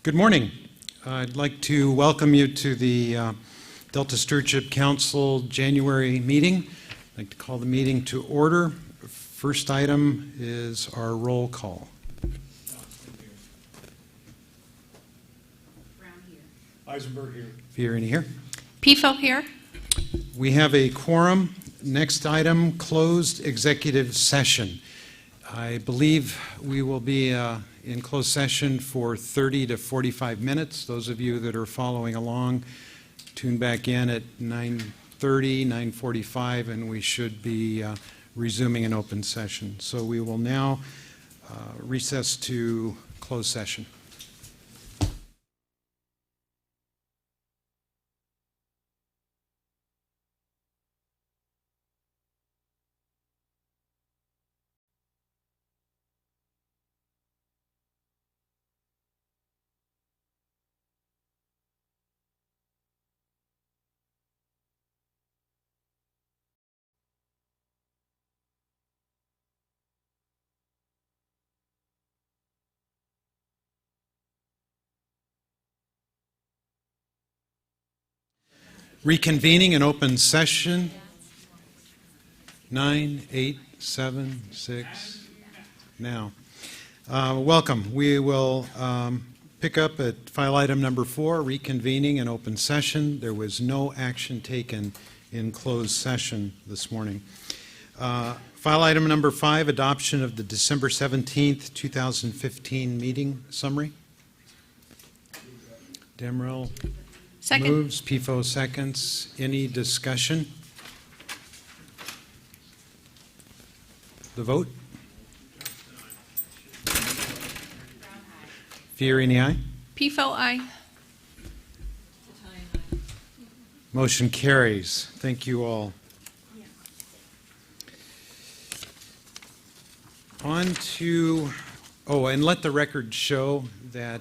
Good morning. I'd like to welcome you to the Delta Stewardship Council January meeting. I'd like to call the meeting to order. First item is our roll call. Brown here. Eisenberg here. Fiorini here. PFO here. We have a quorum. Next item, closed executive session. I believe we will be in closed session for 30 to 45 minutes. Those of you that are following along, tune back in at 9:30, 9:45, and we should be resuming an open session. So we will now recess to closed session. Reconvening an open session. 9, 8, 7, 6. Now, welcome. We will pick up at file item number 4, reconvening an open session. There was no action taken in closed session this morning. File item number 5, adoption of the December 17th, 2015 meeting summary. Damrell Second. moves, PFO seconds. Any discussion? The vote? Fiorini, aye. PFO aye. Motion carries. Thank you all. On to, and let the record show that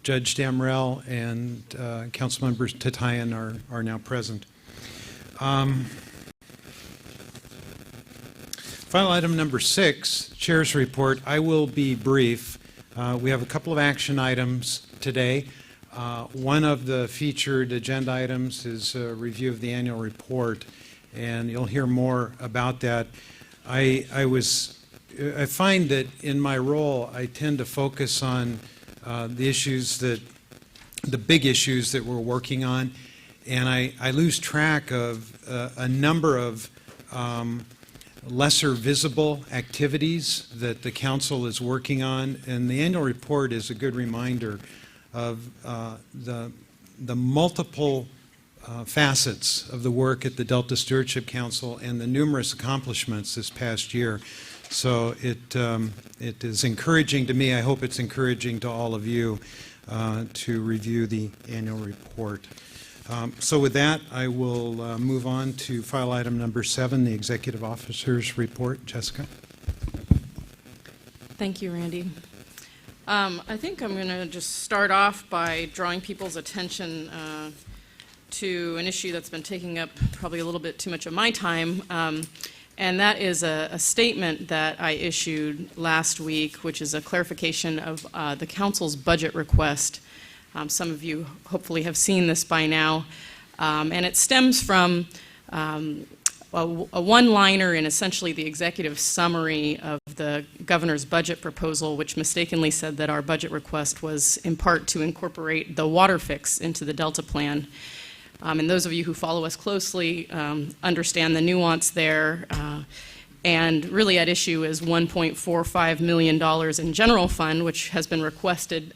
Judge Damrell and Councilmember Tatayan are now present. File item number 6, Chair's report. I will be brief. We have a couple of action items today. One of the featured agenda items is a review of the annual report, and you'll hear more about that. I find that in my role, I tend to focus on the big issues that we're working on, and I lose track of a number of lesser visible activities that the council is working on, and the annual report is a good reminder of the multiple facets of the work at the Delta Stewardship Council and the numerous accomplishments this past year. So it is encouraging to me. I hope it's encouraging to all of you to review the annual report. So with that, I will move on to file item number 7, the Executive Officer's Report. Jessica? Thank you, Randy. I think I'm going to just start off by drawing people's attention to an issue that's been taking up probably a little bit too much of my time, and that is a statement that I issued last week, which is a clarification of the Council's budget request. Some of you hopefully have seen this by now, and it stems from a one-liner in essentially the executive summary of the governor's budget proposal, which mistakenly said that our budget request was in part to incorporate the water fix into the Delta plan. And those of you who follow us closely understand the nuance there. And really at issue is $1.45 million in general fund, which has been requested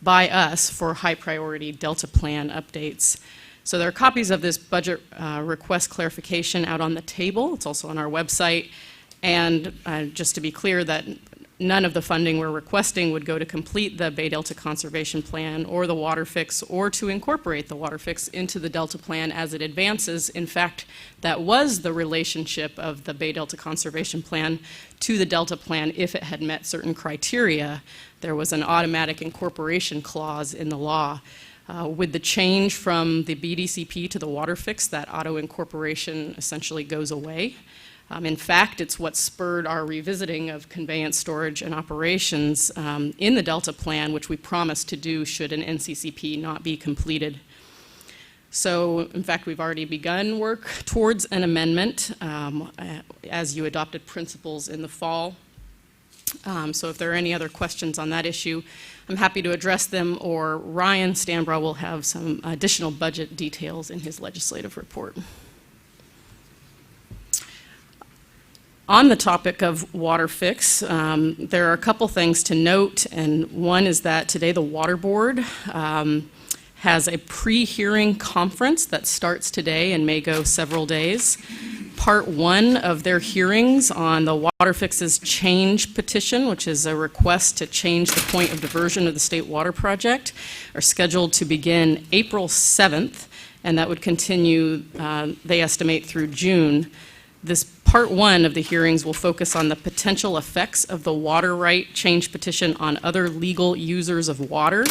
by us for high priority Delta plan updates. So there are copies of this budget request clarification out on the table. It's also on our website. And just to be clear that none of the funding we're requesting would go to complete the Bay Delta Conservation Plan or the water fix or to incorporate the water fix into the Delta Plan as it advances. In fact, that was the relationship of the Bay Delta Conservation Plan to the Delta Plan if it had met certain criteria. There was an automatic incorporation clause in the law. With the change from the BDCP to the water fix, that auto incorporation essentially goes away. In fact, it's what spurred our revisiting of conveyance, storage, and operations in the Delta Plan, which we promised to do should an NCCP not be completed. So, in fact, we've already begun work towards an amendment as you adopted principles in the fall. So if there are any other questions on that issue, I'm happy to address them, or Ryan Stanbrough will have some additional budget details in his legislative report. On the topic of water fix, there are a couple things to note, and one is that today the Water Board has a pre-hearing conference that starts today and may go several days. Part one of their hearings on the Water Fixes Change petition, which is a request to change the point of diversion of the State Water Project, are scheduled to begin April 7th, and that would continue, they estimate, through June. This part one of the hearings will focus on the potential effects of the water right change petition on other legal users of water,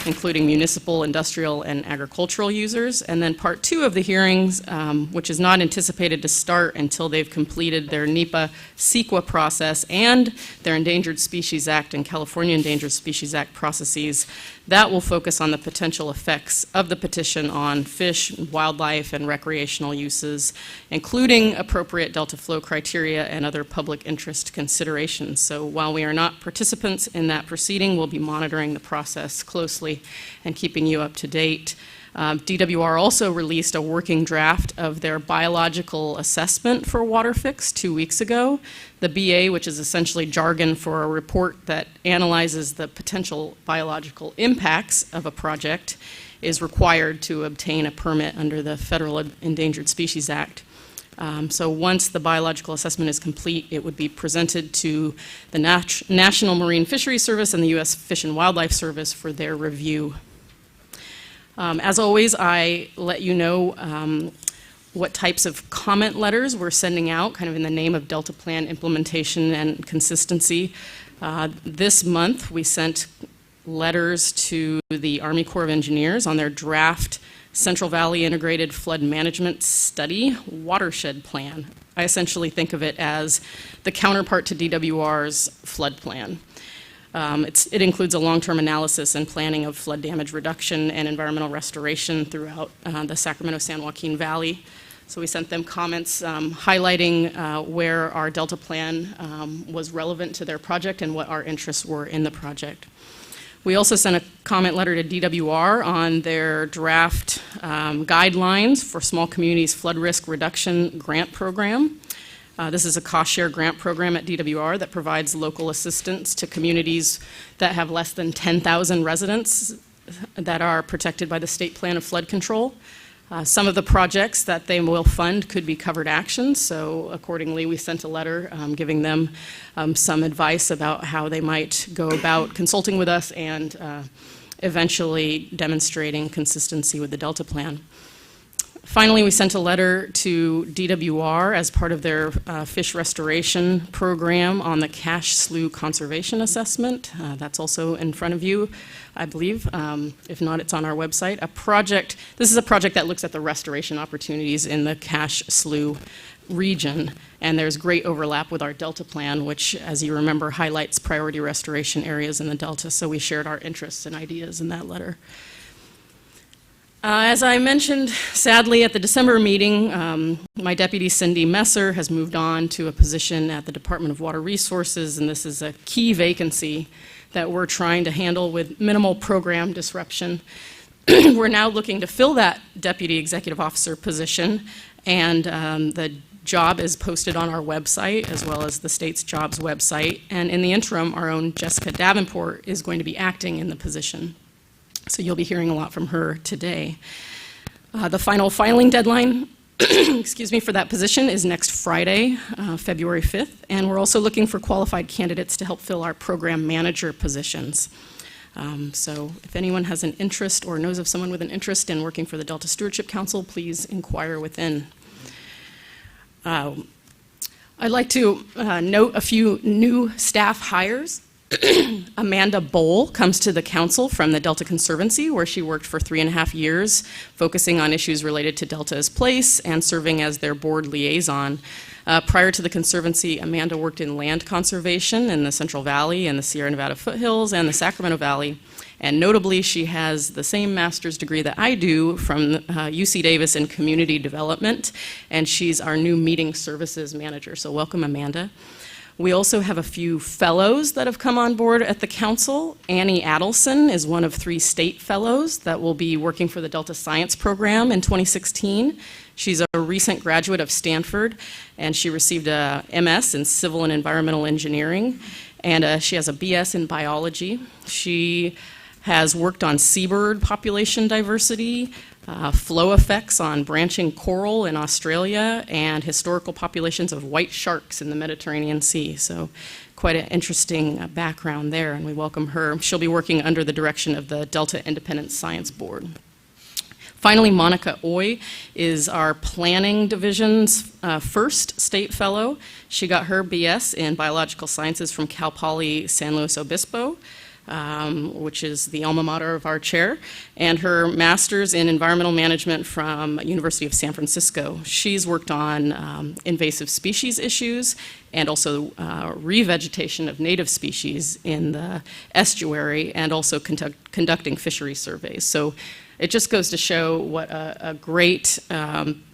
including municipal, industrial, and agricultural users. And then part two of the hearings, which is not anticipated to start until they've completed their NEPA CEQA process and their Endangered Species Act and California Endangered Species Act processes, that will focus on the potential effects of the petition on fish, wildlife, and recreational uses, including appropriate delta flow criteria and other public interest considerations. So while we are not participants in that proceeding, we'll be monitoring the process closely and keeping you up to date. DWR also released a working draft of their biological assessment for water fix 2 weeks ago. The BA, which is essentially jargon for a report that analyzes the potential biological impacts of a project, is required to obtain a permit under the Federal Endangered Species Act. So once the biological assessment is complete, it would be presented to the National Marine Fisheries Service and the U.S. Fish and Wildlife Service for their review. As always, I let you know what types of comment letters we're sending out, kind of in the name of Delta Plan implementation and consistency. This month, we sent letters to the Army Corps of Engineers on their draft Central Valley Integrated Flood Management Study Watershed Plan. I essentially think of it as the counterpart to DWR's flood plan. It includes a long-term analysis and planning of flood damage reduction and environmental restoration throughout the Sacramento-San Joaquin Valley. So we sent them comments highlighting where our Delta Plan was relevant to their project and what our interests were in the project. We also sent a comment letter to DWR on their draft guidelines for small communities flood risk reduction grant program. This is a cost-share grant program at DWR that provides local assistance to communities that have less than 10,000 residents that are protected by the State Plan of Flood Control. Some of the projects that they will fund could be covered actions, so accordingly we sent a letter giving them some advice about how they might go about consulting with us and eventually demonstrating consistency with the Delta Plan. Finally, we sent a letter to DWR as part of their fish restoration program on the Cache Slough Conservation Assessment. That's also in front of you, I believe. If not, it's on our website. This is a project that looks at the restoration opportunities in the Cache Slough region, and there's great overlap with our Delta Plan, which, as you remember, highlights priority restoration areas in the Delta, so we shared our interests and ideas in that letter. As I mentioned, sadly, at the December meeting, my deputy, Cindy Messer, has moved on to a position at the Department of Water Resources, and this is a key vacancy that we're trying to handle with minimal program disruption. We're now looking to fill that deputy executive officer position, and the job is posted on our website as well as the state's jobs website, and in the interim, our own Jessica Davenport is going to be acting in the position. So you'll be hearing a lot from her today. The final filing deadline excuse me, for that position is next Friday, February 5th, and we're also looking for qualified candidates to help fill our program manager positions. So if anyone has an interest or knows of someone with an interest in working for the Delta Stewardship Council, please inquire within. I'd like to note a few new staff hires. Amanda Bowl comes to the council from the Delta Conservancy, where she worked for 3.5 years, focusing on issues related to Delta's place and serving as their board liaison. Prior to the Conservancy, Amanda worked in land conservation in the Central Valley and the Sierra Nevada foothills and the Sacramento Valley. And notably, she has the same master's degree that I do from UC Davis in community development, and she's our new meeting services manager. So welcome, Amanda. We also have a few fellows that have come on board at the council. Annie Adelson is one of 3 state fellows that will be working for the Delta Science Program in 2016. She's a recent graduate of Stanford, and she received a MS in Civil and Environmental Engineering, and she has a BS in Biology. She has worked on seabird population diversity, flow effects on branching coral in Australia, and historical populations of white sharks in the Mediterranean Sea. So quite an interesting background there, and we welcome her. She'll be working under the direction of the Delta Independent Science Board. Finally, Monica Oy is our Planning Division's first state fellow. She got her BS in Biological Sciences from Cal Poly San Luis Obispo, which is the alma mater of our chair, and her master's in environmental management from University of San Francisco. She's worked on invasive species issues and also revegetation of native species in the estuary, and also conducting fishery surveys. So it just goes to show what a great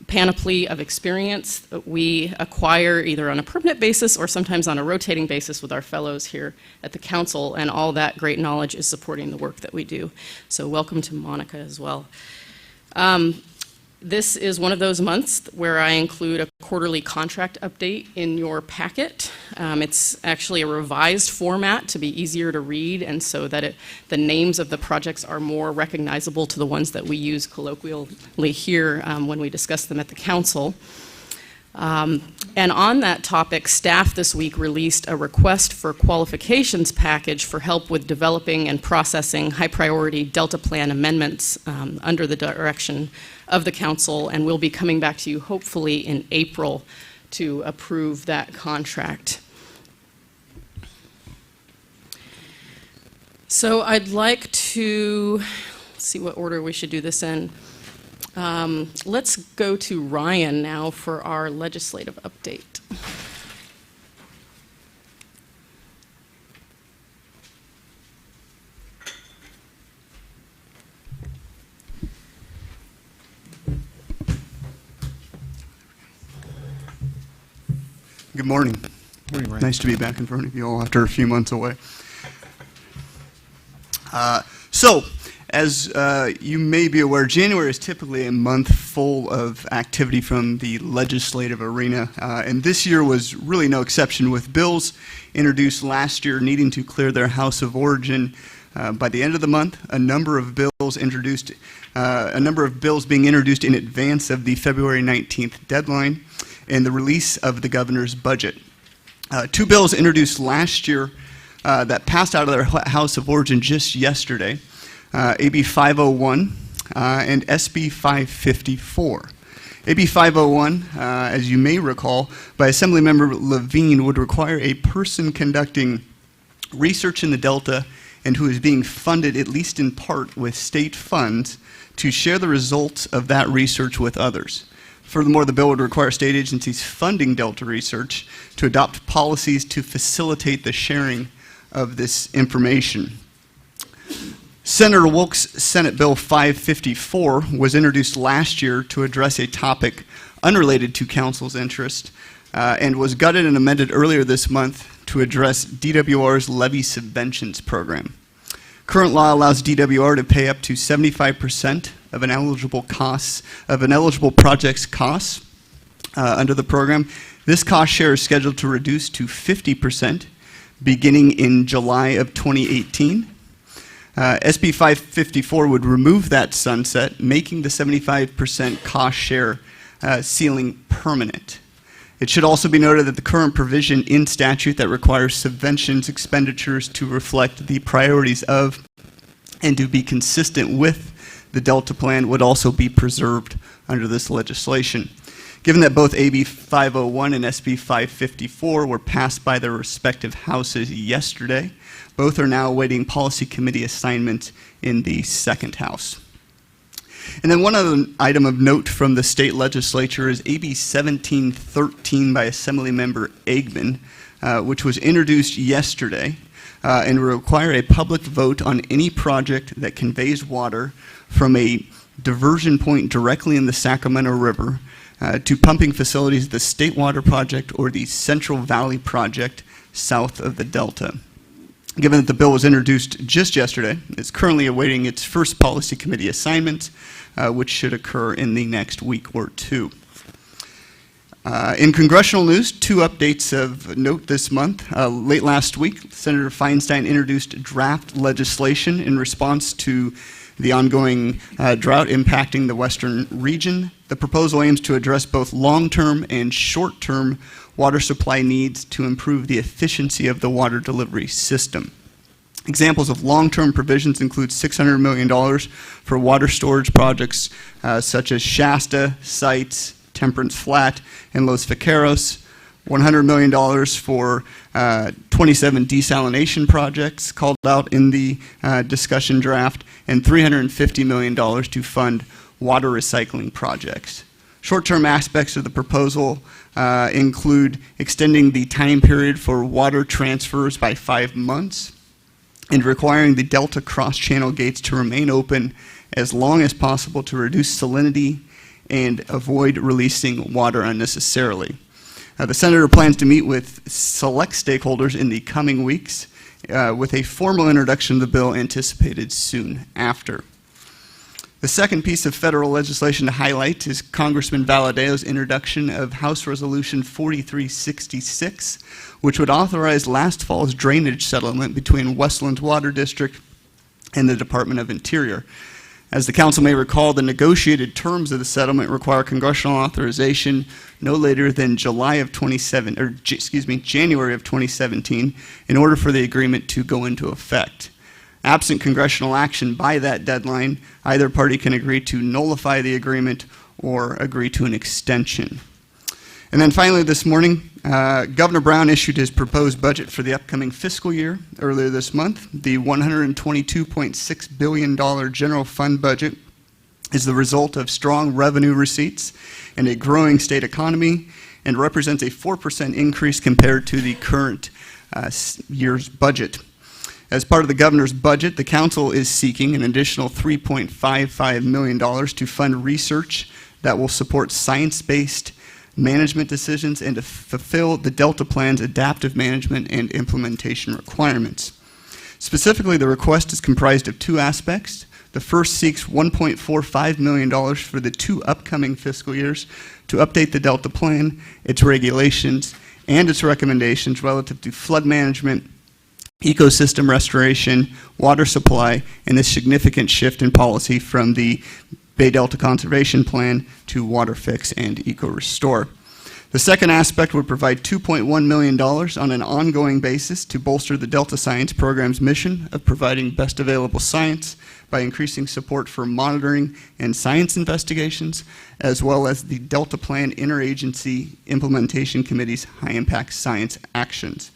panoply of experience that we acquire either on a permanent basis or sometimes on a rotating basis with our fellows here at the council, and all that great knowledge is supporting the work that we do. So welcome to Monica as well. This is one of those months where I include a quarterly contract update in your packet. It's actually a revised format to be easier to read, and so that the names of the projects are more recognizable to the ones that we use colloquially here when we discuss them at the council. And on that topic, staff this week released a request for qualifications package for help with developing and processing high-priority Delta Plan amendments under the direction of the council, and we'll be coming back to you hopefully in April to approve that contract. So I'd like to see what order we should do this in. Let's go to Ryan now for our legislative update. Good morning. Morning, Ryan. Nice to be back in front of you all after a few months away. As you may be aware, January is typically a month full of activity from the legislative arena, and this year was really no exception, with bills introduced last year needing to clear their House of Origin by the end of the month, a number of bills being introduced in advance of the February 19th deadline, and the release of the governor's budget. 2 bills introduced last year that passed out of their House of Origin just yesterday, AB 501 and SB 554. AB 501, as you may recall, by Assemblymember Levees, would require a person conducting research in the Delta and who is being funded, at least in part, with state funds to share the results of that research with others. Furthermore, the bill would require state agencies funding Delta research to adopt policies to facilitate the sharing of this information. Senator Wilk's Senate Bill 554 was introduced last year to address a topic unrelated to council's interest and was gutted and amended earlier this month to address DWR's levy subventions program. Current law allows DWR to pay up to 75% of an eligible project's costs under the program. This cost share is scheduled to reduce to 50% beginning in July of 2018. SB 554 would remove that sunset, making the 75% cost share ceiling permanent. It should also be noted that the current provision in statute that requires subventions expenditures to reflect the priorities of and to be consistent with the Delta Plan would also be preserved under this legislation. Given that both AB 501 and SB 554 were passed by their respective houses yesterday, both are now awaiting policy committee assignment in the second house. And then one other item of note from the state legislature is AB 1713 by Assemblymember Eggman, which was introduced yesterday and will require a public vote on any project that conveys water from a diversion point directly in the Sacramento River to pumping facilities, the State Water Project or the Central Valley Project south of the Delta. Given that the bill was introduced just yesterday, it's currently awaiting its first policy committee assignment, which should occur in the next week or two. In congressional news, two updates of note this month. Late last week, Senator Feinstein introduced draft legislation in response to the ongoing drought impacting the western region. The proposal aims to address both long-term and short-term water supply needs to improve the efficiency of the water delivery system. Examples of long-term provisions include $600 million for water storage projects such as Shasta, Sites, Temperance Flat, and Los Vaqueros, $100 million for 27 desalination projects called out in the discussion draft, and $350 million to fund water recycling projects. Short-term aspects of the proposal include extending the time period for water transfers by 5 months and requiring the Delta cross-channel gates to remain open as long as possible to reduce salinity and avoid releasing water unnecessarily. The Senator plans to meet with select stakeholders in the coming weeks with a formal introduction of the bill anticipated soon after. The second piece of federal legislation to highlight is Congressman Valadeo's introduction of House Resolution 4366, which would authorize last fall's drainage settlement between Westlands Water District and the Department of Interior. As the Council may recall, the negotiated terms of the settlement require congressional authorization no later than January of 2017 in order for the agreement to go into effect. Absent congressional action by that deadline, either party can agree to nullify the agreement or agree to an extension. And then finally this morning, Governor Brown issued his proposed budget for the upcoming fiscal year earlier this month. The $122.6 billion general fund budget is the result of strong revenue receipts and a growing state economy and represents a 4% increase compared to the current year's budget. As part of the governor's budget, the council is seeking an additional $3.55 million to fund research that will support science-based management decisions and to fulfill the Delta Plan's adaptive management and implementation requirements. Specifically, the request is comprised of two aspects. The first seeks $1.45 million for the 2 upcoming fiscal years to update the Delta Plan, its regulations, and its recommendations relative to flood management, ecosystem restoration, water supply, and this significant shift in policy from the Bay Delta Conservation Plan to Water Fix and Eco Restore. The second aspect would provide $2.1 million on an ongoing basis to bolster the Delta Science Program's mission of providing best available science by increasing support for monitoring and science investigations, as well as the Delta Plan Interagency Implementation Committee's high-impact science actions.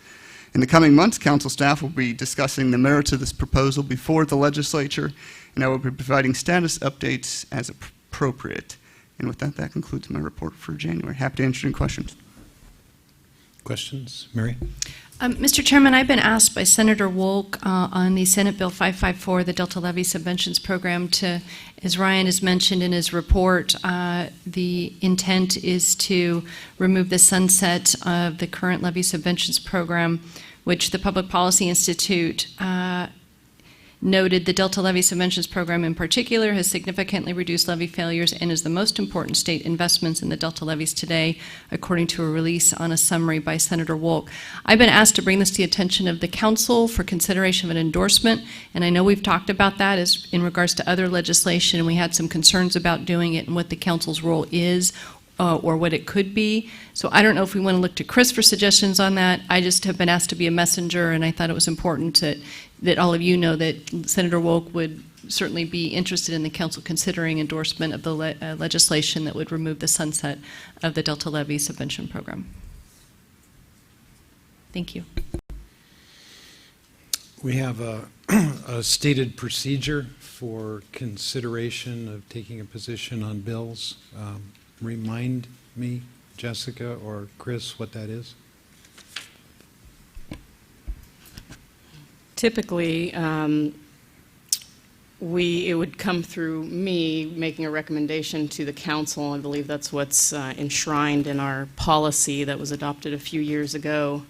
In the coming months, council staff will be discussing the merits of this proposal before the legislature, and I will be providing status updates as appropriate. And with that, that concludes my report for January. Happy to answer any questions. Questions? Mary? Mr. Chairman, I've been asked by Senator Wolk on the Senate Bill 554, the Delta Levee Subventions Program, to, as Ryan has mentioned in his report, the intent is to remove the sunset of the current levee subventions program, which the Public Policy Institute noted the Delta Levee Subventions Program in particular has significantly reduced levee failures and is the most important state investments in the Delta levees today, according to a release on a summary by Senator Wolk. I've been asked to bring this to the attention of the Council for consideration of an endorsement, and I know we've talked about that as in regards to other legislation, and we had some concerns about doing it and what the Council's role is or what it could be. So I don't know if we want to look to Chris for suggestions on that. I just have been asked to be a messenger, and I thought it was important that all of you know that Senator Wolk would certainly be interested in the council considering endorsement of the legislation that would remove the sunset of the Delta Levee Subvention Program. Thank you. We have a stated procedure for consideration of taking a position on bills. Remind me, Jessica or Chris, what that is? Typically, it would come through me making a recommendation to the council. I believe that's what's enshrined in our policy that was adopted a few years ago.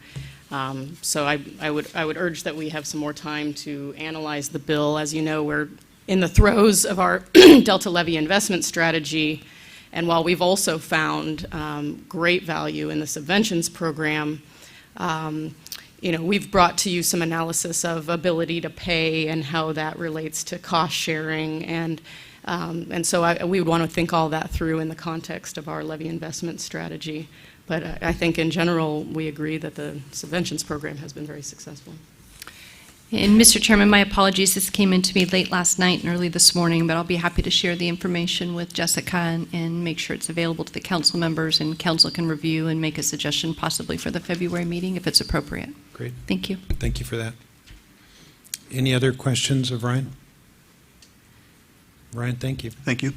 So I would urge that we have some more time to analyze the bill. As you know, we're in the throes of our Delta Levy investment strategy, and while we've also found great value in the subventions program, we've brought to you some analysis of ability to pay and how that relates to cost sharing, and so we would want to think all that through in the context of our levy investment strategy. But I think in general, we agree that the subventions program has been very successful. And Mr. Chairman, my apologies. This came into me late last night and early this morning, but I'll be happy to share the information with Jessica and make sure it's available to the council members, and council can review and make a suggestion possibly for the February meeting if it's appropriate. Great. Thank you. Thank you for that. Any other questions of Ryan? Ryan, thank you. Thank you.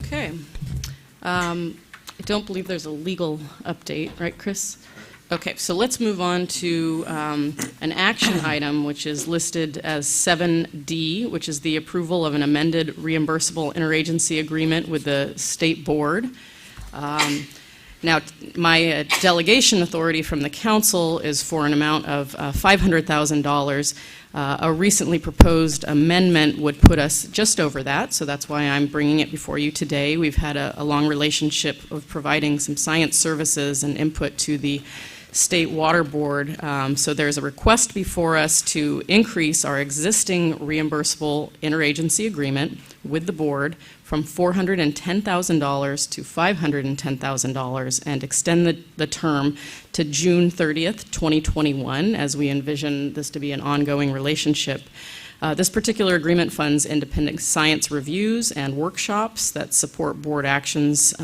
Okay. I don't believe there's a legal update, right, Chris? Okay, so let's move on to an action item, which is listed as 7D, which is the approval of an amended reimbursable interagency agreement with the state board. Now, my delegation authority from the council is for an amount of $500,000. A recently proposed amendment would put us just over that, so that's why I'm bringing it before you today. We've had a long relationship of providing some science services and input to the State Water Board, so there's a request before us to increase our existing reimbursable interagency agreement with the board from $410,000 to $510,000 and extend the term to June 30th, 2021, as we envision this to be an ongoing relationship. This particular agreement funds independent science reviews and workshops that support board actions,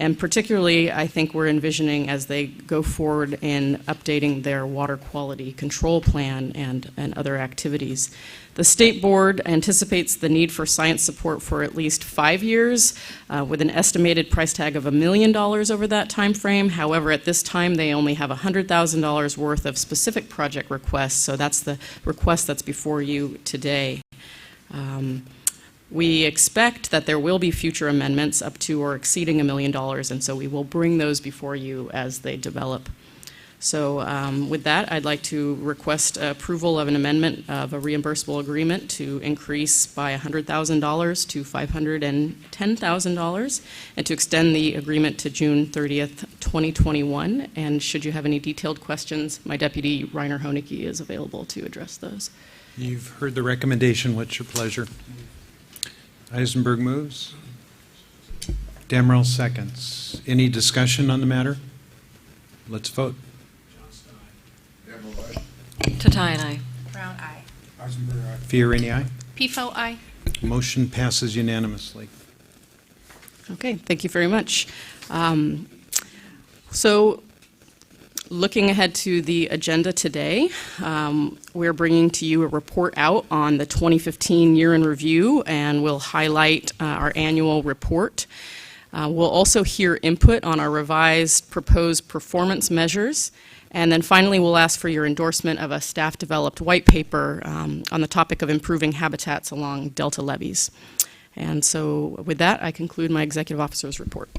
and particularly, I think we're envisioning as they go forward in updating their water quality control plan and other activities. The state board anticipates the need for science support for at least 5 years, with an estimated price tag of $1 million over that time frame. However, at this time, they only have $100,000 worth of specific project requests, so that's the request that's before you today. We expect that there will be future amendments up to or exceeding $1 million, and so we will bring those before you as they develop. So with that, I'd like to request approval of an amendment of a reimbursable agreement to increase by $100,000 to $510,000 and to extend the agreement to June 30th, 2021. And should you have any detailed questions, my deputy, Reiner Honicke, is available to address those. You've heard the recommendation. What's your pleasure? Eisenberg moves. Damrell seconds. Any discussion on the matter? Let's vote. Tatayan, aye. Brown, aye. Fiorini, aye. PFO, aye. Motion passes unanimously. Okay, thank you very much. So looking ahead to the agenda today, we're bringing to you a report out on the 2015 year in review, and we'll highlight our annual report. We'll also hear input on our revised proposed performance measures, and then finally we'll ask for your endorsement of a staff-developed white paper on the topic of improving habitats along Delta levees. And so with that, I conclude my executive officer's report.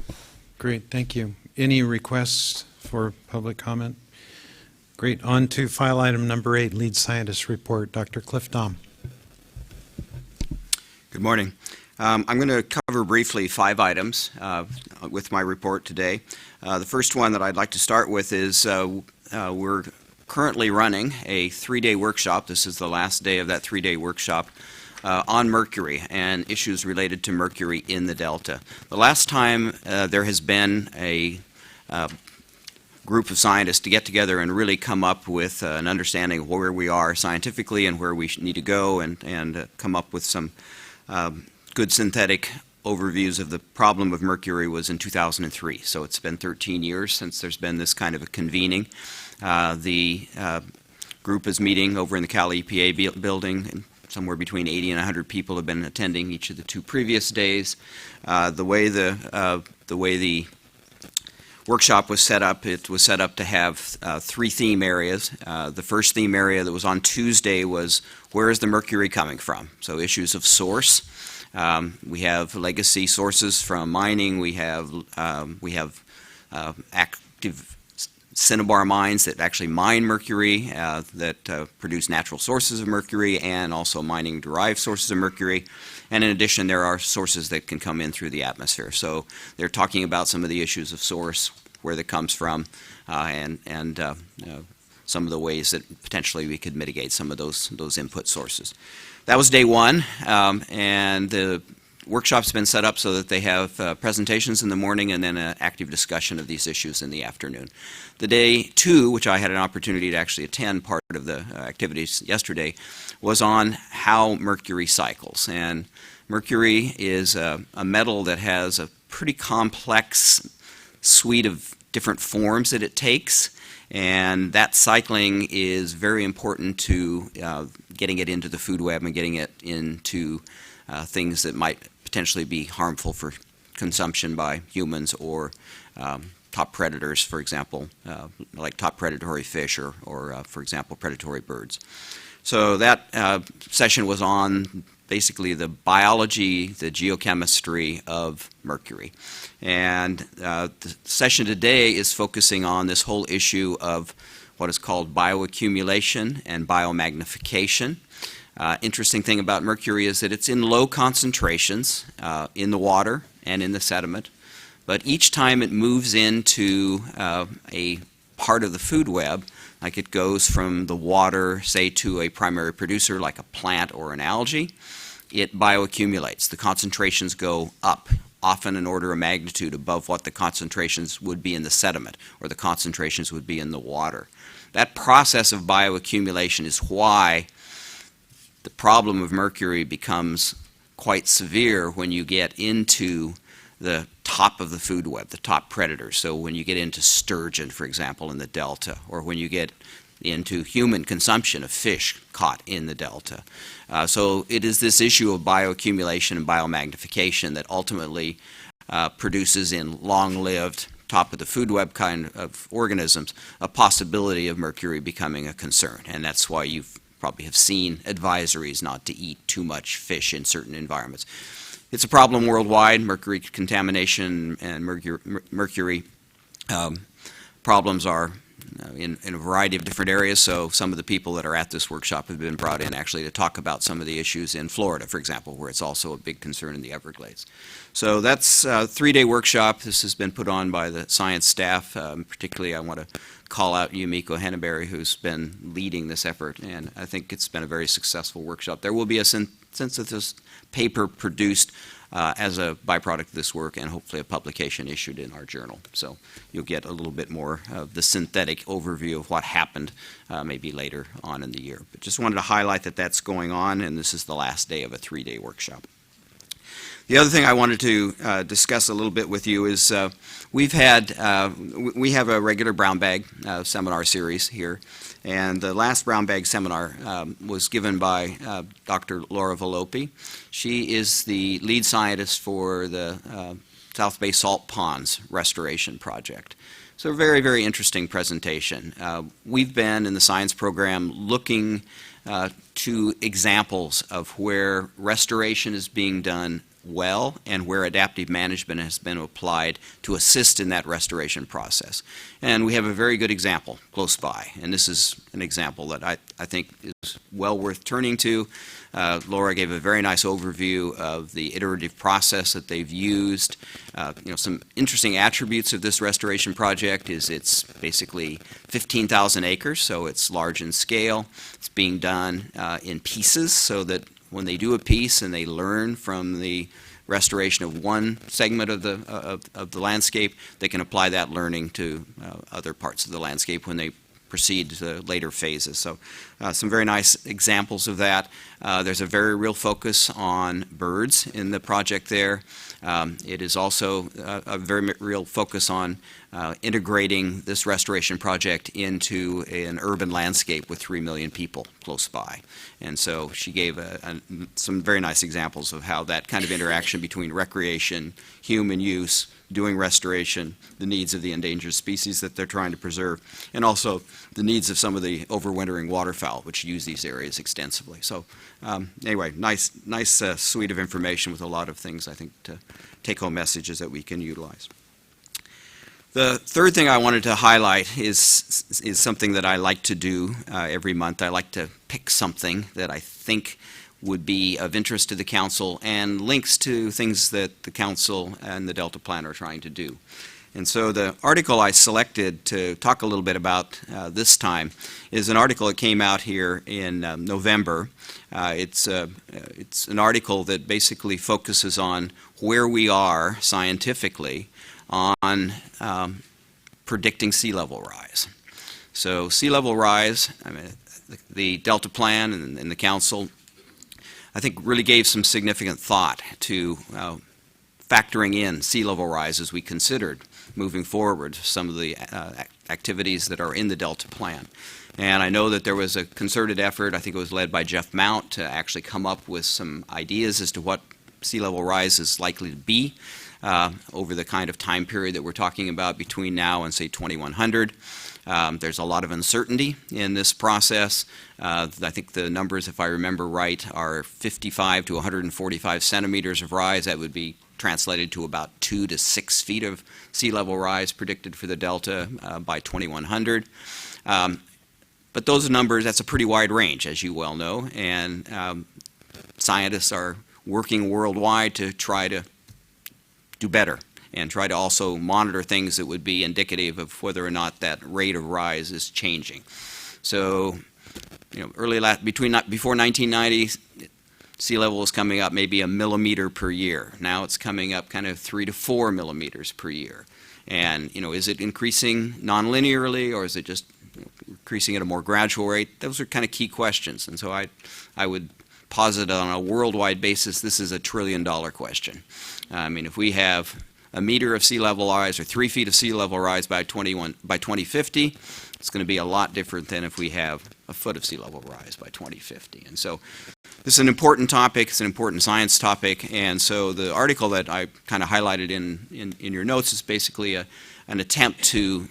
Great, thank you. Any requests for public comment? Great. On to file item number 8, lead scientist report. Dr. Cliff Dahm. Good morning. I'm going to cover briefly 5 items with my report today. The first one that I'd like to start with is we're currently running a 3-day workshop. This is the last day of that 3-day workshop on mercury and issues related to mercury in the Delta. The last time there has been a group of scientists to get together and really come up with an understanding of where we are scientifically and where we need to go and come up with some good synthetic overviews of the problem of mercury was in 2003. So it's been 13 years since there's been this kind of a convening. The group is meeting over in the Cal EPA building, and somewhere between 80 and 100 people have been attending each of the 2 previous days. The way the workshop was set up, it was set up to have 3 theme areas. The first theme area that was on Tuesday was, where is the mercury coming from? So issues of source. We have legacy sources from mining. We have active cinnabar mines that actually mine mercury, that produce natural sources of mercury, and also mining-derived sources of mercury. And in addition, there are sources that can come in through the atmosphere. So they're talking about some of the issues of source, where that comes from, and some of the ways that potentially we could mitigate some of those input sources. That was day 1, and the workshop's been set up so that they have presentations in the morning and then an active discussion of these issues in the afternoon. The day 2, which I had an opportunity to actually attend part of the activities yesterday, was on how mercury cycles. And mercury is a metal that has a pretty complex suite of different forms that it takes, and that cycling is very important to getting it into the food web and getting it into things that might potentially be harmful for consumption by humans or top predators, for example, like top predatory fish or for example, predatory birds. So that session was on basically the biology, the geochemistry of mercury. And the session today is focusing on this whole issue of what is called bioaccumulation and biomagnification. Interesting thing about mercury is that it's in low concentrations in the water and in the sediment, but each time it moves into a part of the food web, like it goes from the water, say, to a primary producer like a plant or an algae, it bioaccumulates. The concentrations go up, often an order of magnitude above what the concentrations would be in the sediment or the concentrations would be in the water. That process of bioaccumulation is why the problem of mercury becomes quite severe when you get into the top of the food web, the top predators. So when you get into sturgeon, for example, in the delta, or when you get into human consumption of fish caught in the delta. So it is this issue of bioaccumulation and biomagnification that ultimately produces in long-lived, top of the food web kind of organisms a possibility of mercury becoming a concern. And that's why you probably have seen advisories not to eat too much fish in certain environments. It's a problem worldwide. Mercury contamination and mercury problems are in a variety of different areas. So some of the people that are at this workshop have been brought in actually to talk about some of the issues in Florida, for example, where it's also a big concern in the Everglades. So that's a 3-day workshop. This has been put on by the science staff. Particularly, I want to call out Yumiko Henneberry, who's been leading this effort, and I think it's been a very successful workshop. There will be a synthesis paper produced as a byproduct of this work, and hopefully a publication issued in our journal. So you'll get a little bit more of the synthetic overview of what happened maybe later on in the year. But just wanted to highlight that that's going on, and this is the last day of a 3-day workshop. The other thing I wanted to discuss a little bit with you is we have a regular brown bag seminar series here, and the last brown bag seminar was given by Dr. Laura Volpe. She is the lead scientist for the South Bay Salt Ponds Restoration Project. So a very, very interesting presentation. We've been in the science program looking to examples of where restoration is being done well and where adaptive management has been applied to assist in that restoration process. And we have a very good example close by, and this is an example that I think is well worth turning to. Laura gave a very nice overview of the iterative process that they've used. Some interesting attributes of this restoration project is it's basically 15,000 acres, so it's large in scale. It's being done in pieces so that when they do a piece and they learn from the restoration of one segment of the landscape, they can apply that learning to other parts of the landscape when they proceed to the later phases. So some very nice examples of that. There's a very real focus on birds in the project there. It is also a very real focus on integrating this restoration project into an urban landscape with 3 million people close by. And so she gave some very nice examples of how that kind of interaction between recreation, human use, doing restoration, the needs of the endangered species that they're trying to preserve, and also the needs of some of the overwintering waterfowl, which use these areas extensively. So anyway, nice suite of information with a lot of things, I think, to take-home messages that we can utilize. The third thing I wanted to highlight is something that I like to do every month. I like to pick something that I think would be of interest to the council and links to things that the council and the Delta Plan are trying to do. And so the article I selected to talk a little bit about this time is an article that came out here in November. It's an article that basically focuses on where we are scientifically on predicting sea level rise. So sea level rise, I mean, the Delta Plan and the council, I think, really gave some significant thought to factoring in sea level rise as we considered moving forward some of the activities that are in the Delta Plan. And I know that there was a concerted effort, I think it was led by Jeff Mount, to actually come up with some ideas as to what sea level rise is likely to be over the kind of time period that we're talking about between now and, say, 2100. There's a lot of uncertainty in this process. I think the numbers, if I remember right, are 55 to 145 centimeters of rise. That would be translated to about 2 to 6 feet of sea level rise predicted for the Delta by 2100. But those numbers, that's a pretty wide range, as you well know, and scientists are working worldwide to try to do better and try to also monitor things that would be indicative of whether or not that rate of rise is changing. So, you know, before 1990, sea level was coming up maybe 1 millimeter per year. Now it's coming up kind of 3 to 4 millimeters per year. And, you know, is it increasing non-linearly, or is it just increasing at a more gradual rate? Those are kind of key questions. And so I would posit on a worldwide basis, this is a $1 trillion question. I mean, if we have a meter of sea level rise or 3 feet of sea level rise by 2050, it's going to be a lot different than if we have a foot of sea level rise by 2050. And so this is an important topic. It's an important science topic. And so the article that I kind of highlighted in your notes is basically an attempt to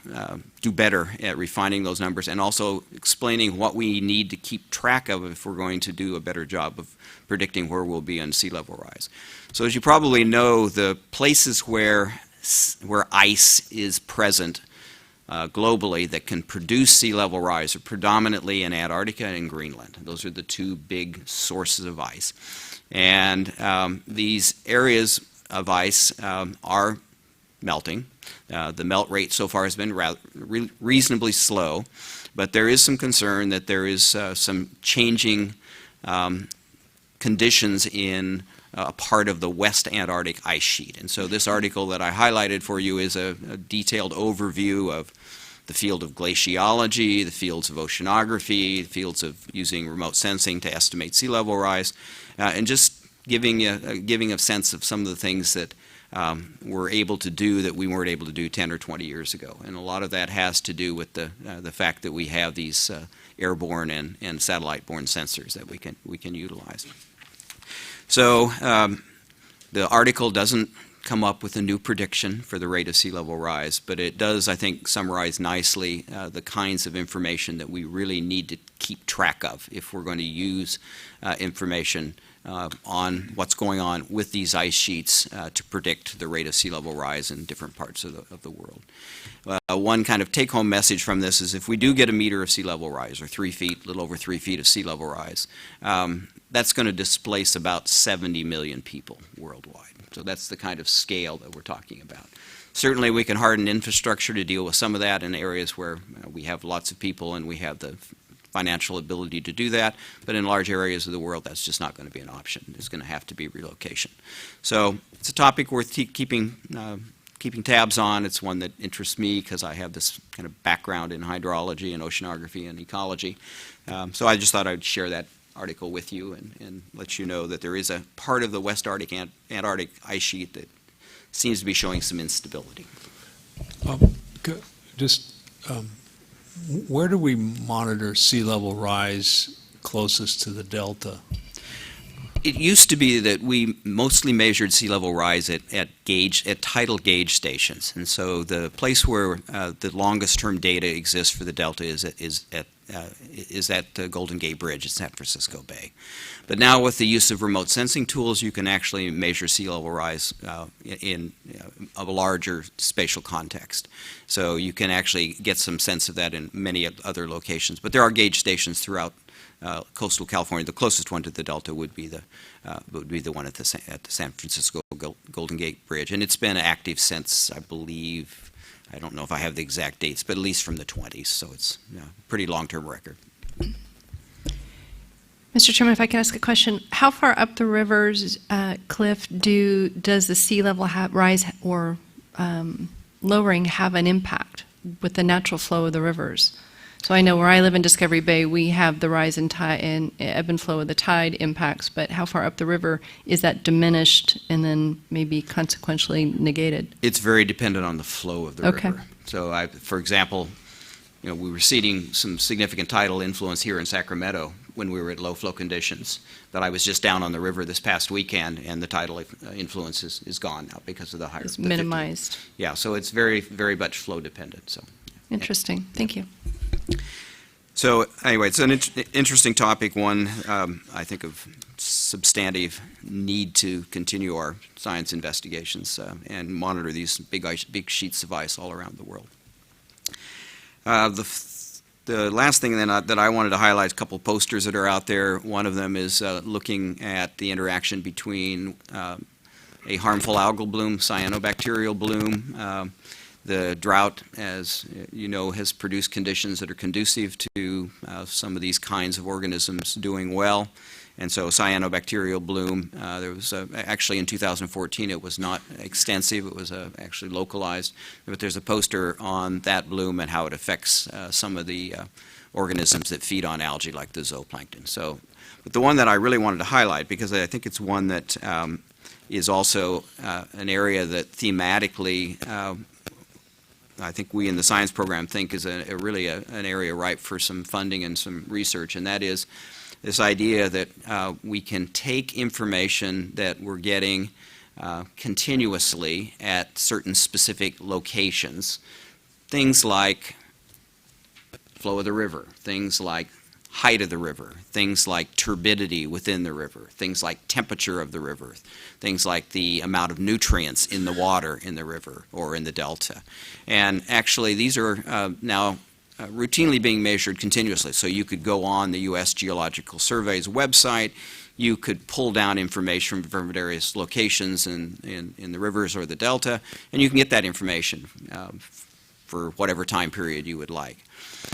do better at refining those numbers and also explaining what we need to keep track of if we're going to do a better job of predicting where we'll be on sea level rise. So as you probably know, the places where ice is present globally that can produce sea level rise are predominantly in Antarctica and Greenland. Those are the two big sources of ice. And these areas of ice are melting. The melt rate so far has been reasonably slow, but there is some concern that there is some changing conditions in a part of the West Antarctic ice sheet. And so this article that I highlighted for you is a detailed overview of the field of glaciology, the fields of oceanography, the fields of using remote sensing to estimate sea level rise, and just giving a sense of some of the things that we're able to do that we weren't able to do 10 or 20 years ago. And a lot of that has to do with the fact that we have these airborne and satellite-borne sensors that we can utilize. So the article doesn't come up with a new prediction for the rate of sea level rise, but it does, I think, summarize nicely the kinds of information that we really need to keep track of if we're going to use information on what's going on with these ice sheets to predict the rate of sea level rise in different parts of the world. One kind of take-home message from this is if we do get a meter of sea level rise, or 3 feet, a little over 3 feet of sea level rise, that's going to displace about 70 million people worldwide. So that's the kind of scale that we're talking about. Certainly we can harden infrastructure to deal with some of that in areas where we have lots of people and we have the financial ability to do that, but in large areas of the world that's just not going to be an option. There's going to have to be relocation. So it's a topic worth keeping keeping tabs on. It's one that interests me because I have this kind of background in hydrology and oceanography and ecology. So I just thought I'd share that article with you and let you know that there is a part of the West Arctic Antarctic ice sheet that seems to be showing some instability. Where do we monitor sea level rise closest to the delta? It used to be that we mostly measured sea level rise at tidal gauge stations, and so the place where the longest term data exists for the delta is at the Golden Gate Bridge at San Francisco Bay. But now with the use of remote sensing tools, you can actually measure sea level rise in a larger spatial context. So you can actually get some sense of that in many other locations. But there are gauge stations throughout coastal California. The closest one to the delta would be the one at the San Francisco Golden Gate Bridge, and it's been active since, I believe, I don't know if I have the exact dates, but at least from the 20s. So it's a pretty long-term record. Mr. Chairman, if I could ask a question, how far up the rivers, Cliff, does the sea level rise or lowering have an impact with the natural flow of the rivers? So I know where I live in Discovery Bay, we have the rise in tide and ebb and flow of the tide impacts, but how far up the river is that diminished and then maybe consequentially negated? It's very dependent on the flow of the river. So, for example, we were seeing some significant tidal influence here in Sacramento when we were at low flow conditions. But I was just down on the river this past weekend, and the tidal influence is gone now because of the higher. It's minimized. Yeah, so it's very, very much flow dependent. So interesting. Thank you. So anyway, it's an interesting topic, one I think of substantive need to continue our science investigations and monitor these big sheets of ice all around the world. The last thing then that I wanted to highlight, a couple posters that are out there. One of them is looking at the interaction between a harmful algal bloom, cyanobacterial bloom. The drought, as you know, has produced conditions that are conducive to some of these kinds of organisms doing well. And so cyanobacterial bloom, there was actually in 2014, it was not extensive, it was actually localized. But there's a poster on that bloom and how it affects some of the organisms that feed on algae, like the zooplankton. So, but the one that I really wanted to highlight, because I think it's one that is also an area that thematically I think we in the science program think is really an area ripe for some funding and some research, and that is this idea that we can take information that we're getting continuously at certain specific locations, things like flow of the river, things like height of the river, things like turbidity within the river, things like temperature of the river, things like the amount of nutrients in the water in the river or in the delta. And actually these are now routinely being measured continuously. So you could go on the U.S. Geological Survey's website, you could pull down information from various locations in the rivers or the delta, and you can get that information for whatever time period you would like.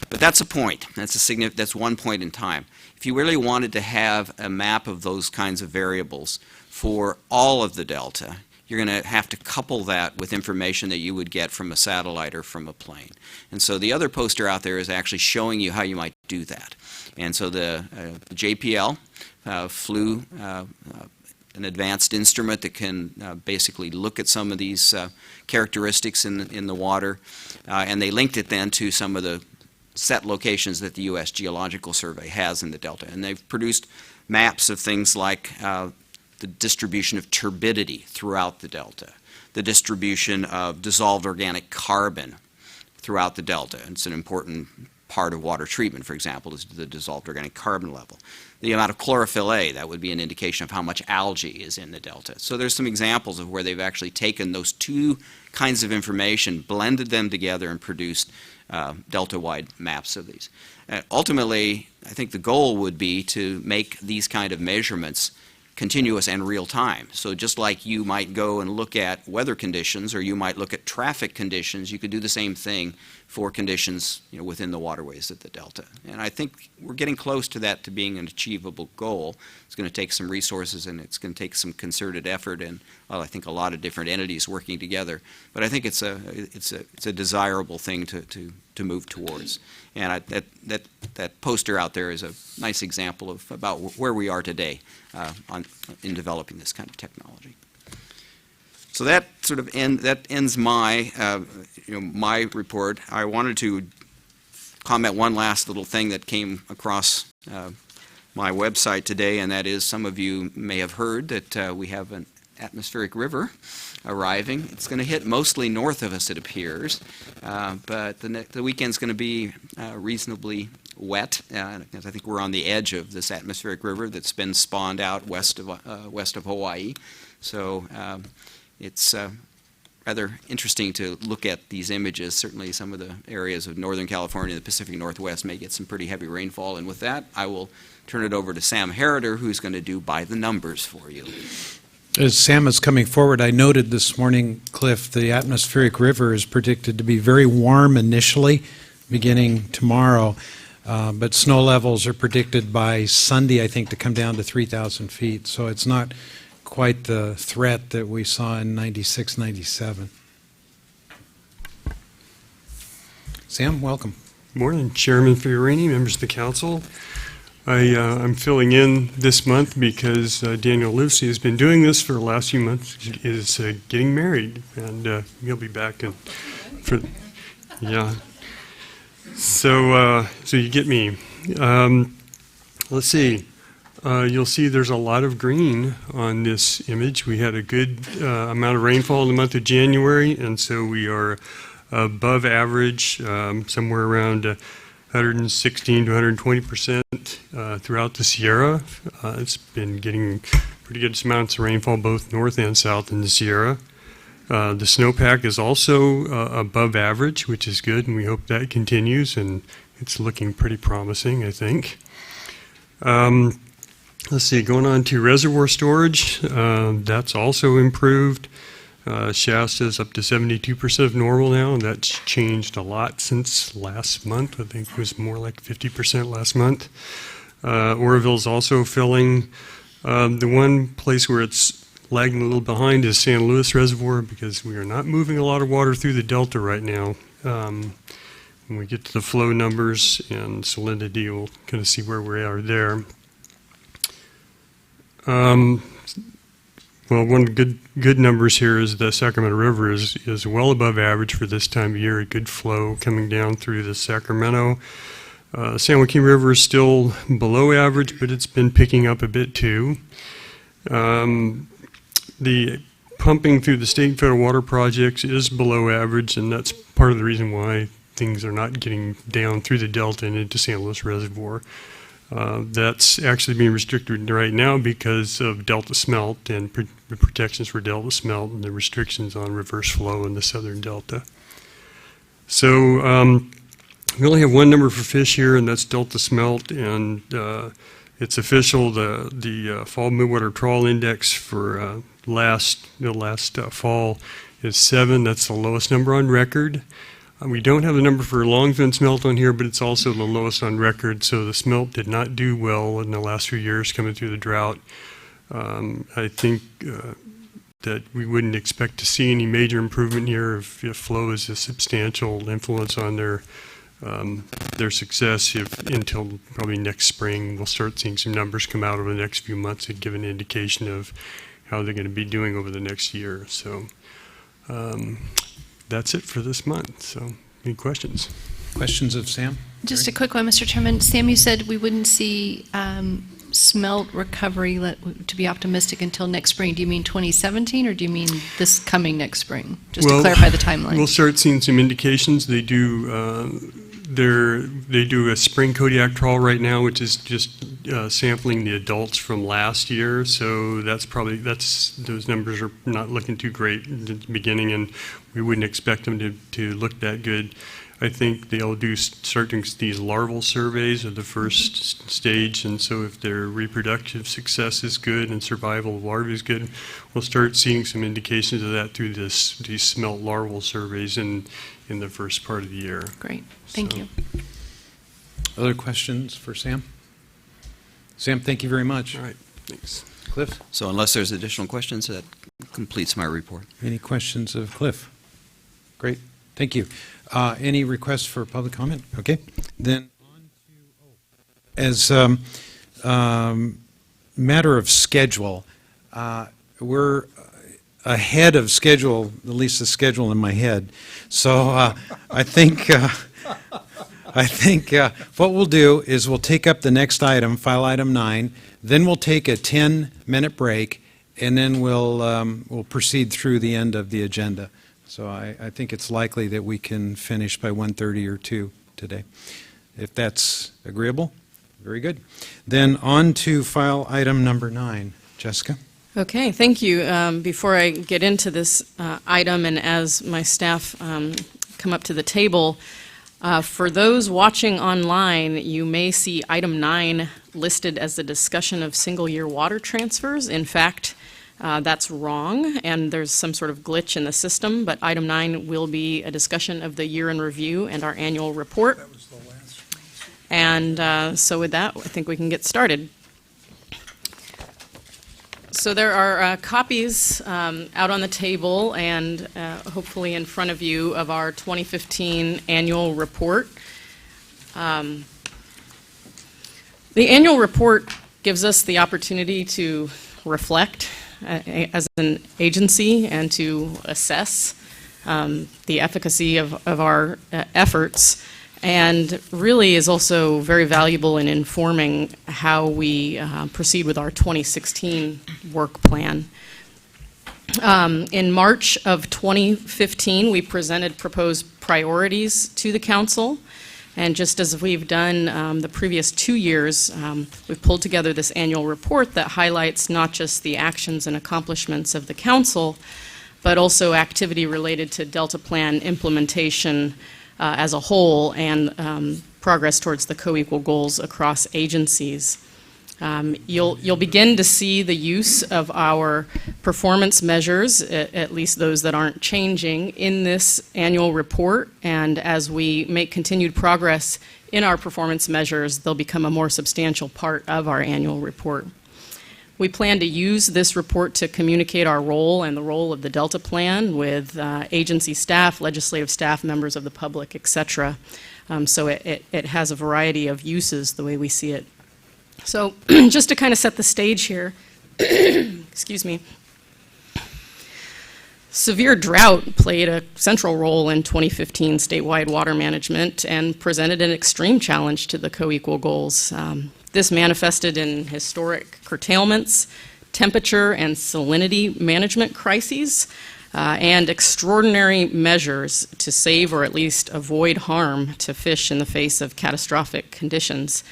But that's a point. That's one point in time. If you really wanted to have a map of those kinds of variables for all of the delta, you're going to have to couple that with information that you would get from a satellite or from a plane. And so the other poster out there is actually showing you how you might do that. And so the JPL flew an advanced instrument that can basically look at some of these characteristics in the water, and they linked it then to some of the set locations that the U.S. Geological Survey has in the delta. And they've produced maps of things like the distribution of turbidity throughout the delta, the distribution of dissolved organic carbon throughout the delta. And it's an important part of water treatment, for example, is the dissolved organic carbon level. The amount of chlorophyll A, that would be an indication of how much algae is in the delta. So there's some examples of where they've actually taken those two kinds of information, blended them together, and produced delta-wide maps of these. Ultimately, I think the goal would be to make these kind of measurements continuous and real time. So just like you might go and look at weather conditions or you might look at traffic conditions, you could do the same thing for conditions, within the waterways at the Delta. And I think we're getting close to that, to being an achievable goal. It's going to take some resources and it's going to take some concerted effort and, well, I think a lot of different entities working together. But I think it's a desirable thing to move towards. And that poster out there is a nice example of about where we are today in developing this kind of technology. So that sort of ends my my report. I wanted to comment one last little thing that came across my website today, and that is some of you may have heard that we have an atmospheric river arriving. It's going to hit mostly north of us, it appears, but the weekend's going to be reasonably wet. I think we're on the edge of this atmospheric river that's been spawned out west of Hawaii. So it's rather interesting to look at these images. Certainly some of the areas of Northern California and the Pacific Northwest may get some pretty heavy rainfall. And with that, I will turn it over to Sam Harrider, who's going to do by the numbers for you. As Sam is coming forward, I noted this morning, Cliff, the atmospheric river is predicted to be very warm initially, beginning tomorrow, but snow levels are predicted by Sunday, I think, to come down to 3,000 feet. So it's not quite the threat that we saw in 96, 97. Sam, welcome. Morning, Chairman Fiorini, members of the council. I'm filling in this month because Daniel Livesey has been doing this for the last few months. He is getting married, and he'll be back yeah. So you get me. Let's see. You'll see there's a lot of green on this image. We had a good amount of rainfall in the month of January, and so we are above average, somewhere around 116 to 120% throughout the Sierra. It's been getting pretty good amounts of rainfall both north and south in the Sierra. The snowpack is also above average, which is good, and we hope that continues, and it's looking pretty promising, I think. Let's see, going on to reservoir storage, that's also improved. Shasta's up to 72% of normal now, and that's changed a lot since last month. I think it was more like 50% last month. Oroville's also filling. The one place where it's lagging a little behind is San Luis Reservoir, because we are not moving a lot of water through the Delta right now. When we get to the flow numbers and salinity, we'll kind of see where we are there. Well, one of the good numbers here is the Sacramento River is well above average for this time of year. A good flow coming down through the Sacramento. San Joaquin River is still below average, but it's been picking up a bit too. The pumping through the state and federal water projects is below average, and that's part of the reason why things are not getting down through the Delta and into San Luis Reservoir. That's actually being restricted right now because of Delta smelt and the protections for Delta smelt and the restrictions on reverse flow in the southern Delta. So we only have one number for fish here, and that's Delta smelt, and it's official. The fall midwater trawl index for last fall is 7. That's the lowest number on record. We don't have the number for long fin smelt on here, but it's also the lowest on record, so the smelt did not do well in the last few years coming through the drought. I think that we wouldn't expect to see any major improvement here if flow is a substantial influence on their success until probably next spring. We'll start seeing some numbers come out over the next few months that give an indication of how they're going to be doing over the next year. So that's it for this month. So any questions? Questions of Sam? Just a quick one, Mr. Chairman. Sam, you said we wouldn't see smelt recovery to be optimistic until next spring. Do you mean 2017, or do you mean this coming next spring? Just to clarify the timeline. We'll start seeing some indications. They do a spring Kodiak trawl right now, which is just sampling the adults from last year. So those numbers are not looking too great at the beginning, and we wouldn't expect them to look that good. I think they'll start doing these larval surveys of the first stage, and so if their reproductive success is good and survival of larvae is good, we'll start seeing some indications of that through these smelt larval surveys in the first part of the year. Great, thank So- you. Other questions for Sam? Sam, thank you very much. All right, thanks. Cliff, So unless there's additional questions, that completes my report. any questions of Cliff? Great, thank you. Any requests for public comment? Okay, then on to, as matter of schedule, we're ahead of schedule, at least the schedule in my head. So I think what we'll do is we'll take up the next item, file item 9, then we'll take a 10-minute break, and then we'll proceed through the end of the agenda. So I think it's likely that we can finish by 1:30 or 2 today. If that's agreeable, very good. Then on to file item number 9. Jessica? Okay, thank you. Before I get into this item, and as my staff come up to the table, for those watching online, you may see item 9 listed as the discussion of single-year water transfers. In fact, that's wrong, and there's some sort of glitch in the system, but item 9 will be a discussion of the year in review and our annual report. And so with that, I think we can get started. So there are copies out on the table and hopefully in front of you of our 2015 annual report. The annual report gives us the opportunity to reflect as an agency and to assess the efficacy of our efforts, and really is also very valuable in informing how we proceed with our 2016 work plan. In March of 2015, we presented proposed priorities to the Council, and just as we've done the previous 2 years, we've pulled together this annual report that highlights not just the actions and accomplishments of the Council, but also activity related to Delta Plan implementation as a whole, and progress towards the co-equal goals across agencies. You'll begin to see the use of our performance measures, at least those that aren't changing, in this annual report, and as we make continued progress in our performance measures, they'll become a more substantial part of our annual report. We plan to use this report to communicate our role and the role of the Delta Plan with agency staff, legislative staff, members of the public, etc. So it has a variety of uses the way we see it. So just to kind of set the stage here, excuse me, severe drought played a central role in 2015 statewide water management and presented an extreme challenge to the co-equal goals. This manifested in historic curtailments, temperature and salinity management crises, and extraordinary measures to save or at least avoid harm to fish in the face of catastrophic conditions.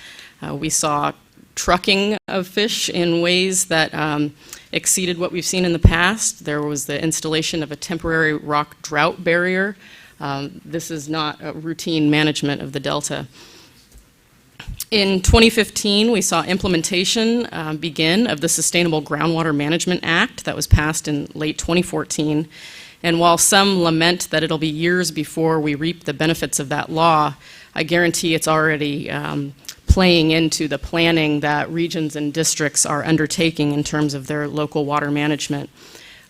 We saw trucking of fish in ways that exceeded what we've seen in the past. There was the installation of a temporary rock drought barrier. This is not a routine management of the Delta. In 2015, we saw implementation begin of the Sustainable Groundwater Management Act that was passed in late 2014. And while some lament that it'll be years before we reap the benefits of that law, I guarantee it's already playing into the planning that regions and districts are undertaking in terms of their local water management,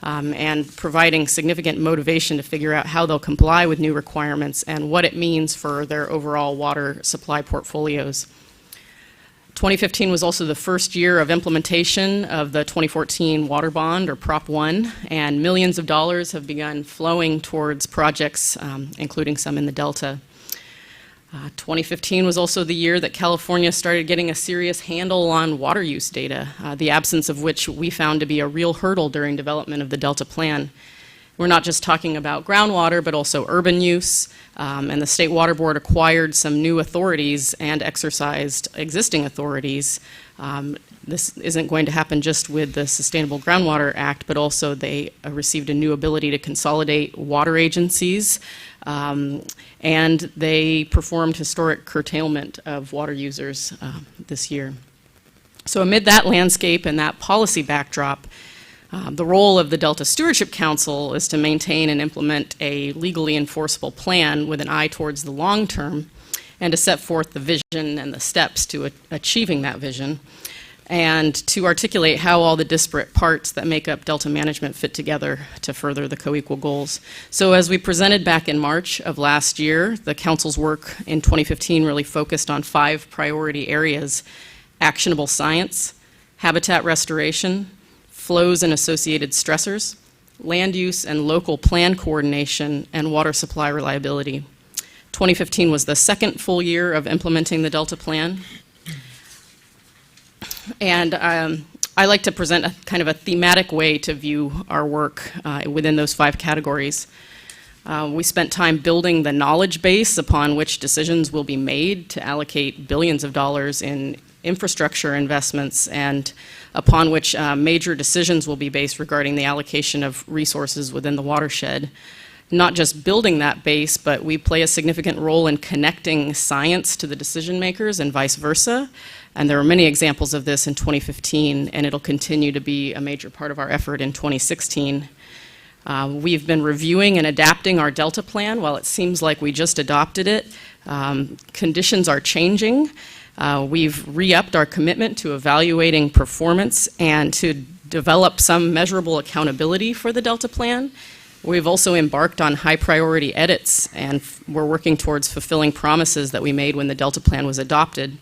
and providing significant motivation to figure out how they'll comply with new requirements and what it means for their overall water supply portfolios. 2015 was also the first year of implementation of the 2014 Water Bond, or Prop 1, and millions of dollars have begun flowing towards projects, including some in the Delta. 2015 was also the year that California started getting a serious handle on water use data, the absence of which we found to be a real hurdle during development of the Delta Plan. We're not just talking about groundwater, but also urban use, and the State Water Board acquired some new authorities and exercised existing authorities This isn't going to happen just with the Sustainable Groundwater Act, but also they received a new ability to consolidate water agencies, and they performed historic curtailment of water users this year. So amid that landscape and that policy backdrop, the role of the Delta Stewardship Council is to maintain and implement a legally enforceable plan with an eye towards the long term, and to set forth the vision and the steps to achieving that vision, and to articulate how all the disparate parts that make up Delta management fit together to further the co-equal goals. So as we presented back in March of last year, the Council's work in 2015 really focused on 5 priority areas: actionable science, habitat restoration, flows and associated stressors, land use and local plan coordination, and water supply reliability. 2015 was the second full year of implementing the Delta Plan. And I like to present a kind of a thematic way to view our work within those 5 categories. We spent time building the knowledge base upon which decisions will be made to allocate billions of dollars in infrastructure investments, and upon which major decisions will be based regarding the allocation of resources within the watershed. Not just building that base, but we play a significant role in connecting science to the decision makers and vice versa. And there are many examples of this in 2015, and it'll continue to be a major part of our effort in 2016. We've been reviewing and adapting our Delta Plan. While it seems like we just adopted it, conditions are changing. We've re-upped our commitment to evaluating performance and to develop some measurable accountability for the Delta Plan. We've also embarked on high priority edits, and we're working towards fulfilling promises that we made when the Delta Plan was adopted.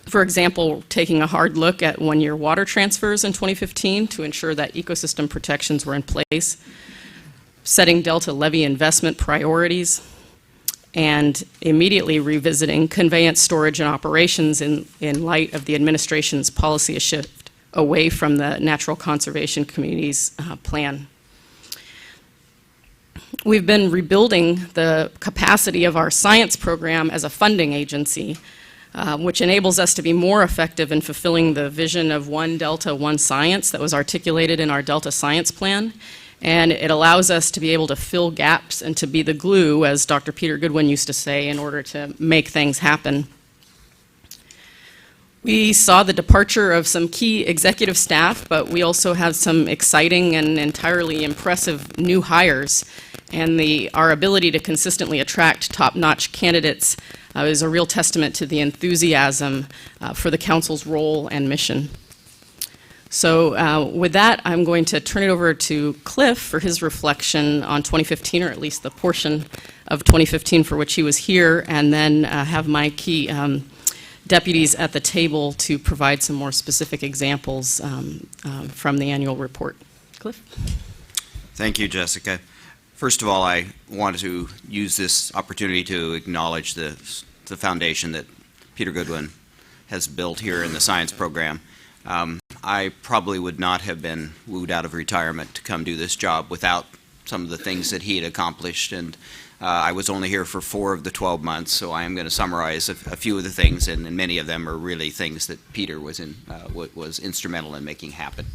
For example, taking a hard look at one-year water transfers in 2015 to ensure that ecosystem protections were in place, setting Delta levy investment priorities, and immediately revisiting conveyance, storage, and operations in light of the administration's policy shift away from the Natural Conservation Community's plan. We've been rebuilding the capacity of our science program as a funding agency, which enables us to be more effective in fulfilling the vision of One Delta, One Science that was articulated in our Delta Science Plan. And it allows us to be able to fill gaps and to be the glue, as Dr. Peter Goodwin used to say, in order to make things happen. We saw the departure of some key executive staff, but we also have some exciting and entirely impressive new hires. And our ability to consistently attract top-notch candidates is a real testament to the enthusiasm for the Council's role and mission. So with that, I'm going to turn it over to Cliff for his reflection on 2015, or at least the portion of 2015 for which he was here, and then have my key deputies at the table to provide some more specific examples from the annual report. Cliff? Thank you, Jessica. First of all, I wanted to use this opportunity to acknowledge the foundation that Peter Goodwin has built here in the science program. I probably would not have been wooed out of retirement to come do this job without some of the things that he had accomplished, and I was only here for 4 of the 12 months, so I am going to summarize a few of the things, and many of them are really things that Peter was instrumental in making happen.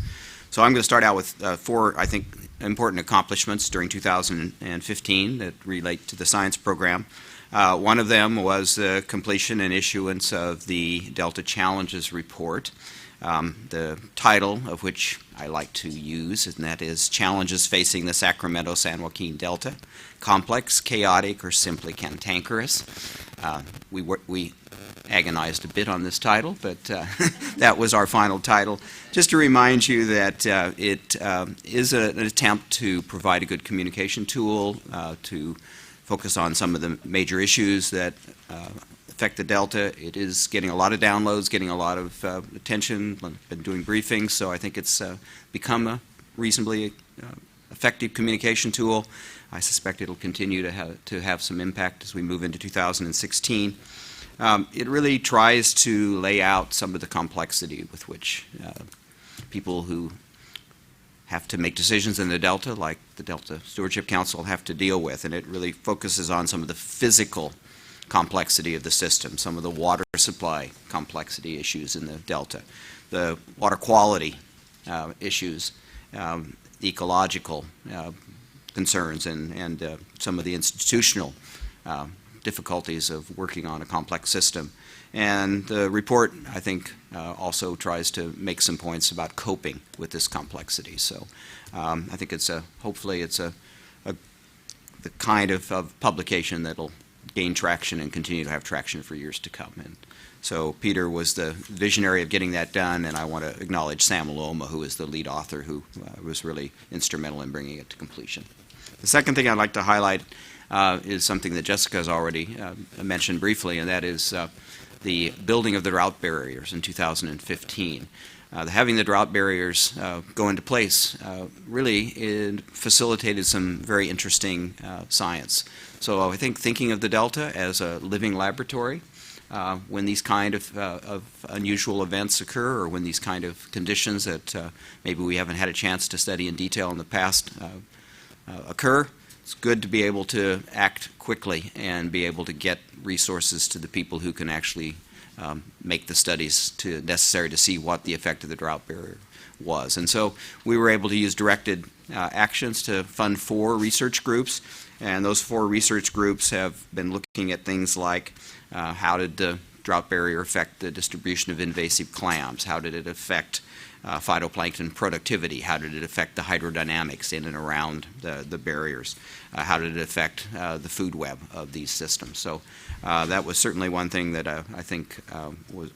So I'm going to start out with 4, I think, important accomplishments during 2015 that relate to the science program. One of them was the completion and issuance of the Delta Challenges Report, the title of which I like to use, and that is Challenges Facing the Sacramento-San Joaquin Delta, Complex, Chaotic, or Simply Cantankerous. We agonized a bit on this title, but that was our final title. Just to remind you that it is an attempt to provide a good communication tool to focus on some of the major issues that affect the Delta. It is getting a lot of downloads, getting a lot of attention. I've been doing briefings, so I think it's become a reasonably effective communication tool. I suspect it'll continue to have some impact as we move into 2016. It really tries to lay out some of the complexity with which people who have to make decisions in the Delta, like the Delta Stewardship Council, have to deal with, and it really focuses on some of the physical complexity of the system, some of the water supply complexity issues in the Delta, the water quality issues, ecological concerns, and some of the institutional difficulties of working on a complex system. And the report, I think, also tries to make some points about coping with this complexity. So I think hopefully it's the kind of publication that'll gain traction and continue to have traction for years to come. And so Peter was the visionary of getting that done, and I want to acknowledge Sam Aloma, who is the lead author, who was really instrumental in bringing it to completion. The second thing I'd like to highlight is something that Jessica has already mentioned briefly, and that is the building of the drought barriers in 2015. Having the drought barriers go into place really facilitated some very interesting science. So I think thinking of the Delta as a living laboratory, when these kind of unusual events occur, or when these kind of conditions that maybe we haven't had a chance to study in detail in the past occur, it's good to be able to act quickly and be able to get resources to the people who can actually make the studies necessary to see what the effect of the drought barrier was. And so we were able to use directed actions to fund 4 research groups, and those 4 research groups have been looking at things like how did the drought barrier affect the distribution of invasive clams? How did it affect phytoplankton productivity? How did it affect the hydrodynamics in and around the barriers? How did it affect the food web of these systems? So that was certainly one thing that I think was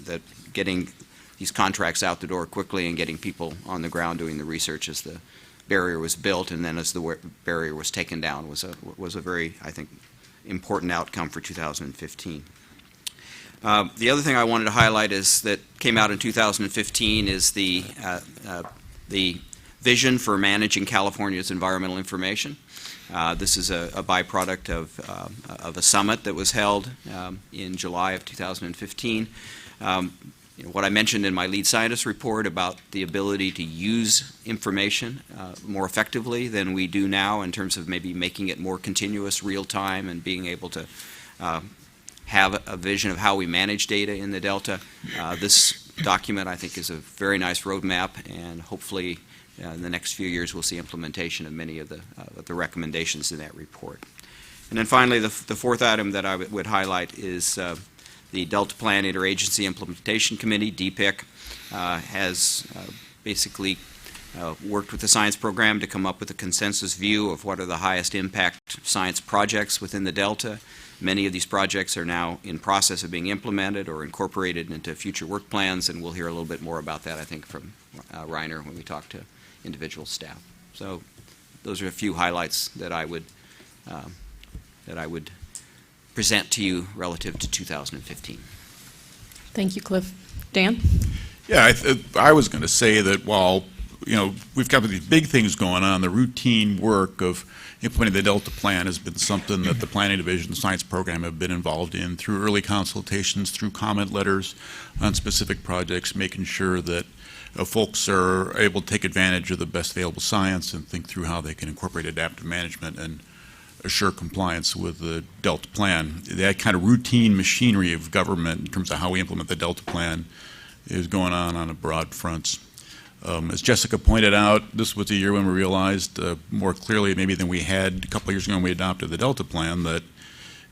that getting these contracts out the door quickly and getting people on the ground doing the research as the barrier was built and then as the barrier was taken down was a very, I think, important outcome for 2015. The other thing I wanted to highlight is that came out in 2015 is the vision for managing California's environmental information. This is a byproduct of a summit that was held in July of 2015. What I mentioned in my lead scientist report about the ability to use information more effectively than we do now in terms of maybe making it more continuous, real time, and being able to have a vision of how we manage data in the Delta. This document, I think, is a very nice roadmap, and hopefully in the next few years we'll see implementation of many of the recommendations in that report. And then finally, the fourth item that I would highlight is the Delta Plan Interagency Implementation Committee, DPIC, has basically worked with the science program to come up with a consensus view of what are the highest impact science projects within the Delta. Many of these projects are now in process of being implemented or incorporated into future work plans, and we'll hear a little bit more about that, I think, from Reiner when we talk to individual staff. So those are a few highlights that I would present to you relative to 2015. Thank you, Cliff. Dan? Yeah, I was going to say that while we've got these big things going on, the routine work of implementing the Delta Plan has been something that the Planning Division, the Science Program, have been involved in through early consultations, through comment letters on specific projects, making sure that folks are able to take advantage of the best available science and think through how they can incorporate adaptive management and assure compliance with the Delta Plan. That kind of routine machinery of government in terms of how we implement the Delta Plan is going on a broad fronts. As Jessica pointed out, this was a year when we realized more clearly maybe than we had a couple of years ago when we adopted the Delta Plan that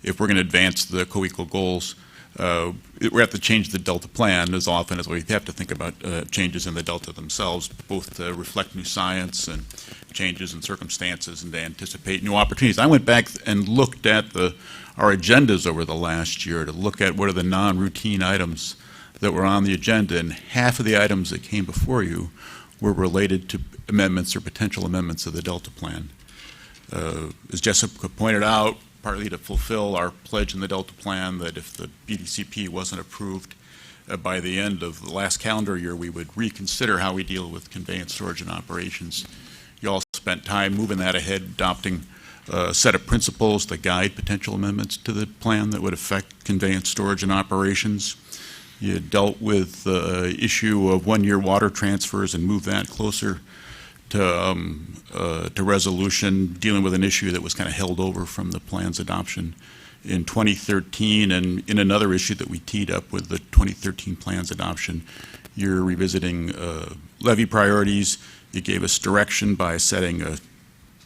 if we're going to advance the co-equal goals, we have to change the Delta Plan as often as we have to think about changes in the Delta themselves, both to reflect new science and changes in circumstances and to anticipate new opportunities. I went back and looked at our agendas over the last year to look at what are the non-routine items that were on the agenda, and half of the items that came before you were related to amendments or potential amendments of the Delta Plan. As Jessica pointed out, partly to fulfill our pledge in the Delta Plan that if the BDCP wasn't approved by the end of the last calendar year, we would reconsider how we deal with conveyance, storage, and operations. You all spent time moving that ahead, adopting a set of principles that guide potential amendments to the plan that would affect conveyance, storage, and operations. You dealt with the issue of one-year water transfers and moved that closer to resolution, dealing with an issue that was kind of held over from the plan's adoption in 2013, and in another issue that we teed up with the 2013 plans adoption, you're revisiting levy priorities. You gave us direction by setting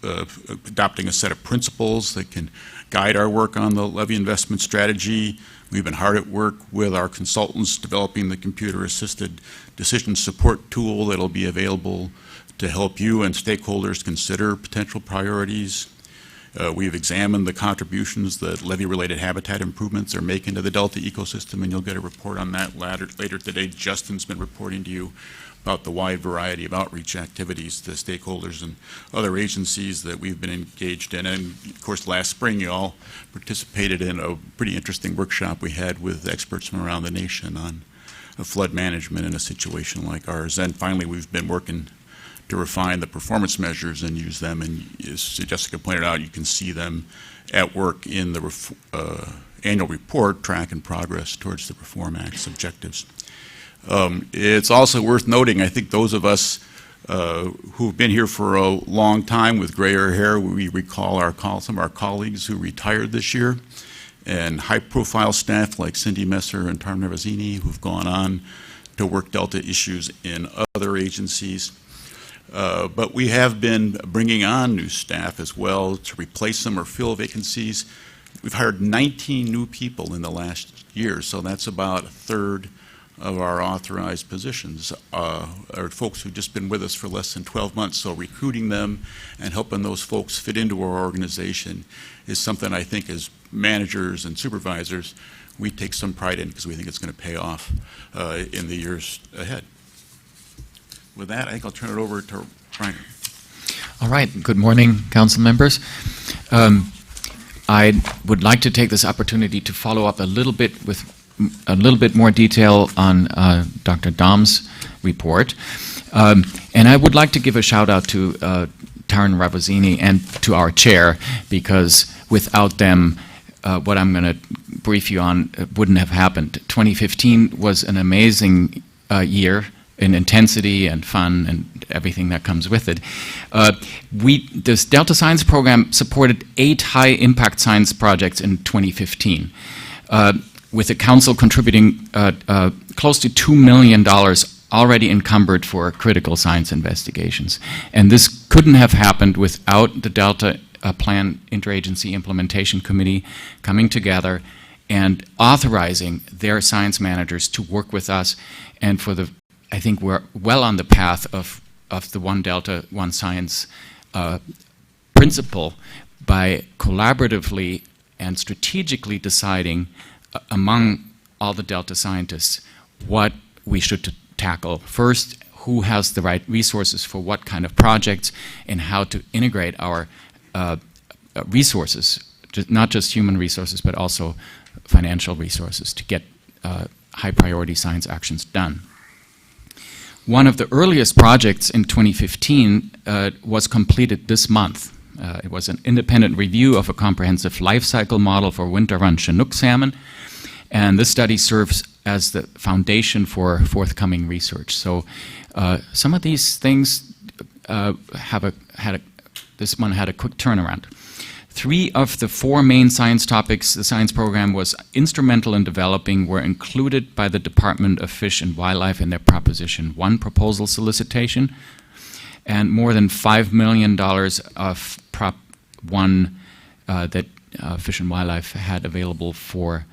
adopting a set of principles that can guide our work on the levy investment strategy. We've been hard at work with our consultants developing the computer-assisted decision support tool that'll be available to help you and stakeholders consider potential priorities. We've examined the contributions that levy-related habitat improvements are making to the Delta ecosystem, and you'll get a report on that later today. Justin's been reporting to you about the wide variety of outreach activities to stakeholders and other agencies that we've been engaged in. And of course, last spring, you all participated in a pretty interesting workshop we had with experts from around the nation on flood management in a situation like ours. And finally, we've been working to refine the performance measures and use them. And as Jessica pointed out, you can see them at work in the annual report, Tracking Progress Towards the Reform Act's objectives. It's also worth noting, I think those of us who've been here for a long time with grayer hair, we recall some of our colleagues who retired this year, and high-profile staff like Cindy Messer and Tarn Ravazzini who've gone on to work Delta issues in other agencies. But we have been bringing on new staff as well to replace them or fill vacancies. We've hired 19 new people in the last year, so that's about a third of our authorized positions are folks who've just been with us for less than 12 months. So recruiting them and helping those folks fit into our organization is something I think as managers and supervisors we take some pride in, because we think it's going to pay off in the years ahead. With that, I think I'll turn it over to Reiner. All right. Good morning, council members. I would like to take this opportunity to follow up a little bit with a little bit more detail on Dr. Dom's report. And I would like to give a shout out to Tarn Ravazzini and to our chair, because without them, what I'm going to brief you on wouldn't have happened. 2015 was an amazing year in intensity and fun and everything that comes with it. This Delta Science Program supported 8 high-impact science projects in 2015, with the council contributing close to $2 million already encumbered for critical science investigations. And this couldn't have happened without the Delta Plan Interagency Implementation Committee coming together and authorizing their science managers to work with us. And I think we're well on the path of the One Delta, One Science principle by collaboratively and strategically deciding among all the Delta scientists what we should tackle. First, who has the right resources for what kind of projects, and how to integrate our resources, not just human resources, but also financial resources to get high priority science actions done. One of the earliest projects in 2015 was completed this month. It was an independent review of a comprehensive life cycle model for winter run Chinook salmon, and this study serves as the foundation for forthcoming research. So some of these things this one had a quick turnaround. 3 of the 4 main science topics the science program was instrumental in developing were included by the Department of Fish and Wildlife in their Proposition 1 proposal solicitation, and more than $5 million of Prop 1 that Fish and Wildlife had available for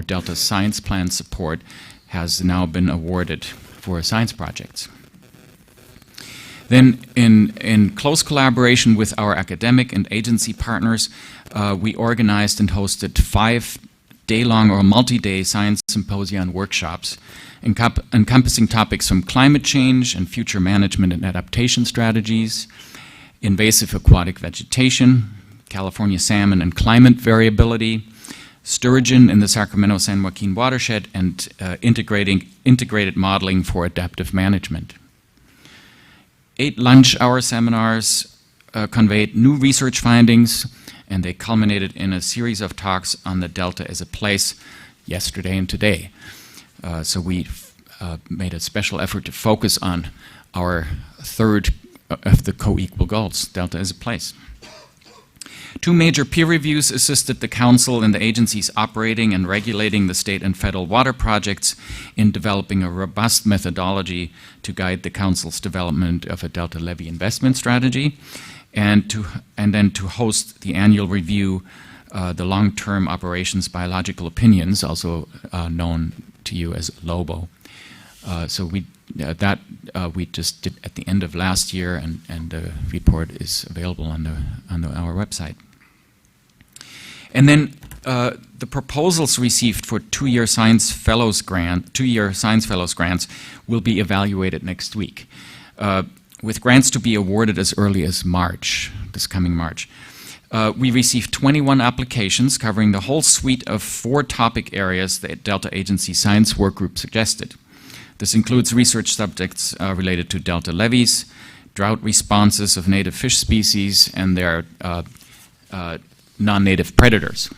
Delta Science Plan support has now been awarded for science projects. Then, in close collaboration with our academic and agency partners, we organized and hosted 5 day-long or multi-day science symposia and workshops encompassing topics from climate change and future management and adaptation strategies, invasive aquatic vegetation, California salmon and climate variability, sturgeon in the Sacramento-San Joaquin watershed, and integrated modeling for adaptive management. 8 lunch hour seminars conveyed new research findings, and they culminated in a series of talks on the Delta as a place yesterday and today. So we made a special effort to focus on our third of the co-equal goals, Delta as a place. 2 major peer reviews assisted the Council and the agencies operating and regulating the state and federal water projects in developing a robust methodology to guide the Council's development of a Delta Levy investment strategy, and then to host the annual review, the Long-Term Operations Biological Opinions, also known to you as LOBO. So we just did at the end of last year, and the report is available on our website. And then the proposals received for 2-year Science Fellows grants will be evaluated next week, with grants to be awarded as early as March, this coming March. We received 21 applications covering the whole suite of 4 topic areas that Delta Agency Science Workgroup suggested. This includes research subjects related to delta levees, drought responses of native fish species and their non-native predators,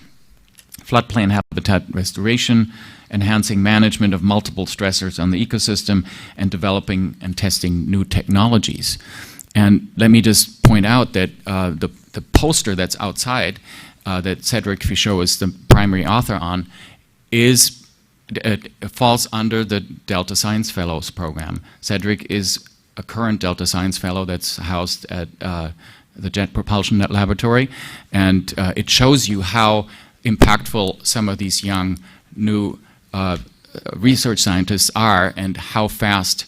floodplain habitat restoration, enhancing management of multiple stressors on the ecosystem, and developing and testing new technologies. And let me just point out that the poster that's outside, that Cedric Fichot is the primary author on, falls under the Delta Science Fellows program. Cedric is a current Delta Science Fellow that's housed at the Jet Propulsion Laboratory, and it shows you how impactful some of these young, new research scientists are and how fast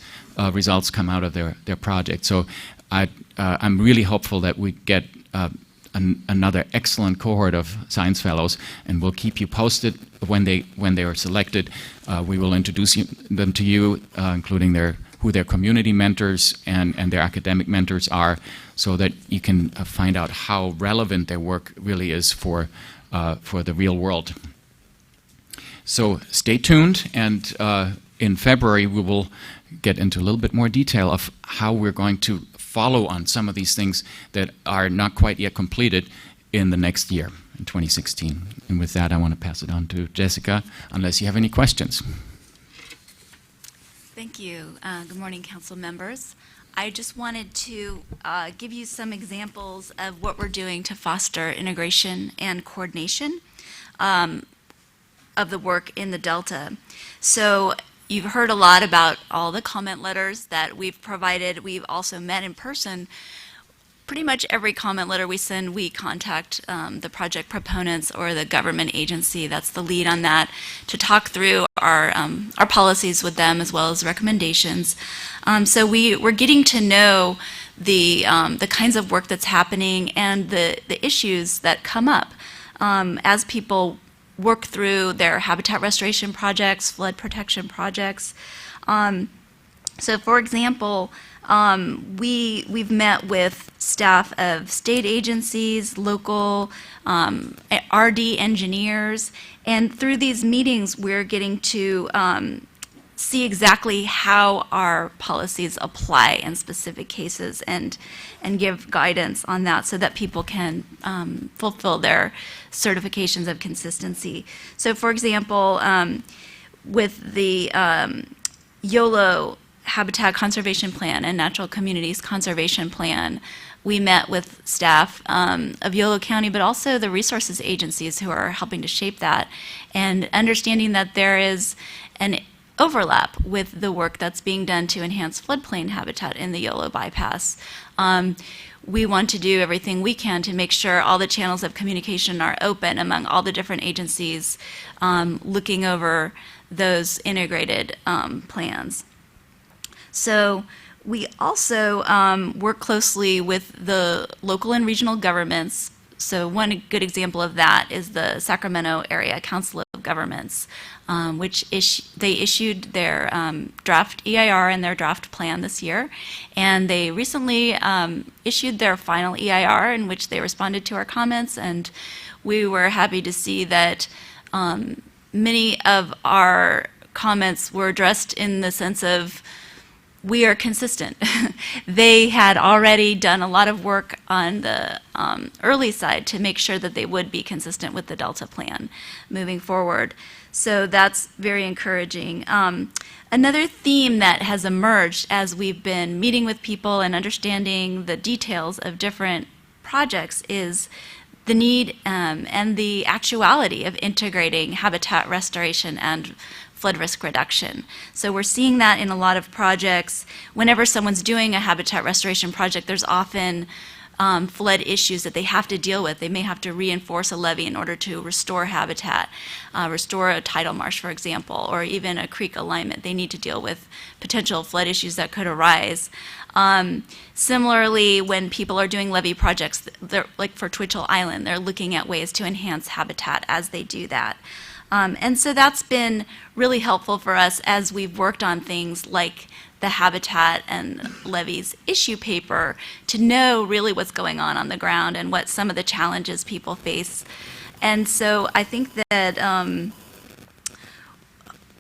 results come out of their project. So I'm really hopeful that we get another excellent cohort of science fellows, and we'll keep you posted when they are selected. We will introduce them to you, including who their community mentors and their academic mentors are, so that you can find out how relevant their work really is for the real world. So stay tuned, and in February we will get into a little bit more detail of how we're going to follow on some of these things that are not quite yet completed in the next year, in 2016. And with that, I want to pass it on to Jessica, unless you have any questions. Thank you. Good morning, council members. I just wanted to give you some examples of what we're doing to foster integration and coordination of the work in the Delta. So you've heard a lot about all the comment letters that we've provided. We've also met in person. Pretty much every comment letter we send, we contact the project proponents or the government agency that's the lead on that to talk through our policies with them as well as recommendations. So we're getting to know the kinds of work that's happening and the issues that come up as people work through their habitat restoration projects, flood protection projects. So for example, we've met with staff of state agencies, local RD engineers, and through these meetings we're getting to see exactly how our policies apply in specific cases and give guidance on that so that people can fulfill their certifications of consistency. So for example, with the YOLO Habitat Conservation Plan and Natural Communities Conservation Plan, we met with staff of Yolo County, but also the resources agencies who are helping to shape that, and understanding that there is an overlap with the work that's being done to enhance floodplain habitat in the Yolo bypass. We want to do everything we can to make sure all the channels of communication are open among all the different agencies looking over those integrated plans. So we also work closely with the local and regional governments. So one good example of that is the Sacramento Area Council of Governments, which they issued their draft EIR and their draft plan this year. And they recently issued their final EIR in which they responded to our comments. And we were happy to see that many of our comments were addressed in the sense of, we are consistent. They had already done a lot of work on the early side to make sure that they would be consistent with the Delta plan moving forward. So that's very encouraging. Another theme that has emerged as we've been meeting with people and understanding the details of different projects is the need and the actuality of integrating habitat restoration and flood risk reduction. So we're seeing that in a lot of projects. Whenever someone's doing a habitat restoration project, there's often flood issues that they have to deal with. They may have to reinforce a levee in order to restore habitat, restore a tidal marsh, for example, or even a creek alignment. They need to deal with potential flood issues that could arise. Similarly, when people are doing levee projects, like for Twitchell Island, they're looking at ways to enhance habitat as they do that. And so that's been really helpful for us as we've worked on things like the habitat and levees issue paper, to know really what's going on the ground and what some of the challenges people face. And so I think that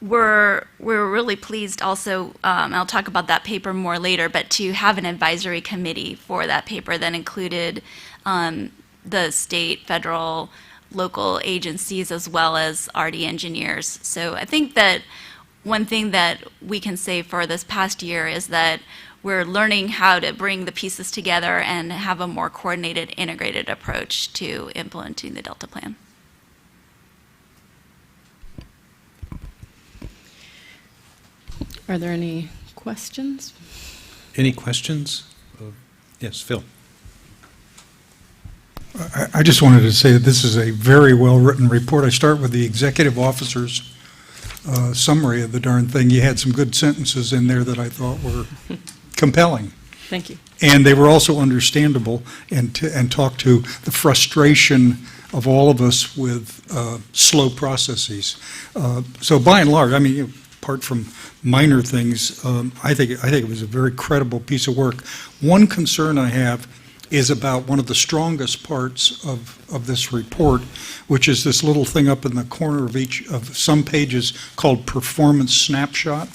we're really pleased also, I'll talk about that paper more later, but to have an advisory committee for that paper that included the state, federal, local agencies, as well as RD engineers. So I think that one thing that we can say for this past year is that we're learning how to bring the pieces together and have a more coordinated, integrated approach to implementing the Delta Plan. Are there any questions? Any questions? Yes, Phil. I just wanted to say that this is a very well-written report. I start with the executive officer's summary of the darn thing. You had some good sentences in there that I thought were compelling. Thank you. And they were also understandable, and talk to the frustration of all of us with slow processes. So by and large, I mean, apart from minor things, I think it was a very credible piece of work. One concern I have is about one of the strongest parts of this report, which is this little thing up in the corner of some pages called performance snapshot.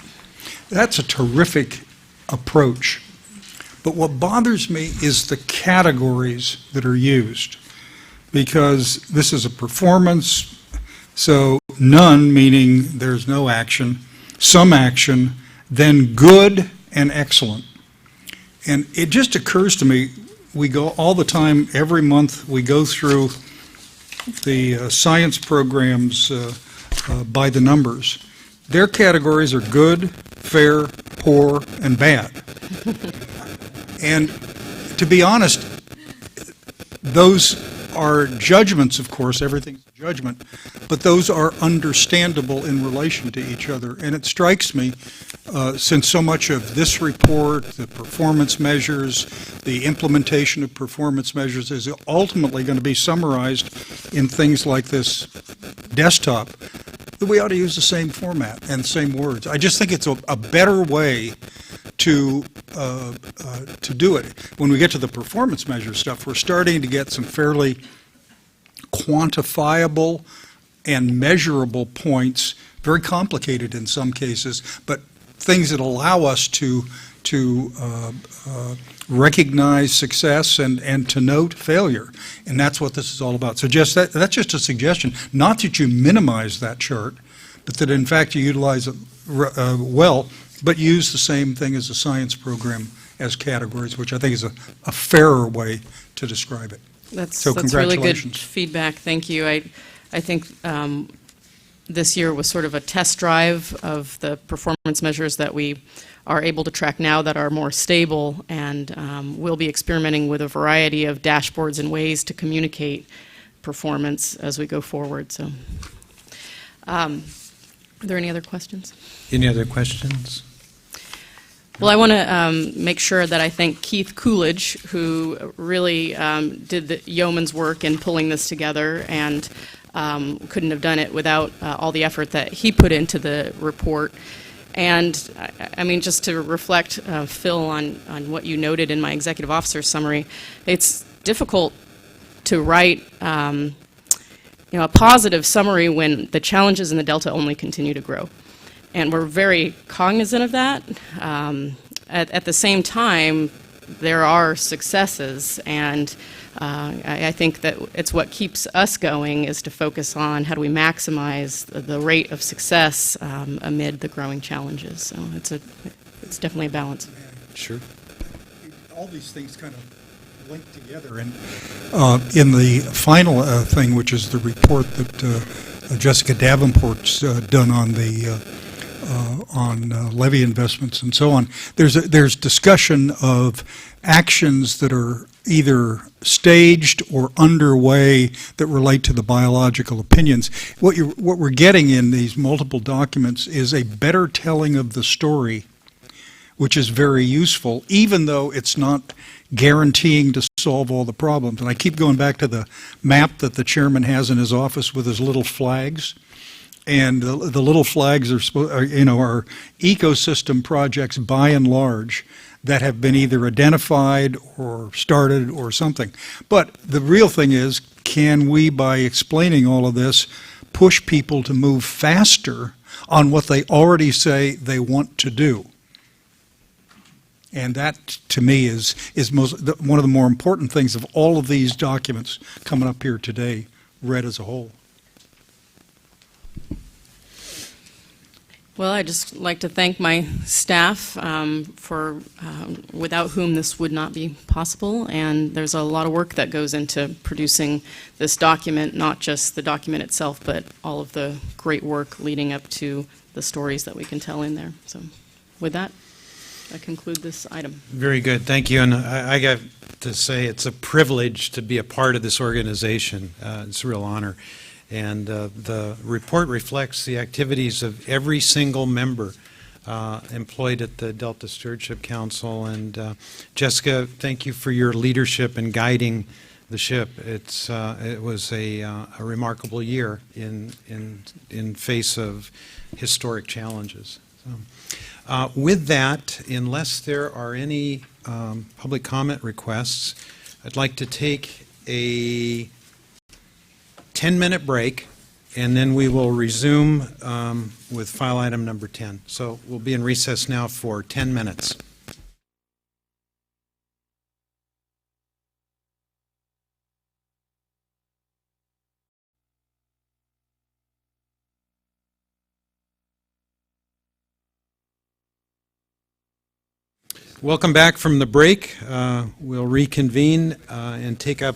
That's a terrific approach. But what bothers me is the categories that are used, because this is a performance, so none meaning there's no action, some action, then good and excellent. And it just occurs to me, we go all the time, every month, we go through the science programs by the numbers. Their categories are good, fair, poor, and bad. And to be honest, those are judgments, of course, everything's a judgment, but those are understandable in relation to each other. And it strikes me, since so much of this report, the performance measures, the implementation of performance measures is ultimately going to be summarized in things like this desktop, that we ought to use the same format and the same words. I just think it's a better way to do it. When we get to the performance measure stuff, we're starting to get some fairly quantifiable and measurable points, very complicated in some cases, but things that allow us to recognize success and to note failure. And that's what this is all about. So that's just a suggestion. Not that you minimize that chart, but that in fact you utilize it well, but use the same thing as a science program as categories, which I think is a fairer way to describe it. That's So really good congratulations. feedback. Thank you. I think this year was sort of a test drive of the performance measures that we are able to track now that are more stable, and we'll be experimenting with a variety of dashboards and ways to communicate performance as we go forward. So, are there any other questions? Any other questions? Well, I want to make sure that I thank Keith Coolidge, who really did the yeoman's work in pulling this together, and couldn't have done it without all the effort that he put into the report. And I mean, just to reflect, Phil, on what you noted in my executive officer summary, it's difficult to write a positive summary when the challenges in the Delta only continue to grow. And we're very cognizant of that. At the same time, there are successes, and I think that it's what keeps us going is to focus on how do we maximize the rate of success amid the growing challenges. So it's definitely a balance. Sure. All these things kind of linked together. And in the final thing, which is the report that Jessica Davenport's done on the levy investments and so on, there's discussion of actions that are either staged or underway that relate to the biological opinions. What we're getting in these multiple documents is a better telling of the story, which is very useful, even though it's not guaranteeing to solve all the problems. And I keep going back to the map that the chairman has in his office with his little flags. And the little flags are ecosystem projects by and large that have been either identified or started or something. But the real thing is, can we, by explaining all of this, push people to move faster on what they already say they want to do? And that, to me, is one of the more important things of all of these documents coming up here today, read as a whole. Well, I'd just like to thank my staff without whom this would not be possible. And there's a lot of work that goes into producing this document, not just the document itself, but all of the great work leading up to the stories that we can tell in there. So with that, I conclude this item. Very good, thank you. And I got to say, it's a privilege to be a part of this organization. It's a real honor. And the report reflects the activities of every single member employed at the Delta Stewardship Council. And Jessica, thank you for your leadership in guiding the ship. It was a remarkable year in face of historic challenges. So, with that, unless there are any public comment requests, I'd like to take a 10-minute break, and then we will resume with file item number 10. So we'll be in recess now for 10 minutes. Welcome back from the break. We'll reconvene and take up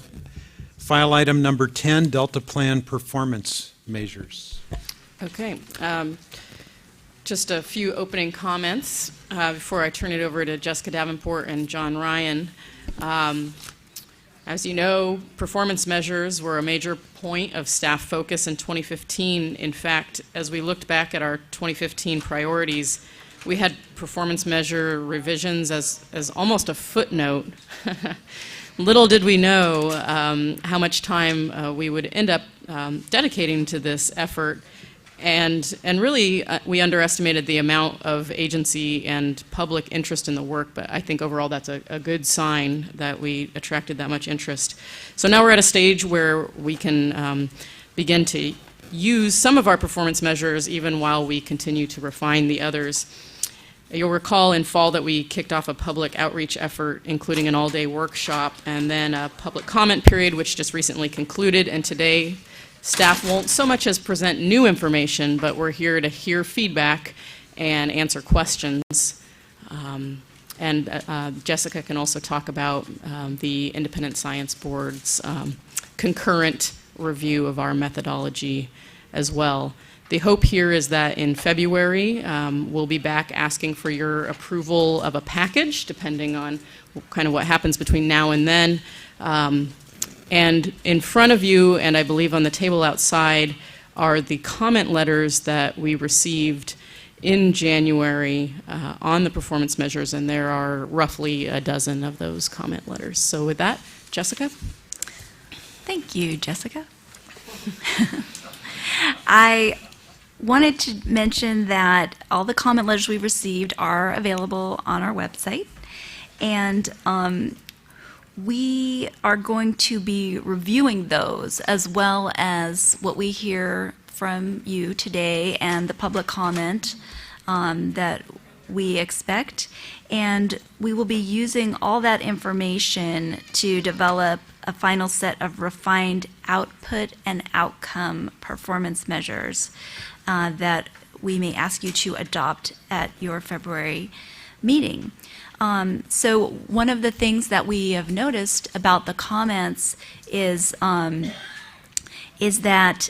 file item number 10, Delta Plan Performance Measures. Okay. Just a few opening comments before I turn it over to Jessica Davenport and John Ryan. As you know, performance measures were a major point of staff focus in 2015. In fact, as we looked back at our 2015 priorities, we had performance measure revisions as almost a footnote. Little did we know how much time we would end up dedicating to this effort, and really we underestimated the amount of agency and public interest in the work, but I think overall that's a good sign that we attracted that much interest. So now we're at a stage where we can begin to use some of our performance measures even while we continue to refine the others. You'll recall in fall that we kicked off a public outreach effort, including an all-day workshop and then a public comment period, which just recently concluded. And today, staff won't so much as present new information, but we're here to hear feedback and answer questions. Jessica can also talk about the Independent Science Board's concurrent review of our methodology as well. The hope here is that in February, we'll be back asking for your approval of a package, depending on kind of what happens between now and then. And in front of you, and I believe on the table outside, are the comment letters that we received in January on the performance measures, and there are roughly a dozen of those comment letters. So with that, Jessica? Thank you, Jessica. I wanted to mention that all the comment letters we received are available on our website, and we are going to be reviewing those as well as what we hear from you today and the public comment that we expect, and we will be using all that information to develop a final set of refined output and outcome performance measures that we may ask you to adopt at your February meeting. So one of the things that we have noticed about the comments is that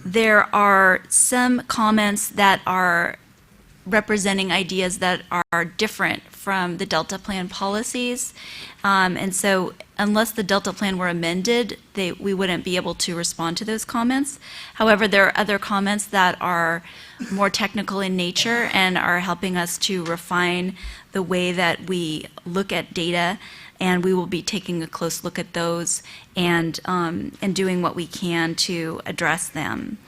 there are some comments that are representing ideas that are different from the Delta Plan policies. And so unless the Delta Plan were amended, we wouldn't be able to respond to those comments. However, there are other comments that are more technical in nature and are helping us to refine the way that we look at data, and we will be taking a close look at those and doing what we can to address them.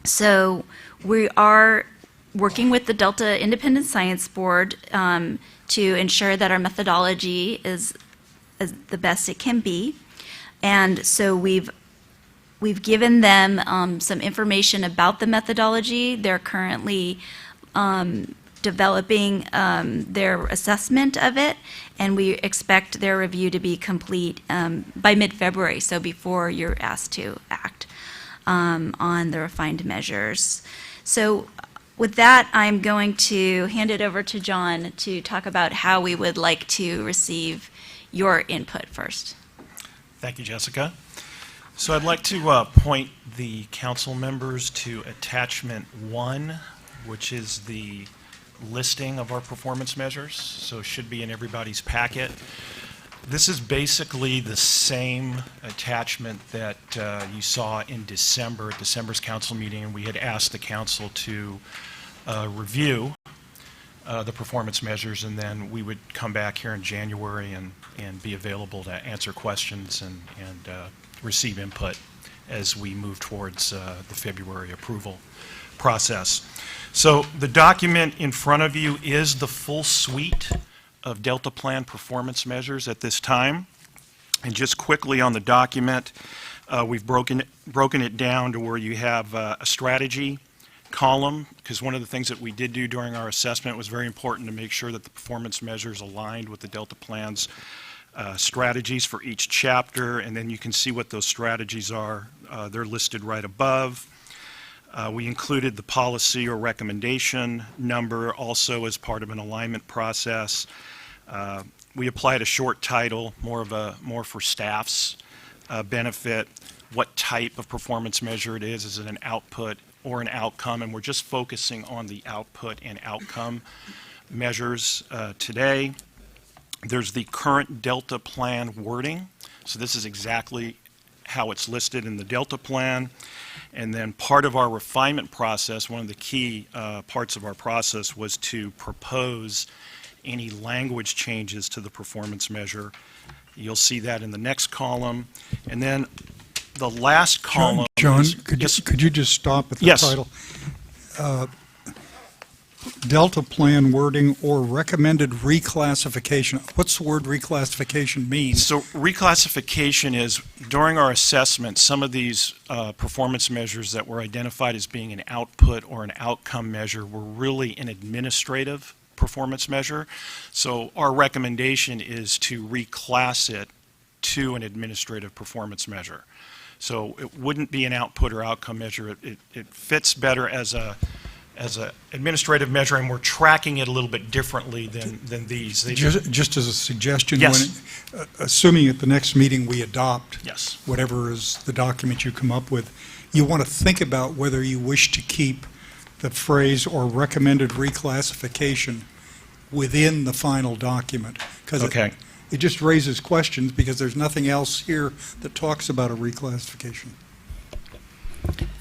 So we are working with the Delta Independent Science Board to ensure that our methodology is the best it can be. And so we've given them some information about the methodology. They're currently developing their assessment of it, and we expect their review to be complete by mid-February, so before you're asked to act on the refined measures. So with that, I'm going to hand it over to John to talk about how we would like to receive your input first. Thank you, Jessica. So I'd like to point the council members to Attachment 1, which is the listing of our performance measures, so it should be in everybody's packet. This is basically the same attachment that you saw in December, at December's council meeting, and we had asked the council to review the performance measures, and then we would come back here in January and be available to answer questions and receive input as we move towards the February approval process. So the document in front of you is the full suite of Delta Plan performance measures at this time. And just quickly on the document, we've broken it down to where you have a strategy column, because one of the things that we did do during our assessment was very important to make sure that the performance measures aligned with the Delta Plan's strategies for each chapter, and then you can see what those strategies are. They're listed right above. We included the policy or recommendation number also as part of an alignment process. We applied a short title, more for staff's benefit, what type of performance measure it is it an output or an outcome, and we're just focusing on the output and outcome measures today. There's the current Delta Plan wording, so this is exactly how it's listed in the Delta Plan. And then part of our refinement process, one of the key parts of our process was to propose any language changes to the performance measure. You'll see that in the next column. And then the last column John, is, could you just stop at the Yes. title? Delta Plan wording or recommended reclassification. What's the word reclassification mean? So reclassification is, during our assessment, some of these performance measures that were identified as being an output or an outcome measure were really an administrative performance measure. So our recommendation is to reclass it to an administrative performance measure. So it wouldn't be an output or outcome measure. It fits better as a administrative measure, and we're tracking it a little bit differently than these. Just as a suggestion, Yes. Assuming at the next meeting we adopt Yes. whatever is the document you come up with, you want to think about whether you wish to keep the phrase or recommended reclassification within the final document. Because Okay. it just raises questions because there's nothing else here that talks about a reclassification.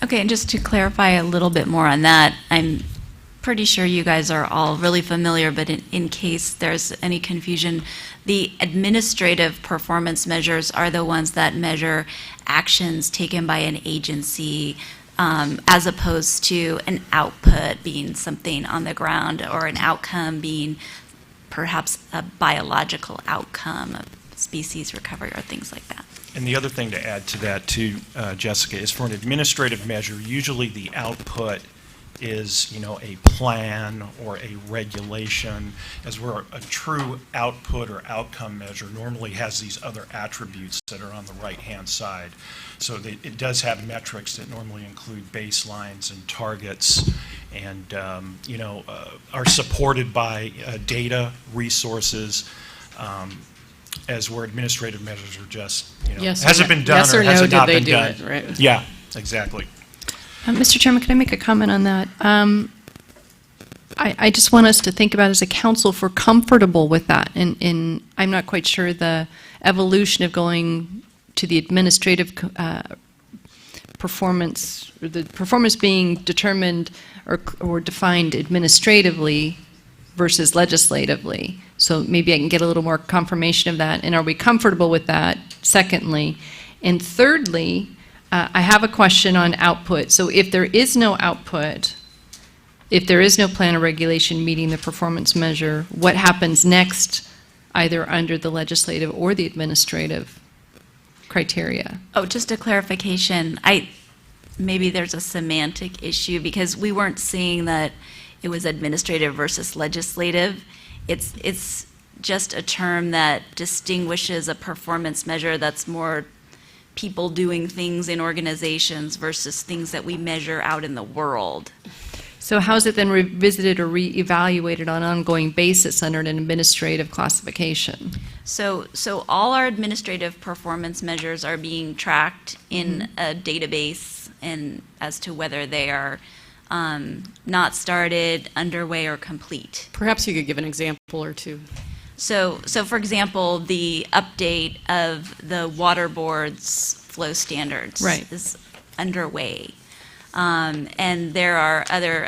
Okay, and just to clarify a little bit more on that, I'm pretty sure you guys are all really familiar, but in case there's any confusion, the administrative performance measures are the ones that measure actions taken by an agency, as opposed to an output being something on the ground or an outcome being perhaps a biological outcome of species recovery or things like that. And the other thing to add to that too, Jessica, is for an administrative measure, usually the output is, a plan or a regulation, as where a true output or outcome measure normally has these other attributes that are on the right-hand side. So it does have metrics that normally include baselines and targets and are supported by data, resources, as where administrative measures are just, Yes or has it no- been done yes or or has no it not did been they done? do it, right? Yeah, exactly. Mr. Chairman, can I make a comment on that? I just want us to think about as a council if we're comfortable with that. And I'm not quite sure the evolution of going to the administrative performance, or the performance being determined or defined administratively versus legislatively. So maybe I can get a little more confirmation of that. And are we comfortable with that, secondly? And thirdly, I have a question on output. So if there is no output, if there is no plan or regulation meeting the performance measure, what happens next, either under the legislative or the administrative criteria? Oh, just a clarification. Maybe there's a semantic issue because we weren't seeing that it was administrative versus legislative. It's just a term that distinguishes a performance measure that's more people doing things in organizations versus things that we measure out in the world. So how is it then revisited or reevaluated on an ongoing basis under an administrative classification? So all our administrative performance measures are being tracked in a database, and as to whether they are not started, underway, or complete. Perhaps you could give an example or two. So for example, the update of the water board's flow standards is underway. And there are other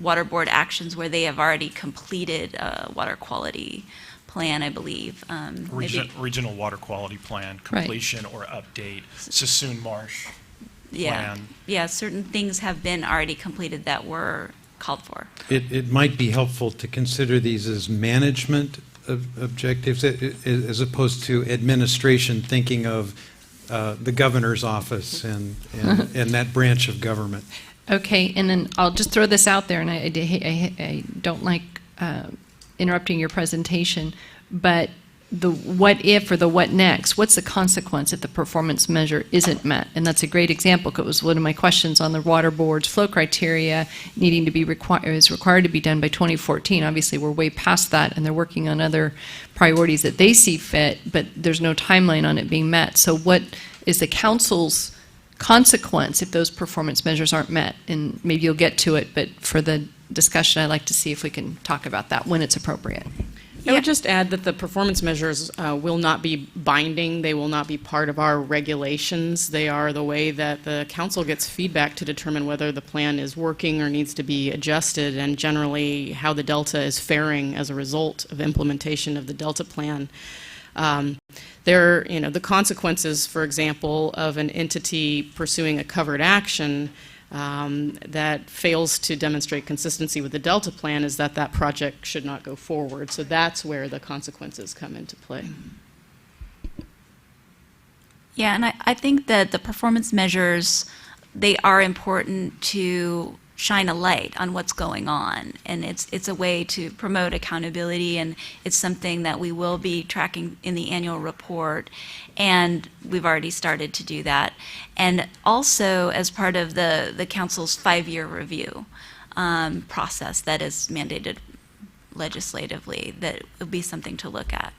water board actions where they have already completed a water quality plan, I believe. Regional water quality plan, completion or update, Sassoon Marsh plan. Yeah, certain things have been already completed that were called for. It might be helpful to consider these as management objectives as opposed to administration, thinking of the governor's office and that branch of government. Okay, and then I'll just throw this out there, and I don't like interrupting your presentation, but the what if or the what next, what's the consequence if the performance measure isn't met? And that's a great example, because it was one of my questions on the water board's flow criteria needing to be required to be done by 2014. Obviously, we're way past that, and they're working on other priorities that they see fit, but there's no timeline on it being met. So what is the council's consequence if those performance measures aren't met? And maybe you'll get to it, but for the discussion, I'd like to see if we can talk about that when it's appropriate. I would just add that the performance measures will not be binding. They will not be part of our regulations. They are the way that the council gets feedback to determine whether the plan is working or needs to be adjusted, and generally how the Delta is faring as a result of implementation of the Delta plan. The consequences, for example, of an entity pursuing a covered action that fails to demonstrate consistency with the Delta plan is that project should not go forward. So that's where the consequences come into play. Yeah, and I think that the performance measures, they are important to shine a light on what's going on, and it's a way to promote accountability, and it's something that we will be tracking in the annual report, and we've already started to do that. And also as part of the council's 5-year review process that is mandated legislatively, that would be something to look at.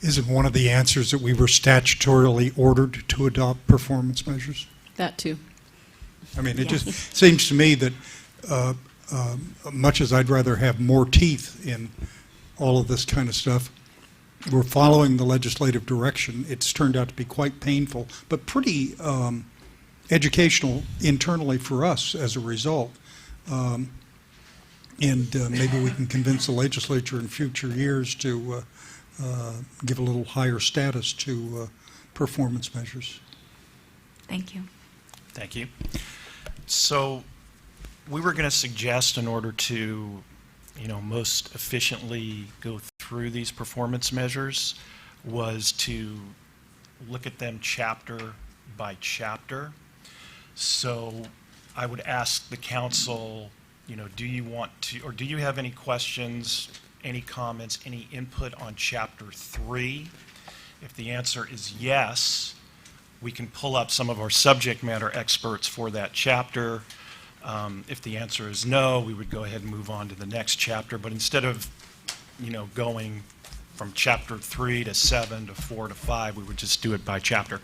Isn't one of the answers that we were statutorily ordered to adopt performance measures? That too. I mean, it just seems to me that much as I'd rather have more teeth in all of this kind of stuff, we're following the legislative direction. It's turned out to be quite painful, but pretty educational internally for us as a result. And maybe we can convince the legislature in future years to give a little higher status to performance measures. Thank you. Thank you. So we were going to suggest, in order to, most efficiently go through these performance measures, was to look at them chapter by chapter. So I would ask the council, do you want to, or do you have any questions, any comments, any input on chapter 3? If the answer is yes, we can pull up some of our subject matter experts for that chapter. If the answer is no, we would go ahead and move on to the next chapter. But instead of, going from chapter 3 to 7 to 4 to 5, we would just do it by chapter.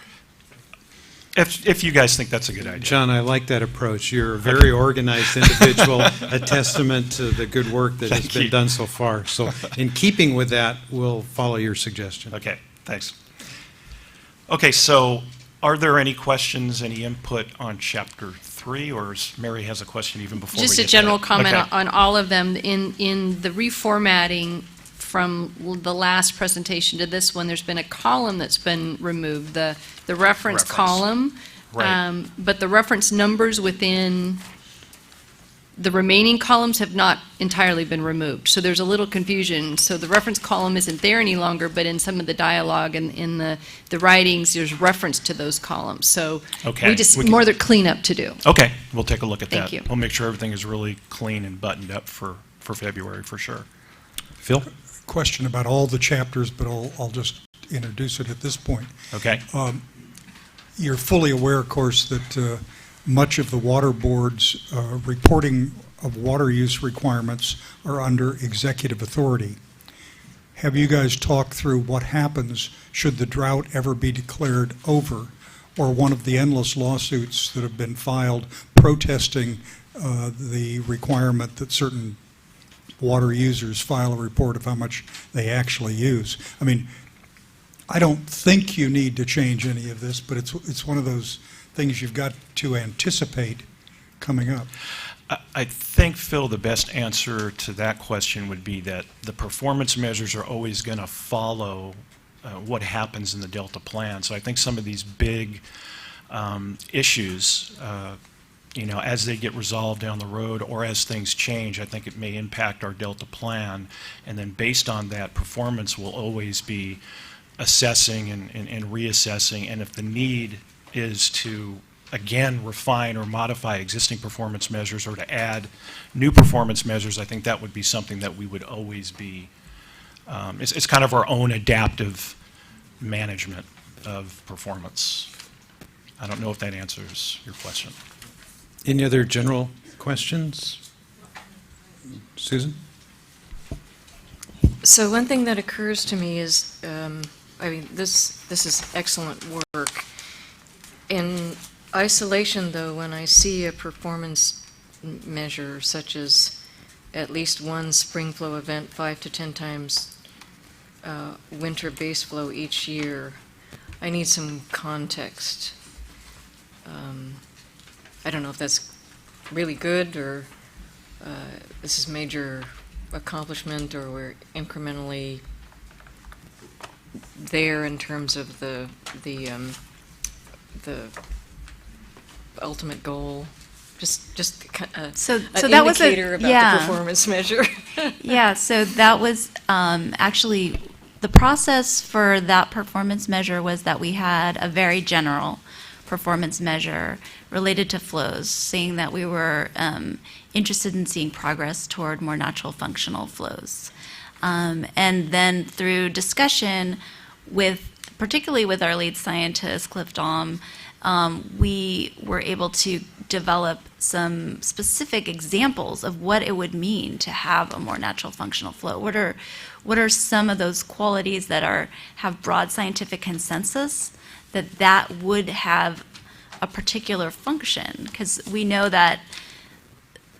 If you guys think that's a good idea. John, I like that approach. You're a very organized individual, a testament to the good work that has Thank been you. done so far. So in keeping with that, we'll follow your suggestion. Okay, thanks. Okay, so are there any questions, any input on chapter 3, or Mary has a question even before we Just get a to general that? comment Okay. on all of them. In the reformatting from the last presentation to this one, there's been a column that's been removed, the reference column. Right. But the reference numbers within the remaining columns have not entirely been removed. So there's a little confusion. So the reference column isn't there any longer, but in some of the dialogue and in the writings, there's reference to those columns. So Okay, we just, we can- more the cleanup to do. Okay, we'll take a look at that. Thank you. We'll make sure everything is really clean and buttoned up for February, for sure. Phil? Question about all the chapters, but I'll just introduce it at this point. Okay? You're fully aware, of course, that much of the water board's reporting of water use requirements are under executive authority. Have you guys talked through what happens should the drought ever be declared over, or one of the endless lawsuits that have been filed protesting the requirement that certain water users file a report of how much they actually use? I mean, I don't think you need to change any of this, but it's one of those things you've got to anticipate coming up. I think, Phil, the best answer to that question would be that the performance measures are always going to follow what happens in the Delta plan. So I think some of these big issues, as they get resolved down the road or as things change, I think it may impact our Delta plan. And then based on that, performance will always be assessing and reassessing. And if the need is to, again, refine or modify existing performance measures or to add new performance measures, I think that would be something that we would always be, it's kind of our own adaptive management of performance. I don't know if that answers your question. Any other general questions? Susan? So one thing that occurs to me is, this is excellent work. In isolation, though, when I see a performance measure such as at least one spring flow event 5 to 10 times winter base flow each year, I need some context. I don't know if that's really good or this is major accomplishment or we're incrementally there in terms of the ultimate goal. Just So an that was indicator about yeah. the performance measure. Yeah, so that was actually the process for that performance measure was that we had a very general performance measure related to flows, saying that we were interested in seeing progress toward more natural functional flows. And then through discussion particularly with our lead scientist, Cliff Daum, we were able to develop some specific examples of what it would mean to have a more natural functional flow. What are some of those qualities that have broad scientific consensus that would have a particular function? Because we know that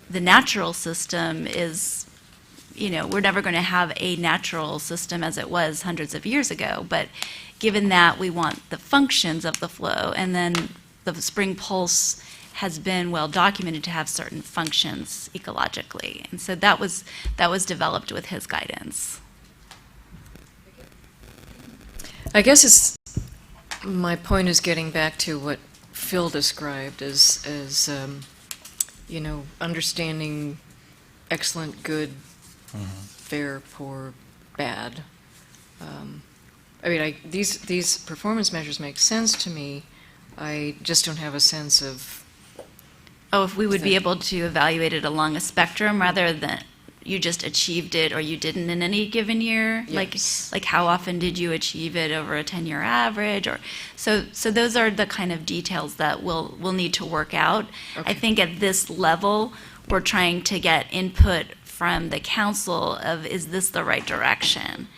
the natural system is, we're never going to have a natural system as it was hundreds of years ago, but given that we want the functions of the flow, and then the spring pulse has been well documented to have certain functions ecologically. And so that was developed with his guidance. I guess my point is getting back to what Phil described as understanding excellent, good, fair, poor, bad. These performance measures make sense to me. I just don't have a sense of. If we would be able to evaluate it along a spectrum rather than, you just achieved it or you didn't in any given year? Yes. Like how often did you achieve it over a 10-year average? Or so those are the kind of details that we'll need to work out. Okay. I think at this level, we're trying to get input from the council of, is this the right direction?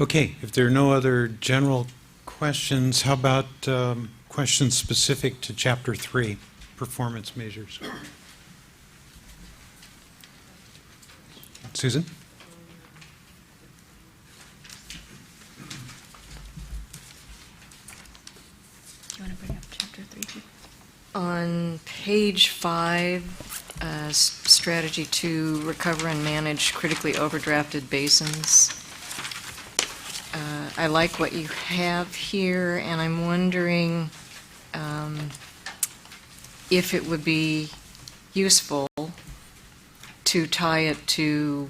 Okay, if there are no other general questions, how about questions specific to Chapter 3, performance measures? Susan? Do you want to bring up Chapter 3? On page 5, strategy to recover and manage critically overdrafted basins. I like what you have here, and I'm wondering if it would be useful to tie it to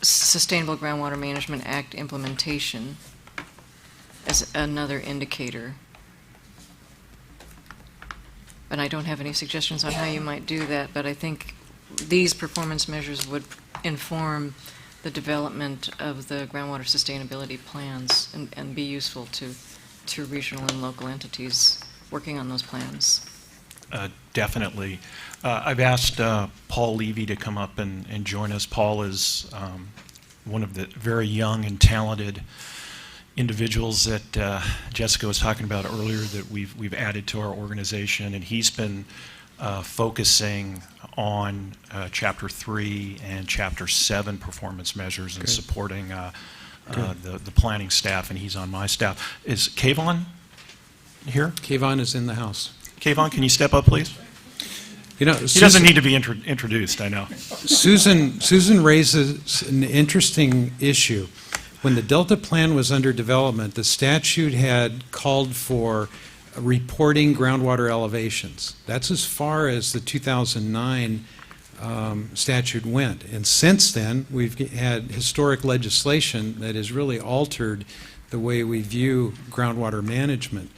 Sustainable Groundwater Management Act implementation as another indicator. And I don't have any suggestions on how you might do that, but I think these performance measures would inform the development of the groundwater sustainability plans and be useful to regional and local entities working on those plans. Definitely. I've asked Paul Levy to come up and join us. Paul is one of the very young and talented individuals that Jessica was talking about earlier that we've added to our organization, and he's been focusing on Chapter 3 and Chapter 7 performance measures and supporting the planning staff, and he's on my staff. Is Kayvon here? Kayvon is in the house. Kayvon, can you step up, please? You know, He doesn't need to be introduced, I know. Susan raises an interesting issue. When the Delta Plan was under development, the statute had called for reporting groundwater elevations. That's as far as the 2009 statute went. And since then, we've had historic legislation that has really altered the way we view groundwater management.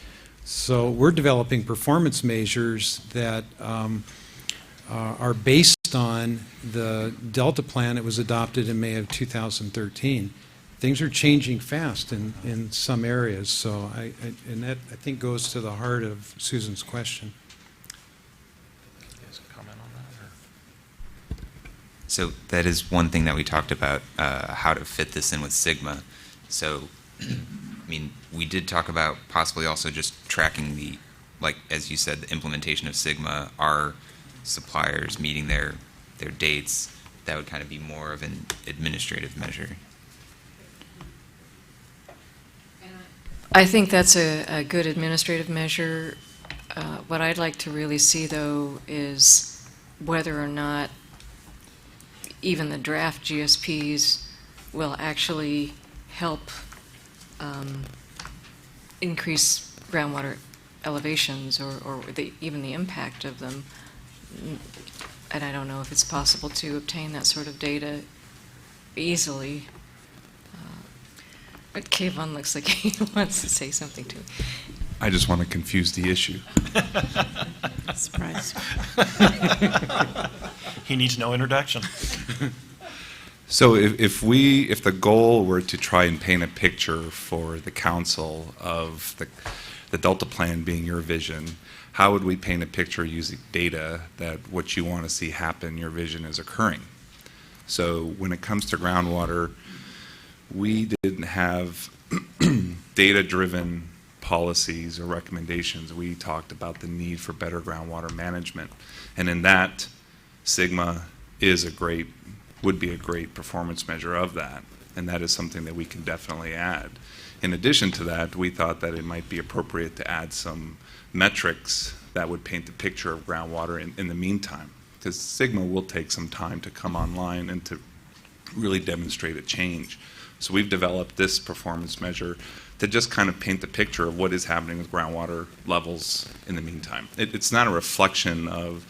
So we're developing performance measures that are based on the Delta Plan that was adopted in May of 2013. Things are changing fast in some areas, so and that I think goes to the heart of Susan's question. Comment on that? So that is one thing that we talked about, how to fit this in with Sigma. So, I mean, we did talk about possibly also just tracking the, like, as you said, the implementation of Sigma, our suppliers meeting their dates. That would kind of be more of an administrative measure. I think that's a good administrative measure. What I'd like to really see, though, is whether or not even the draft GSPs will actually help increase groundwater elevations or even the impact of them. And I don't know if it's possible to obtain that sort of data easily. But Kayvon looks like he wants to say something to me. I just want to confuse the issue. Surprise. He needs no introduction. So if the goal were to try and paint a picture for the council of the Delta Plan being your vision, how would we paint a picture using data that what you want to see happen, your vision is occurring? So when it comes to groundwater, we didn't have data-driven policies or recommendations. We talked about the need for better groundwater management. And in that, Sigma would be a great performance measure of that. And that is something that we can definitely add. In addition to that, we thought that it might be appropriate to add some metrics that would paint the picture of groundwater in the meantime. Because Sigma will take some time to come online and to really demonstrate a change. So we've developed this performance measure to just kind of paint the picture of what is happening with groundwater levels in the meantime. It's not a reflection of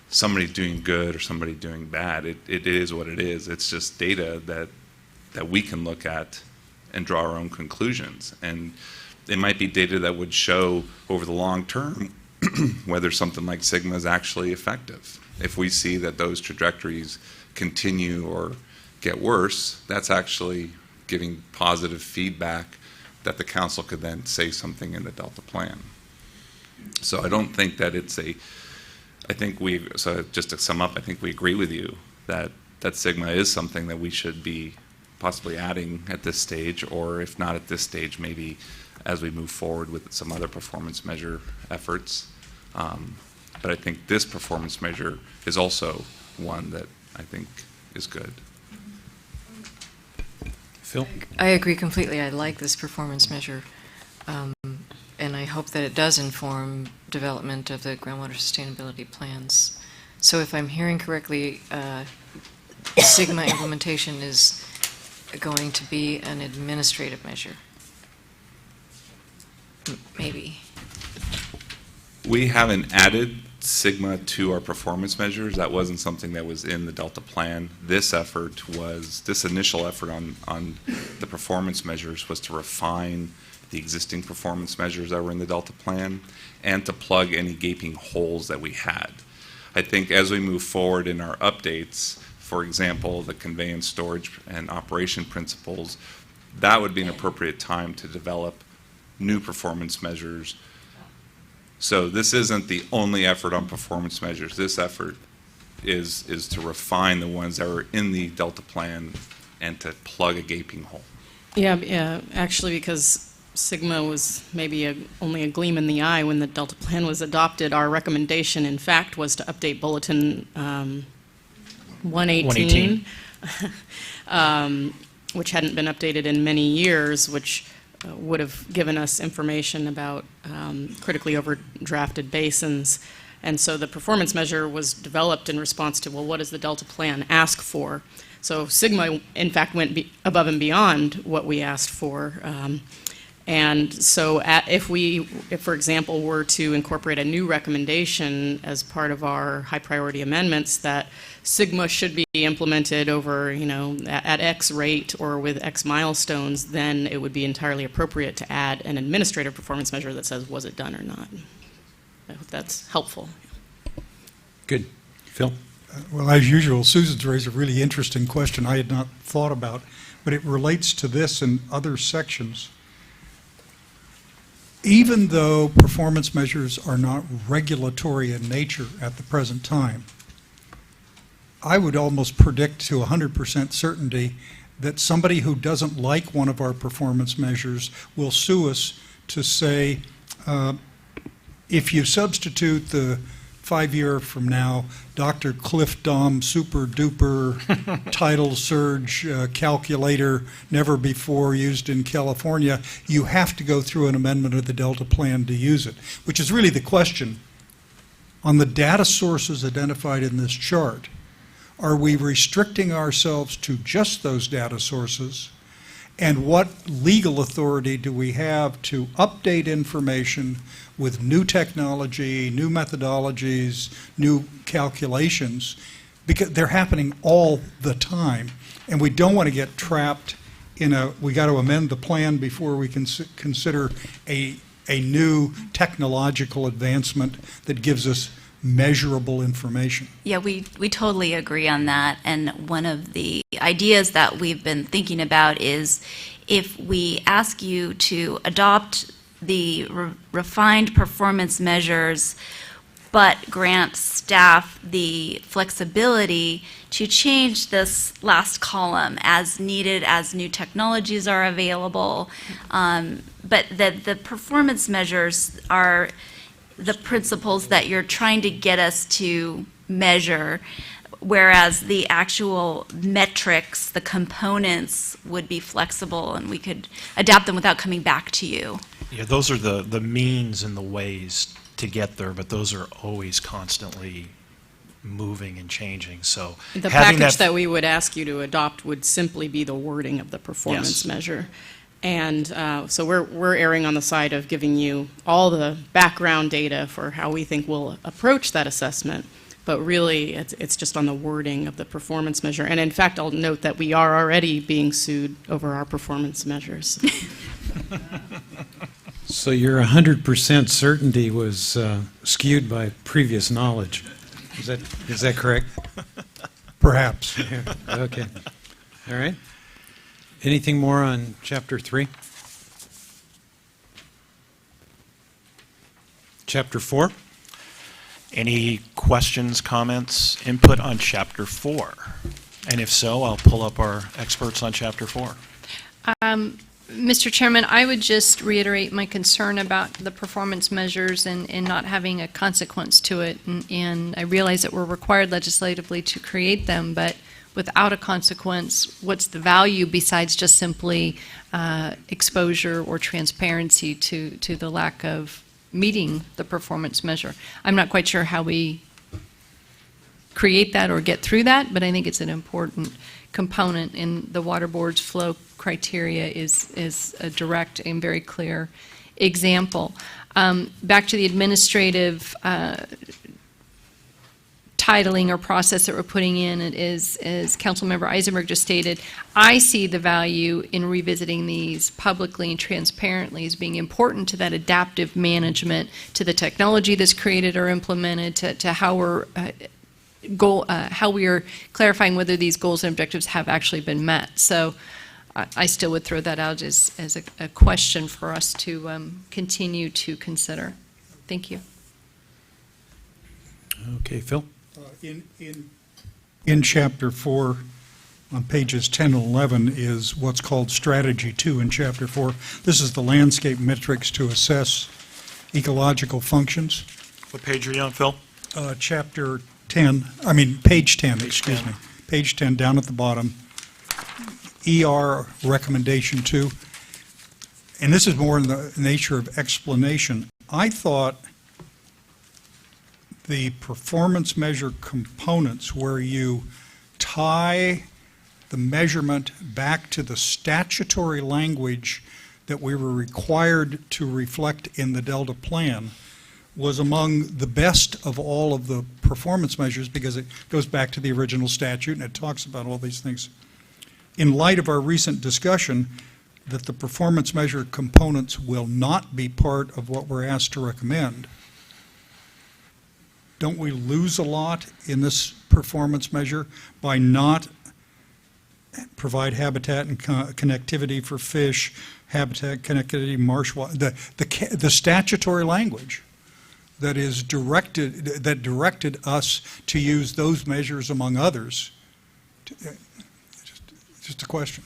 somebody doing good or somebody doing bad. It is what it is. It's just data that we can look at and draw our own conclusions. And it might be data that would show over the long term whether something like Sigma is actually effective. If we see that those trajectories continue or get worse, that's actually giving positive feedback that the council could then say something in the Delta plan. So I don't think that it's so just to sum up, I think we agree with you that Sigma is something that we should be possibly adding at this stage, or if not at this stage, maybe as we move forward with some other performance measure efforts. But I think this performance measure is also one that I think is good. Phil? I agree completely. I like this performance measure. And I hope that it does inform development of the groundwater sustainability plans. So if I'm hearing correctly, Sigma implementation is going to be an administrative measure. Maybe. We haven't added Sigma to our performance measures. That wasn't something that was in the Delta plan. This initial effort on the performance measures was to refine the existing performance measures that were in the Delta plan and to plug any gaping holes that we had. I think as we move forward in our updates, for example, the conveyance, storage, and operation principles, that would be an appropriate time to develop new performance measures. So this isn't the only effort on performance measures. This effort is to refine the ones that are in the Delta plan and to plug a gaping hole. Yeah, actually, because Sigma was maybe only a gleam in the eye when the Delta plan was adopted, our recommendation, in fact, was to update Bulletin 118, which hadn't been updated in many years, which would have given us information about critically overdrafted basins. And so the performance measure was developed in response to, well, what does the Delta plan ask for? So Sigma, in fact, went above and beyond what we asked for. And so if, for example, were to incorporate a new recommendation as part of our high priority amendments that Sigma should be implemented over, at X rate or with X milestones, then it would be entirely appropriate to add an administrative performance measure that says, was it done or not? I hope that's helpful. Good. Phil? Well, as usual, Susan's raised a really interesting question I had not thought about, but it relates to this and other sections. Even though performance measures are not regulatory in nature at the present time, I would almost predict to 100% certainty that somebody who doesn't like one of our performance measures will sue us to say, if you substitute the 5 year from now, Dr. Cliff Dom super duper tidal surge calculator never before used in California, you have to go through an amendment of the Delta plan to use it, which is really the question. On the data sources identified in this chart, are we restricting ourselves to just those data sources? And what legal authority do we have to update information with new technology, new methodologies, new calculations? Because they're happening all the time. And we don't want to get trapped in we got to amend the plan before we can consider a new technological advancement that gives us measurable information. Yeah, we totally agree on that. And one of the ideas that we've been thinking about is if we ask you to adopt the refined performance measures, but grant staff the flexibility to change this last column as needed as new technologies are available, but that the performance measures are the principles that you're trying to get us to measure, whereas the actual metrics, the components, would be flexible and we could adapt them without coming back to you. Yeah, those are the means and the ways to get there, but those are always constantly moving and changing. So the package that we would ask you to adopt would simply be the wording of the performance measure. And so we're erring on the side of giving you all the background data for how we think we'll approach that assessment, but really it's just on the wording of the performance measure. And in fact, I'll note that we are already being sued over our performance measures. So your 100% certainty was skewed by previous knowledge. Is that correct? Perhaps. Okay. All right. Anything more on Chapter 3? Chapter 4? Any questions, comments, input on Chapter 4? And if so, I'll pull up our experts on Chapter 4. Mr. Chairman, I would just reiterate my concern about the performance measures and not having a consequence to it. And I realize that we're required legislatively to create them, but without a consequence, what's the value besides just simply exposure or transparency to the lack of meeting the performance measure? I'm not quite sure how we create that or get through that, but I think it's an important component in the Water Board's flow criteria is a direct and very clear example. Back to the administrative titling or process that we're putting in, it is, as Councilmember Eisenberg just stated, I see the value in revisiting these publicly and transparently as being important to that adaptive management, to the technology that's created or implemented, to how we're how we are clarifying whether these goals and objectives have actually been met. So I still would throw that out as a question for us to continue to consider. Thank you. Okay, Phil? In Chapter 4, on pages 10 and 11, is what's called Strategy 2 in Chapter 4. This is the landscape metrics to assess ecological functions. What page are you on, Phil? Chapter 10, I mean, page 10, excuse me. Page 10, down at the bottom. ER Recommendation 2. And this is more in the nature of explanation. I thought the performance measure components where you tie the measurement back to the statutory language that we were required to reflect in the Delta Plan was among the best of all of the performance measures because it goes back to the original statute and it talks about all these things. In light of our recent discussion that the performance measure components will not be part of what we're asked to recommend, don't we lose a lot in this performance measure by not provide habitat and connectivity for fish, habitat, connectivity, marsh water, the statutory language that is directed us to use those measures among others? Just a question.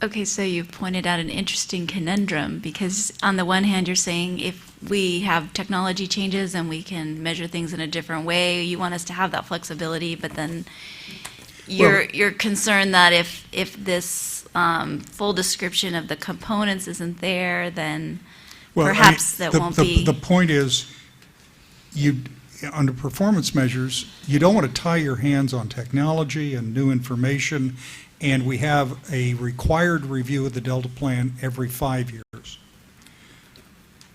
Okay, so you've pointed out an interesting conundrum because on the one hand, you're saying if we have technology changes and we can measure things in a different way, you want us to have that flexibility, but then you're concerned that if this full description of the components isn't there, then perhaps that won't be. The point is, under performance measures, you don't want to tie your hands on technology and new information, and we have a required review of the Delta Plan every 5 years.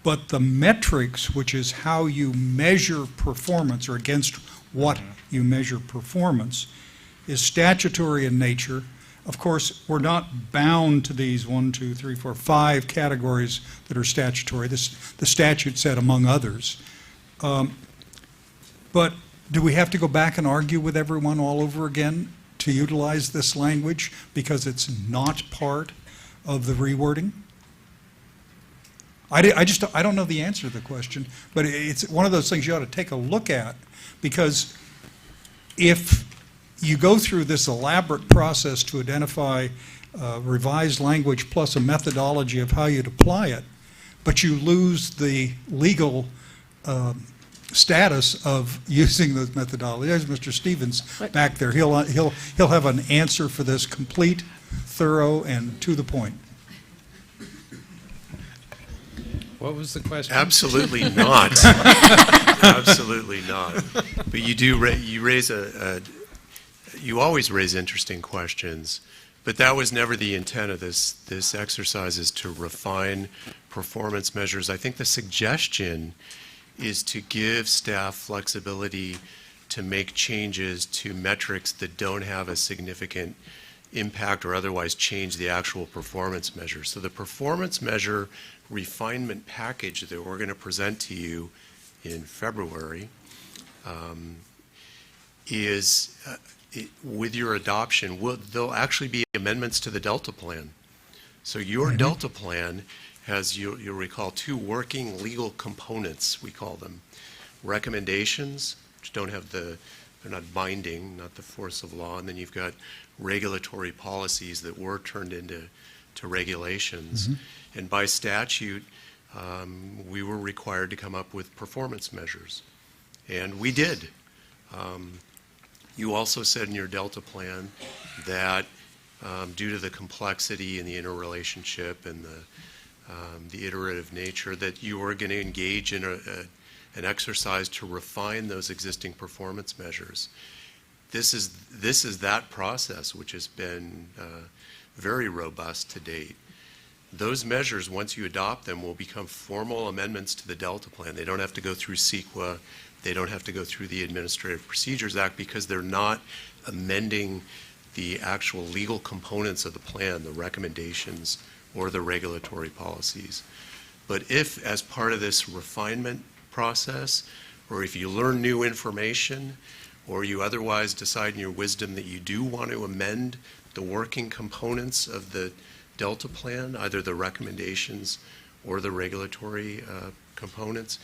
But the metrics, which is how you measure performance or against what you measure performance, is statutory in nature. Of course, we're not bound to these 5 categories that are statutory. The statute said among others. But do we have to go back and argue with everyone all over again to utilize this language because it's not part of the rewording? I don't know the answer to the question, but it's one of those things you ought to take a look at, because if you go through this elaborate process to identify revised language plus a methodology of how you'd apply it, but you lose the legal status of using those methodologies. There's Mr. Stevens back there. He'll have an answer for this, complete, thorough, and to the point. What was the question? Absolutely not. Absolutely not. But you raise you always raise interesting questions. But that was never the intent of this exercise, is to refine performance measures. I think the suggestion is to give staff flexibility to make changes to metrics that don't have a significant impact or otherwise change the actual performance measure. So the performance measure refinement package that we're going to present to you in February with your adoption, there'll actually be amendments to the Delta Plan. So your Delta Plan has, you'll recall, two working legal components, we call them. Recommendations, which don't have they're not binding, not the force of law, and then you've got regulatory policies that were turned into regulations. And by statute, we were required to come up with performance measures, and we did. You also said in your Delta Plan that due to the complexity and the interrelationship and the iterative nature, that you were going to engage in an exercise to refine those existing performance measures. This is that process, which has been very robust to date. Those measures, once you adopt them, will become formal amendments to the Delta Plan. They don't have to go through CEQA. They don't have to go through the Administrative Procedures Act, because they're not amending the actual legal components of the plan, the recommendations or the regulatory policies. But if, as part of this refinement process, or if you learn new information, or you otherwise decide in your wisdom that you do want to amend the working components of the Delta Plan, either the recommendations or the regulatory components,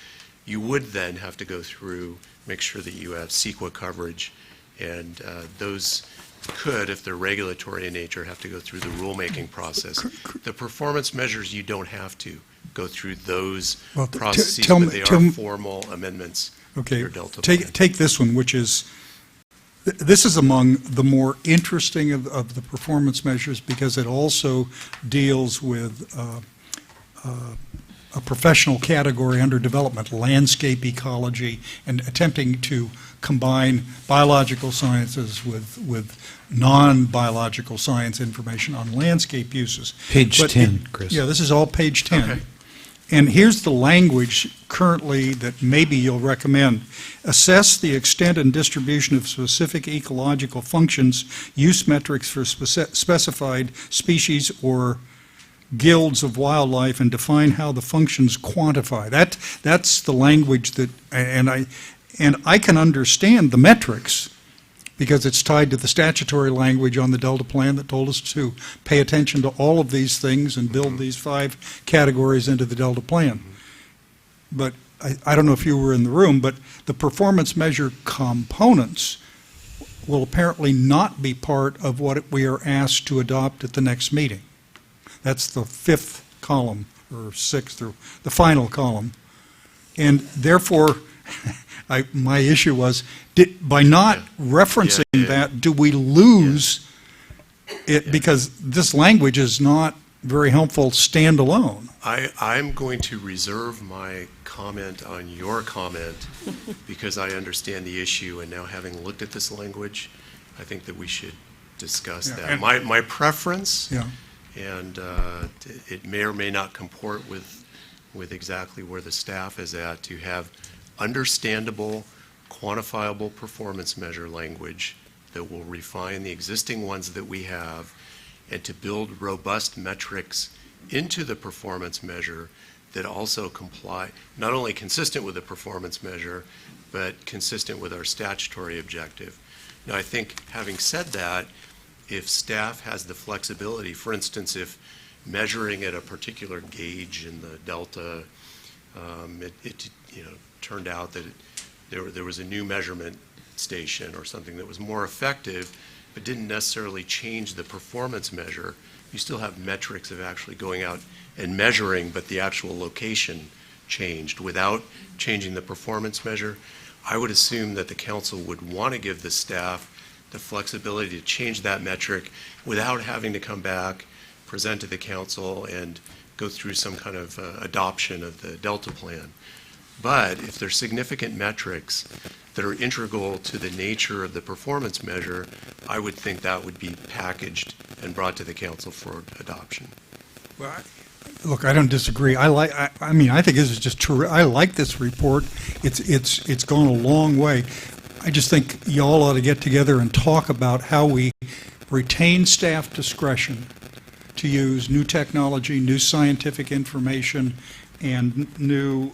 you would then have to go through, make sure that you have CEQA coverage, and those could, if they're regulatory in nature, have to go through the rulemaking process. The performance measures, you don't have to go through those processes, but they are formal amendments to your Delta Plan. Take this one, which is, this is among the more interesting of the performance measures, because it also deals with a professional category under development, landscape ecology, and attempting to combine biological sciences with non-biological science information on landscape uses. Page 10, Chris. Yeah, this is all page 10. Okay. And here's the language currently that maybe you'll recommend. Assess the extent and distribution of specific ecological functions, use metrics for specified species or guilds of wildlife, and define how the functions quantify. That's the language that, and I can understand the metrics, because it's tied to the statutory language on the Delta Plan that told us to pay attention to all of these things and build these 5 categories into the Delta Plan. But I don't know if you were in the room, but the performance measure components will apparently not be part of what we are asked to adopt at the next meeting. That's the 5th column, or 6th, or the final column. And therefore, my issue was, by not referencing that, do we lose it? Because this language is not very helpful standalone. I'm going to reserve my comment on your comment because I understand the issue, and now having looked at this language, I think that we should discuss that. My preference, and it may or may not comport with exactly where the staff is at, to have understandable, quantifiable performance measure language that will refine the existing ones that we have, and to build robust metrics into the performance measure that also comply, not only consistent with the performance measure, but consistent with our statutory objective. Now, I think, having said that, if staff has the flexibility, for instance, if measuring at a particular gauge in the Delta, it turned out that there was a new measurement station or something that was more effective, but didn't necessarily change the performance measure, you still have metrics of actually going out and measuring, but the actual location changed without changing the performance measure. I would assume that the council would want to give the staff the flexibility to change that metric without having to come back, present to the council, and go through some kind of adoption of the Delta Plan. But if there's significant metrics that are integral to the nature of the performance measure, I would think that would be packaged and brought to the council for adoption. Well, look, I don't disagree. I mean, I think this is just terrific. I like this report. It's gone a long way. I just think you all ought to get together and talk about how we retain staff discretion to use new technology, new scientific information, and new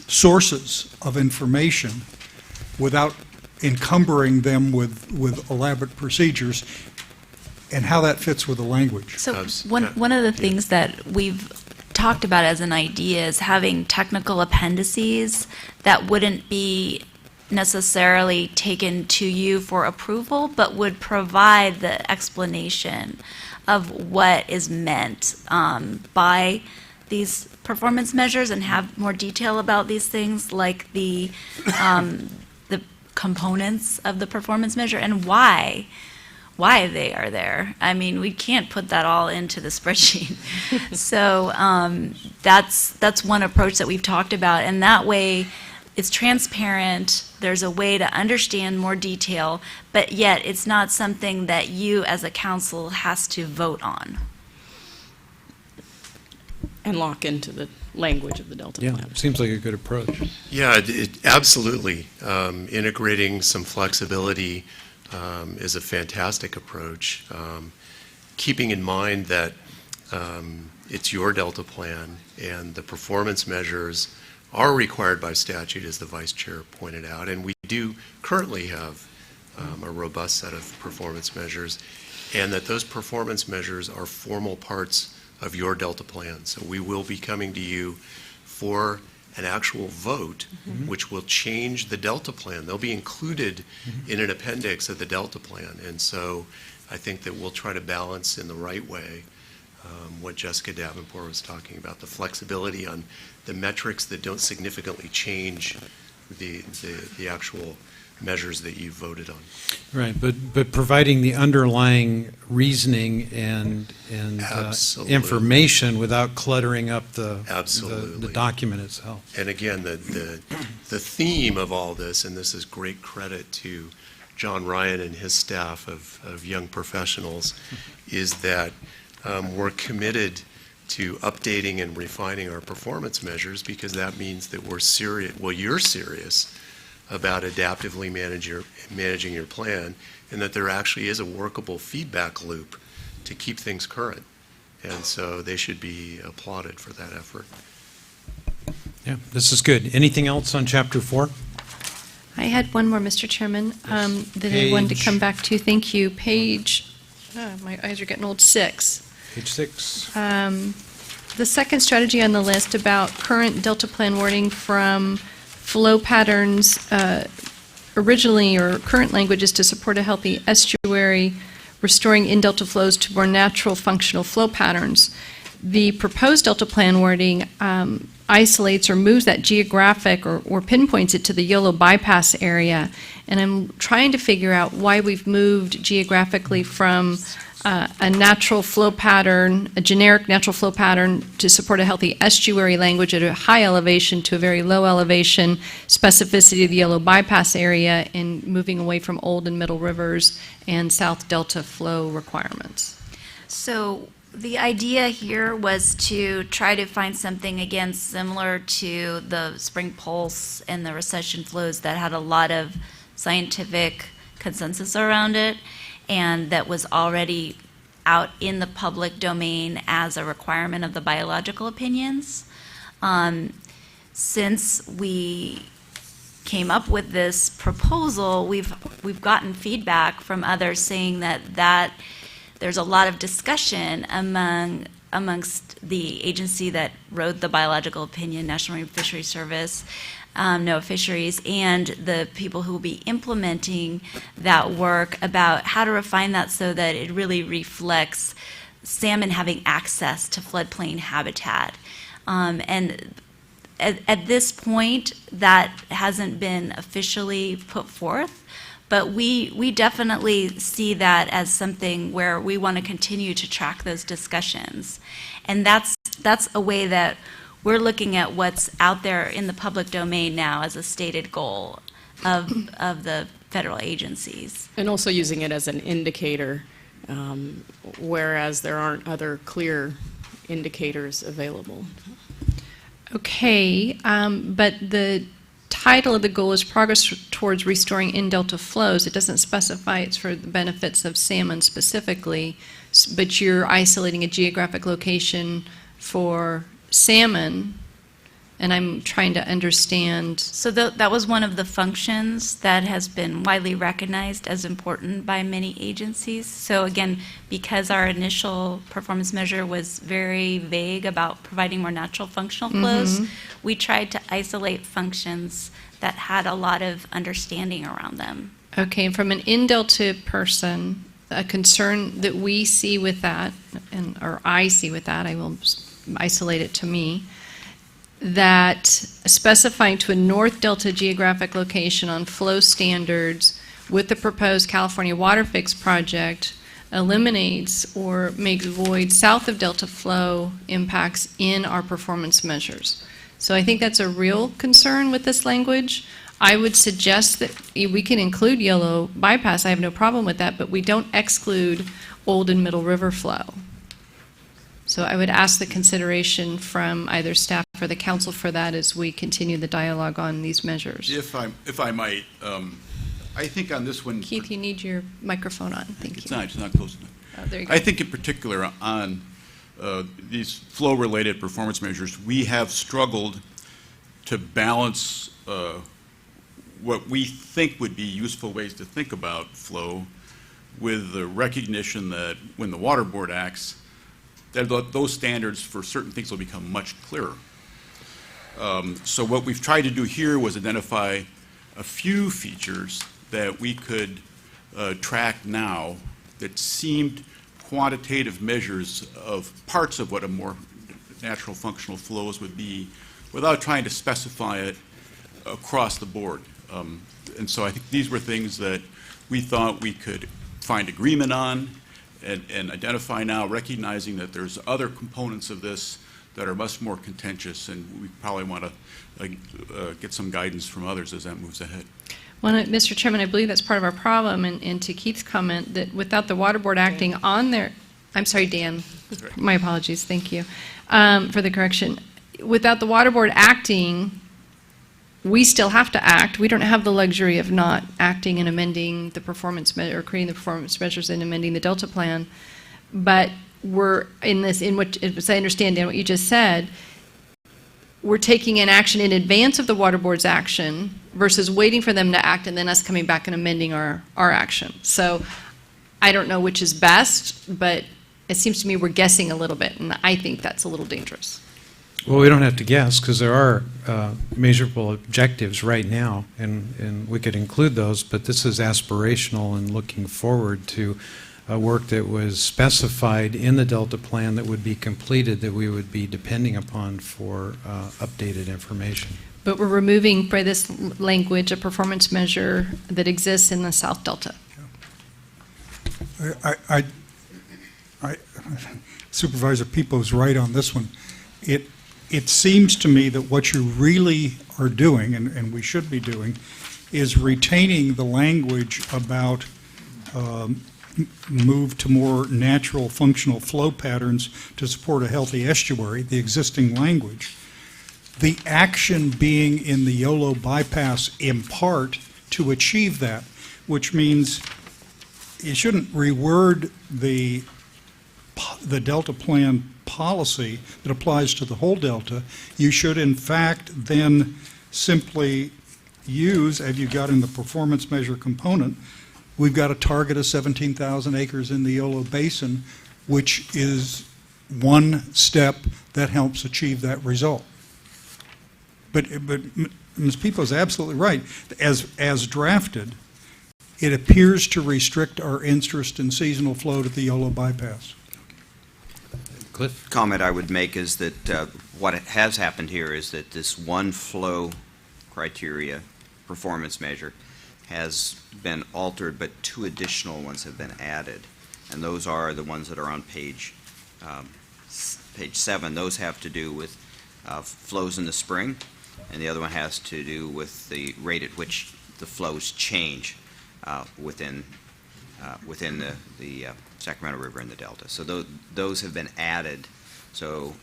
sources of information without encumbering them with elaborate procedures, and how that fits with the language. So one of the things that we've talked about as an idea is having technical appendices that wouldn't be necessarily taken to you for approval, but would provide the explanation of what is meant by these performance measures and have more detail about these things, like the components of the performance measure and why they are there. I mean, we can't put that all into the spreadsheet. So that's one approach that we've talked about, and that way it's transparent. There's a way to understand more detail, but yet it's not something that you as a council has to vote on. And lock into the language of the Delta Yeah, plan. seems like a good approach. Yeah, absolutely. Integrating some flexibility is a fantastic approach. Keeping in mind that it's your Delta plan and the performance measures are required by statute, as the Vice Chair pointed out, and we do currently have a robust set of performance measures, and that those performance measures are formal parts of your Delta plan. So we will be coming to you for an actual vote, which will change the Delta plan. They'll be included in an appendix of the Delta plan, and so I think that we'll try to balance in the right way what Jessica Davenport was talking about, the flexibility on the metrics that don't significantly change the actual measures that you voted on. Right, but providing the underlying reasoning and information without cluttering up the document itself. And again, the theme of all this, and this is great credit to John Ryan and his staff of young professionals, is that we're committed to updating and refining our performance measures, because that means that we're serious, well, you're serious about adaptively managing your plan, and that there actually is a workable feedback loop to keep things current. And so they should be applauded for that effort. Yeah, this is good. Anything else on Chapter 4? I had one more, Mr. Chairman, that I wanted to come back to. Thank you. Page, my eyes are getting old, 6. Page 6. The second strategy on the list about current Delta plan wording from flow patterns, originally or current language is to support a healthy estuary, restoring in-delta flows to more natural functional flow patterns. The proposed Delta plan wording isolates or moves that geographic or pinpoints it to the YOLO bypass area. And I'm trying to figure out why we've moved geographically from a natural flow pattern, a generic natural flow pattern to support a healthy estuary language at a high elevation to a very low elevation, specificity of the yellow bypass area, and moving away from old and middle rivers and south delta flow requirements. So the idea here was to try to find something, again, similar to the spring pulse and the recession flows that had a lot of scientific consensus around it, and that was already out in the public domain as a requirement of the biological opinions. Since we came up with this proposal, we've gotten feedback from others saying that there's a lot of discussion amongst the agency that wrote the biological opinion, National Marine Fisheries Service, NOAA Fisheries, and the people who will be implementing that work about how to refine that so that it really reflects salmon having access to floodplain habitat. And at this point, that hasn't been officially put forth, but we definitely see that as something where we want to continue to track those discussions. And that's a way that we're looking at what's out there in the public domain now as a stated goal of the federal agencies. And also using it as an indicator, whereas there aren't other clear indicators available. Okay, but the title of the goal is progress towards restoring in-delta flows. It doesn't specify it's for the benefits of salmon specifically, but you're isolating a geographic location for salmon, and I'm trying to understand. So that was one of the functions that has been widely recognized as important by many agencies. So again, because our initial performance measure was very vague about providing more natural functional flows, we tried to isolate functions that had a lot of understanding around them. Okay, and from an in-delta person, a concern that we see with that, or I see with that, I will isolate it to me, that specifying to a North Delta geographic location on flow standards with the proposed California Water Fix project eliminates or makes void south of Delta flow impacts in our performance measures. So I think that's a real concern with this language. I would suggest that we can include yellow bypass. I have no problem with that, but we don't exclude Old and Middle River flow. So I would ask the consideration from either staff or the council for that as we continue the dialogue on these measures. If I might, I think on this one. Keith, you need your microphone on. Thank you. It's not close enough. Oh, there you go. I think in particular on these flow-related performance measures, we have struggled to balance what we think would be useful ways to think about flow with the recognition that when the Water Board acts, that those standards for certain things will become much clearer. So what we've tried to do here was identify a few features that we could track now that seemed quantitative measures of parts of what a more natural functional flows would be without trying to specify it across the board. And so I think these were things that we thought we could find agreement on and identify now, recognizing that there's other components of this that are much more contentious, and we probably want to get some guidance from others as that moves ahead. Well, Mr. Chairman, I believe that's part of our problem, and to Keith's comment, that without the Water Board acting on their, I'm sorry, Dan, my apologies, thank you for the correction. Without the Water Board acting, we still have to act. We don't have the luxury of not acting and amending the performance or creating the performance measures and amending the Delta plan. But we're in this, as I understand, Dan, what you just said, we're taking an action in advance of the Water Board's action versus waiting for them to act and then us coming back and amending our action. So I don't know which is best, but it seems to me we're guessing a little bit, and I think that's a little dangerous. Well, we don't have to guess because there are measurable objectives right now, and we could include those, but this is aspirational and looking forward to work that was specified in the Delta plan that would be completed, that we would be depending upon for updated information. But we're removing, by this language, a performance measure that exists in the South Delta. Supervisor Pipo's right on this one. It seems to me that what you really are doing, and we should be doing, is retaining the language about move to more natural functional flow patterns to support a healthy estuary, the existing language. The action being in the YOLO bypass in part to achieve that, which means you shouldn't reword the Delta plan policy that applies to the whole Delta. You should, in fact, then simply use, as you got in the performance measure component, we've got a target of 17,000 acres in the YOLO Basin, which is one step that helps achieve that result. But Ms. Pipo's absolutely right. As drafted, it appears to restrict our interest in seasonal flow to the YOLO bypass. Cliff? Comment I would make is that what has happened here is that this one flow criteria performance measure has been altered, but two additional ones have been added, and those are the ones that are on page 7. Those have to do with flows in the spring, and the other one has to do with the rate at which the flows change within the Sacramento River and the Delta. So those have been added. So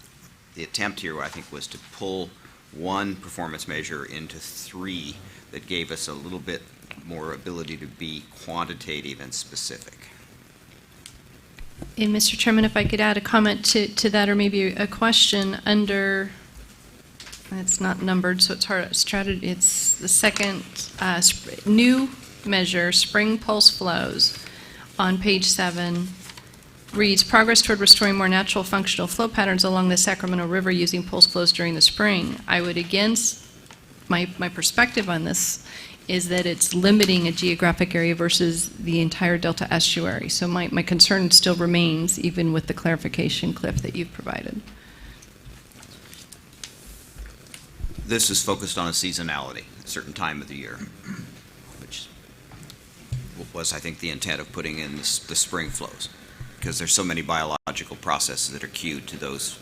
the attempt here, I think, was to pull one performance measure into three that gave us a little bit more ability to be quantitative and specific. And Mr. Chairman, if I could add a comment to that, or maybe a question under, it's not numbered, so it's hard, it's the second new measure, spring pulse flows, on page 7, reads, progress toward restoring more natural functional flow patterns along the Sacramento River using pulse flows during the spring. I would, again, my perspective on this is that it's limiting a geographic area versus the entire Delta estuary. So my concern still remains, even with the clarification, Cliff, that you've provided. This is focused on a seasonality, a certain time of the year, which was, I think, the intent of putting in the spring flows, because there's so many biological processes that are cued to those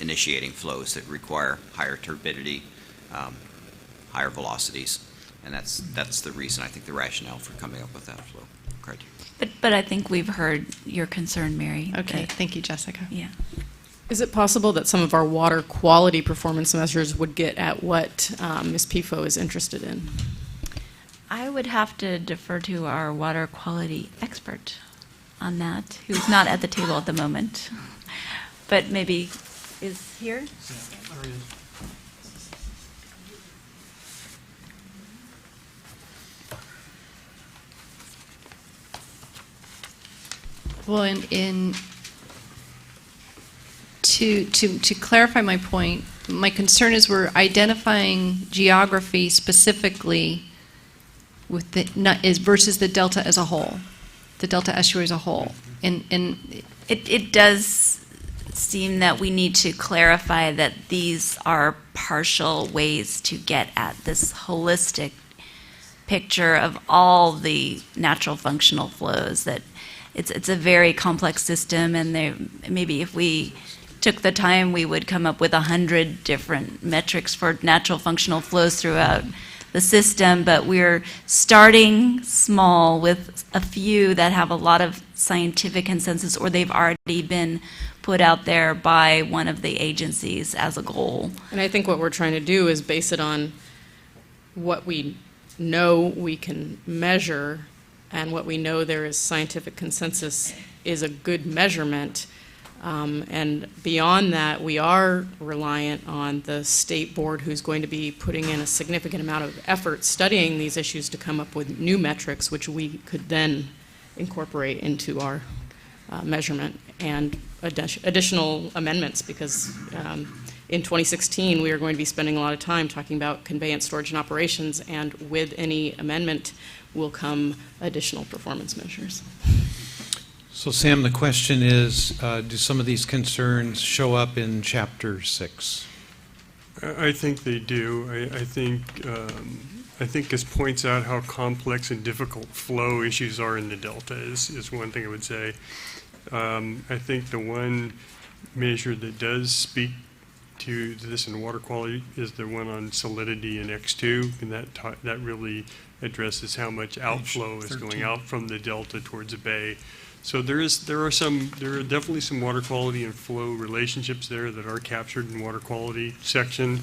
initiating flows that require higher turbidity, higher velocities. And that's the reason, I think, the rationale for coming up with that flow criteria. But I think we've heard your concern, Mary. Okay, thank you, Jessica. Yeah. Is it possible that some of our water quality performance measures would get at what Ms. Pifo is interested in? I would have to defer to our water quality expert on that, who's not at the table at the moment, but maybe is here? Well, to clarify my point, my concern is we're identifying geography specifically with versus the delta as a whole, the delta estuary as a whole, and it does seem that we need to clarify that these are partial ways to get at this holistic picture of all the natural functional flows. That it's a very complex system, and maybe if we took the time, we would come up with 100 different metrics for natural functional flows throughout the system, but we're starting small with a few that have a lot of scientific consensus, or they've already been put out there by one of the agencies as a goal. And I think what we're trying to do is base it on what we know we can measure, and what we know there is scientific consensus is a good measurement. And beyond that, we are reliant on the state board, who's going to be putting in a significant amount of effort studying these issues to come up with new metrics, which we could then incorporate into our measurement, and additional amendments, because in 2016 we are going to be spending a lot of time talking about conveyance, storage, and operations, and with any amendment will come additional performance measures. So, Sam, the question is, do some of these concerns show up in Chapter 6? I think they do. I think this points out how complex and difficult flow issues are in the Delta is one thing I would say. I think the one measure that does speak to this in water quality is the one on salinity in X2, and that really addresses how much outflow is going out from the Delta towards the bay. So there are definitely some water quality and flow relationships there that are captured in water quality section.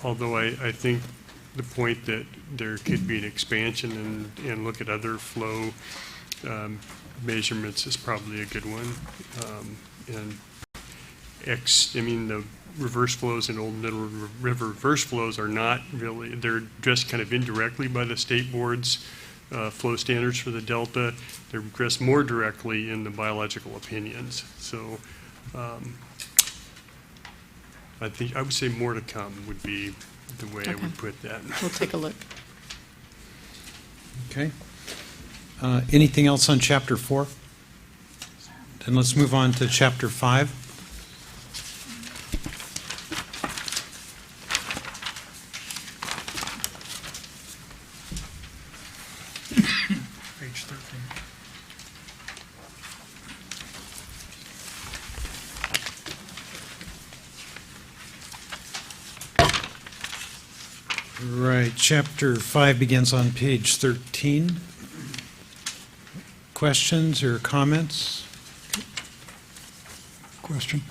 Although I think the point that there could be an expansion and look at other flow measurements is probably a good one. And the reverse flows and Old Middle River reverse flows are not really, they're addressed kind of indirectly by the state board's flow standards for the Delta. They're addressed more directly in the biological opinions. So I would say more to come would be the way I would put that. We'll take a look. Okay. Anything else on Chapter 4? Then let's move on to Chapter 5. Page 13. Right, Chapter 5 begins on page 13. Questions or comments? Question.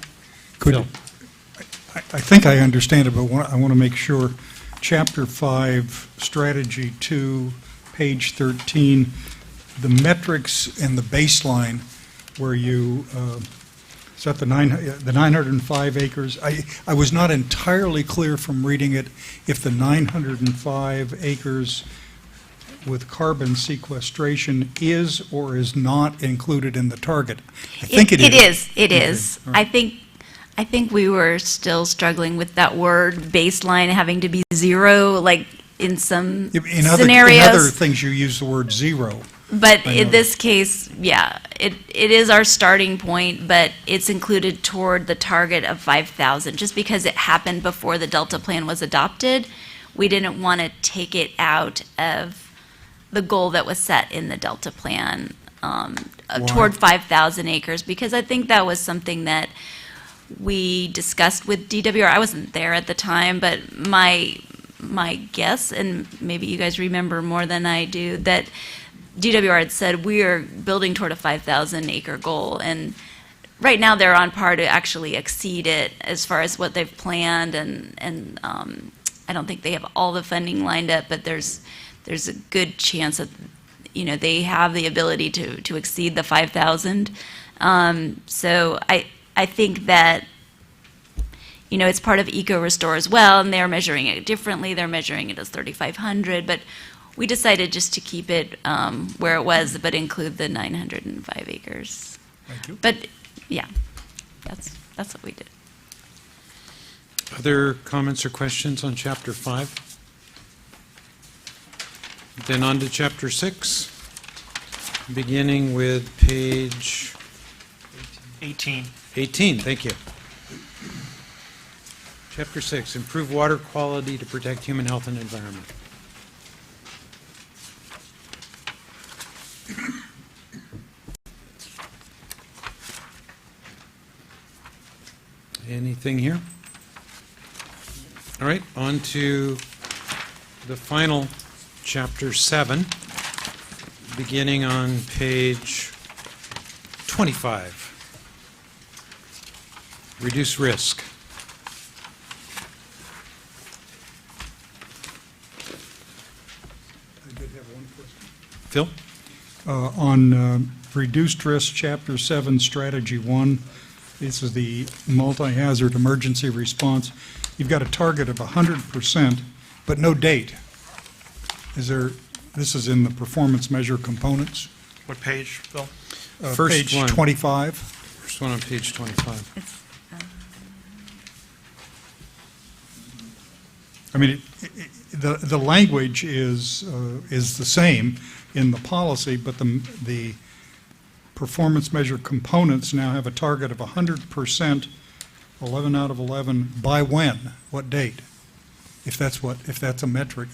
Phil. think I understand it, but I want to make sure. Chapter 5, Strategy 2, page 13, the metrics and the baseline where you set the 905 acres. I was not entirely clear from reading it if the 905 acres with carbon sequestration is or is not included in the target. I think it is. It is. Okay. All right. I think we were still struggling with that word baseline having to be zero, like in some scenarios. In other things, you use the word zero. But in this case, yeah, it is our starting point, but it's included toward the target of 5,000. Just because it happened before the Delta Plan was adopted, we didn't want to take it out of the goal that was set in the Delta Plan toward 5,000 acres, because I think that was something that we discussed with DWR. I wasn't there at the time, but my guess, and maybe you guys remember more than I do, that DWR had said we are building toward a 5,000 acre goal, and right now they're on par to actually exceed it as far as what they've planned, and I don't think they have all the funding lined up, but there's a good chance that they have the ability to exceed the 5,000. So I think that, it's part of Eco-Restore as well, and they're measuring it differently. They're measuring it as 3,500, but we decided just to keep it where it was, but include the 905 acres. Thank you. But, yeah, that's what we did. Other comments or questions on Chapter 5? Then on to Chapter 6, beginning with page 18. 18, thank you. Chapter 6, improve water quality to protect human health and environment. Anything here? All right, on to the final Chapter 7, beginning on page 25. Reduce risk. I did have one question. Phil? On reduced risk, Chapter 7, Strategy 1, this is the multi-hazard emergency response. You've got a target of 100%, but no date. This is in the performance measure components. What page, Phil? First Page one. 25. First one on page 25. I mean, the language is the same in the policy, but the performance measure components now have a target of 100%, 11 out of 11, by when? What date? If that's a metric.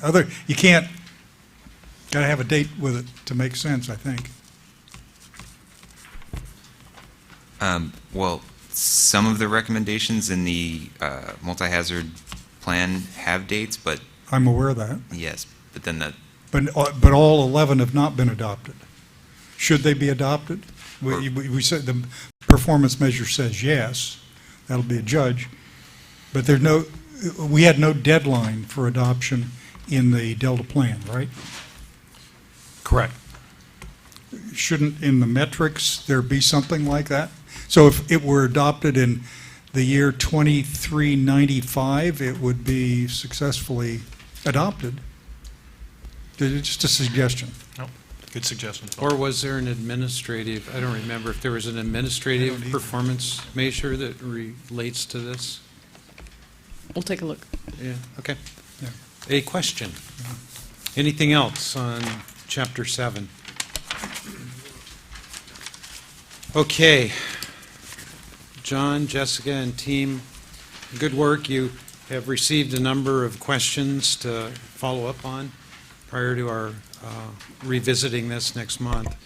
You can't, got to have a date with it to make sense, I think. Well, some of the recommendations in the multi-hazard plan have dates, but I'm aware of that. yes, but then the But all 11 have not been adopted. Should they be adopted? We said the performance measure says yes. That'll be a judge. But we had no deadline for adoption in the Delta plan, right? Correct. Shouldn't in the metrics there be something like that? So if it were adopted in the year 2395, it would be successfully adopted. Just a suggestion. No, good suggestion, Phil. Or was there an administrative, I don't remember if there was an administrative performance measure that relates to this? We'll take a look. Yeah, okay. Yeah. A question? Anything else on Chapter 7? Okay. John, Jessica, and team, good work. You have received a number of questions to follow up on prior to our revisiting this next month.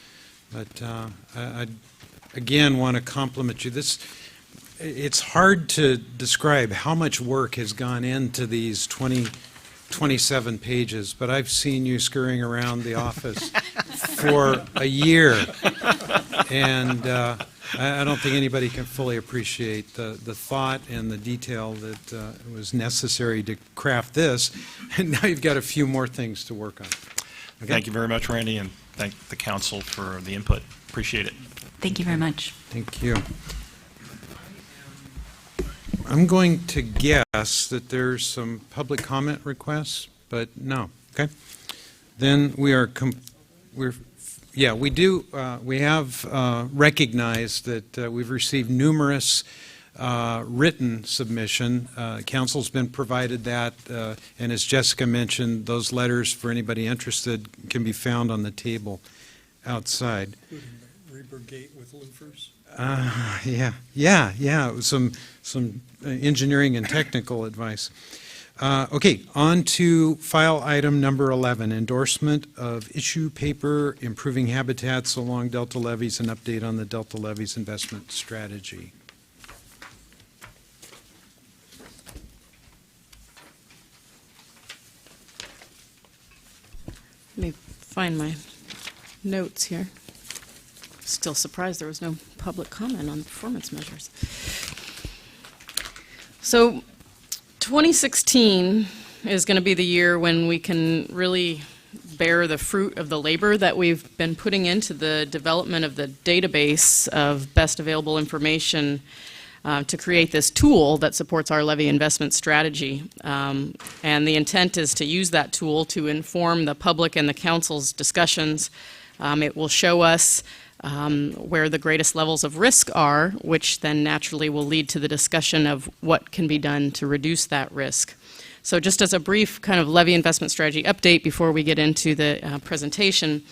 But I again want to compliment you. It's hard to describe how much work has gone into these 27 pages, but I've seen you scurrying around the office for a year. And I don't think anybody can fully appreciate the thought and the detail that was necessary to craft this, and now you've got a few more things to work on. Okay? Thank you very much, Randy, and thank the council for the input. Appreciate it. Thank you very much. Thank you. I'm going to guess that there's some public comment requests, but no. Okay. Then we are, we have recognized that we've received numerous written submission. Council's been provided that, and as Jessica mentioned, those letters for anybody interested can be found on the table outside. Reber Gate with loofers. Yeah. Some engineering and technical advice. Okay, on to file item number 11, endorsement of issue paper improving habitats along Delta levees and update on the Delta levees investment strategy. Let me find my notes here. Still surprised there was no public comment on the performance measures. So 2016 is going to be the year when we can really bear the fruit of the labor that we've been putting into the development of the database of best available information to create this tool that supports our levy investment strategy. And the intent is to use that tool to inform the public and the council's discussions. It will show us where the greatest levels of risk are, which then naturally will lead to the discussion of what can be done to reduce that risk. So just as a brief kind of levy investment strategy update before we get into the presentation,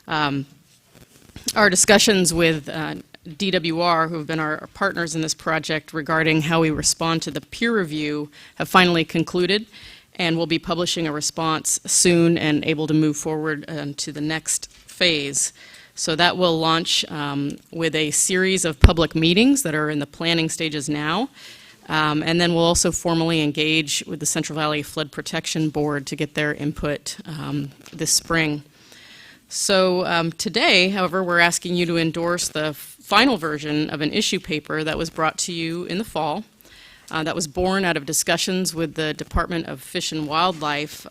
our discussions with DWR, who have been our partners in this project regarding how we respond to the peer review, have finally concluded, and we'll be publishing a response soon and able to move forward to the next phase. So that will launch with a series of public meetings that are in the planning stages now. And then we'll also formally engage with the Central Valley Flood Protection Board to get their input this spring. So today, however, we're asking you to endorse the final version of an issue paper that was brought to you in the fall. That was born out of discussions with the Department of Fish and Wildlife,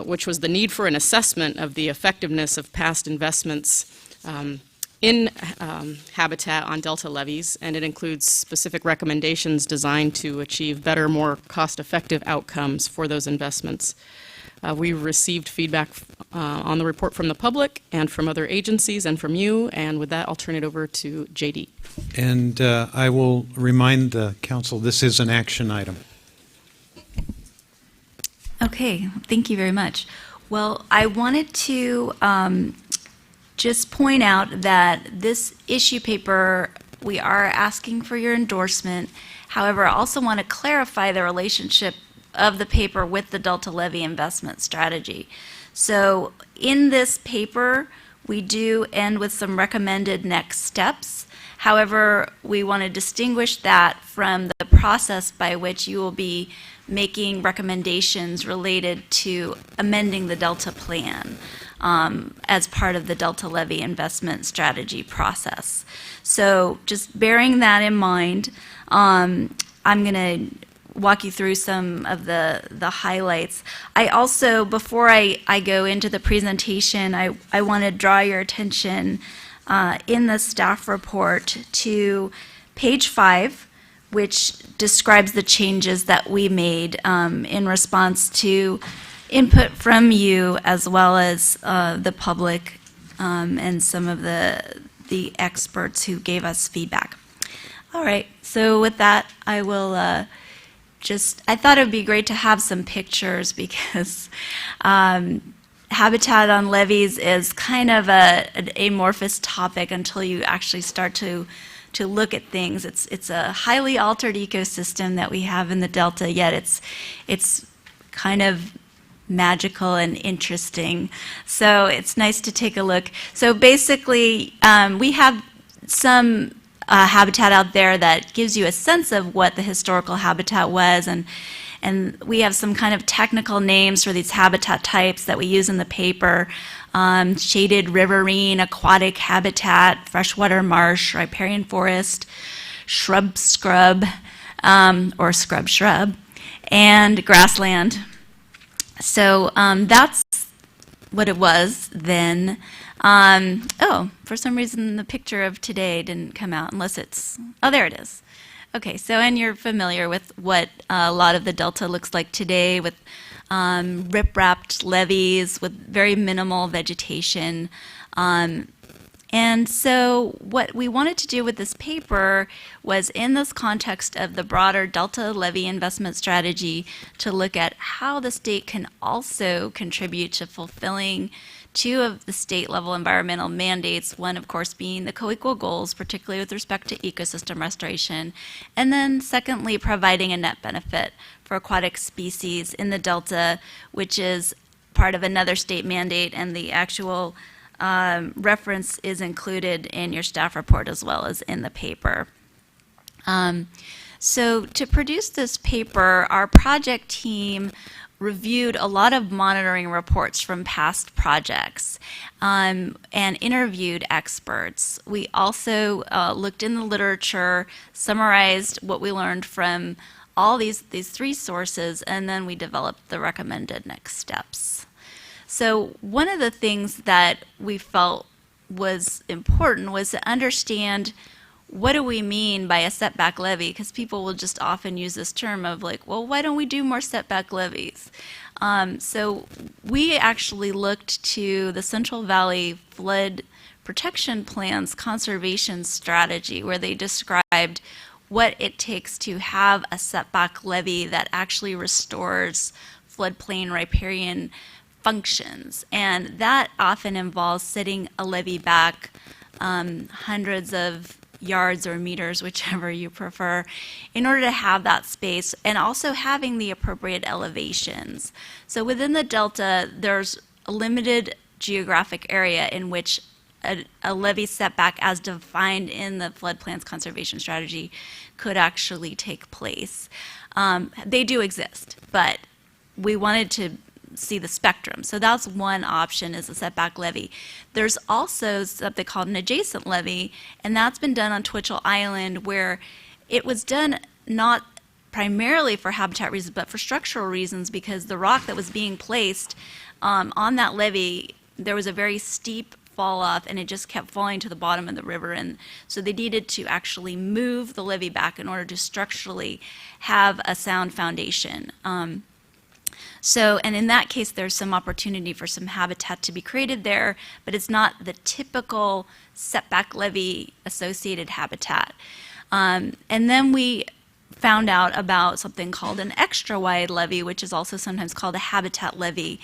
which was the need for an assessment of the effectiveness of past investments in habitat on delta levees, and it includes specific recommendations designed to achieve better, more cost-effective outcomes for those investments. We received feedback on the report from the public and from other agencies and from you, and with that I'll turn it over to JD. And I will remind the council this is an action item. Okay, thank you very much. Well, I wanted to just point out that this issue paper, we are asking for your endorsement. However, I also want to clarify the relationship of the paper with the Delta Levy investment strategy. So in this paper, we do end with some recommended next steps. However, we want to distinguish that from the process by which you will be making recommendations related to amending the Delta plan as part of the Delta Levy investment strategy process. So just bearing that in mind, I'm going to walk you through some of the highlights. I also, before I go into the presentation, I want to draw your attention in the staff report to page 5, which describes the changes that we made in response to input from you as well as the public and some of the experts who gave us feedback. All right, so with that, I will I thought it would be great to have some pictures because habitat on levees is kind of an amorphous topic until you actually start to look at things. It's a highly altered ecosystem that we have in the Delta, yet it's kind of magical and interesting. So it's nice to take a look. So basically, we have some habitat out there that gives you a sense of what the historical habitat was, and And we have some kind of technical names for these habitat types that we use in the paper. Shaded riverine, aquatic habitat, freshwater marsh, riparian forest, shrub scrub, or scrub shrub, and grassland. So that's what it was then. Oh, for some reason the picture of today didn't come out unless it's, oh, there it is. Okay, so and you're familiar with what a lot of the delta looks like today with rip-wrapped levees with very minimal vegetation. And so what we wanted to do with this paper was in this context of the broader Delta levee investment strategy to look at how the state can also contribute to fulfilling two of the state level environmental mandates, one of course being the co-equal goals, particularly with respect to ecosystem restoration, and then secondly providing a net benefit for aquatic species in the Delta, which is part of another state mandate, and the actual reference is included in your staff report as well as in the paper. So to produce this paper, our project team reviewed a lot of monitoring reports from past projects and interviewed experts. We also looked in the literature, summarized what we learned from all these three sources, and then we developed the recommended next steps. So one of the things that we felt was important was to understand what do we mean by a setback levee, because people will just often use this term of like, well, why don't we do more setback levees? So we actually looked to the Central Valley Flood Protection Plan's conservation strategy, where they described what it takes to have a setback levee that actually restores floodplain riparian functions. And that often involves setting a levee back hundreds of yards or meters, whichever you prefer, in order to have that space and also having the appropriate elevations. So within the Delta, there's a limited geographic area in which a levee setback as defined in the floodplains conservation strategy could actually take place. They do exist, but we wanted to see the spectrum. So that's one option, is a setback levee. There's also something called an adjacent levee, and that's been done on Twitchell Island, where it was done not primarily for habitat reasons, but for structural reasons, because the rock that was being placed on that levee, there was a very steep fall off, and it just kept falling to the bottom of the river. And so they needed to actually move the levee back in order to structurally have a sound foundation. And in that case, there's some opportunity for some habitat to be created there, but it's not the typical setback levee associated habitat. And then we found out about something called an extra wide levee, which is also sometimes called a habitat levee.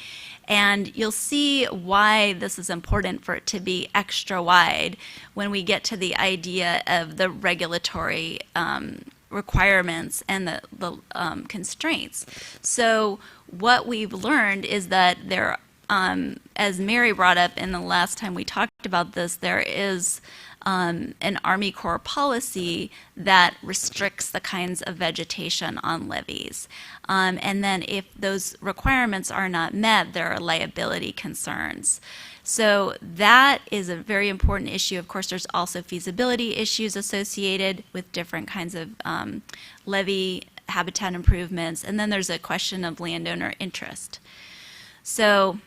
And you'll see why this is important for it to be extra wide when we get to the idea of the regulatory requirements and the constraints. So what we've learned is that there, as Mary brought up in the last time we talked about this, there is an Army Corps policy that restricts the kinds of vegetation on levees. And then if those requirements are not met, there are liability concerns. So that is a very important issue. Of course, there's also feasibility issues associated with different kinds of levee habitat improvements. And then there's a question of landowner interest. So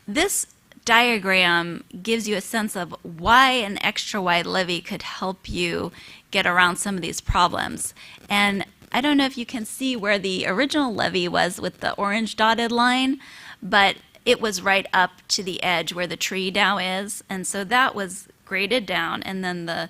this diagram gives you a sense of why an extra wide levee could help you get around some of these problems. And I don't know if you can see where the original levee was with the orange dotted line, but it was right up to the edge where the tree now is. And so that was graded down, and then the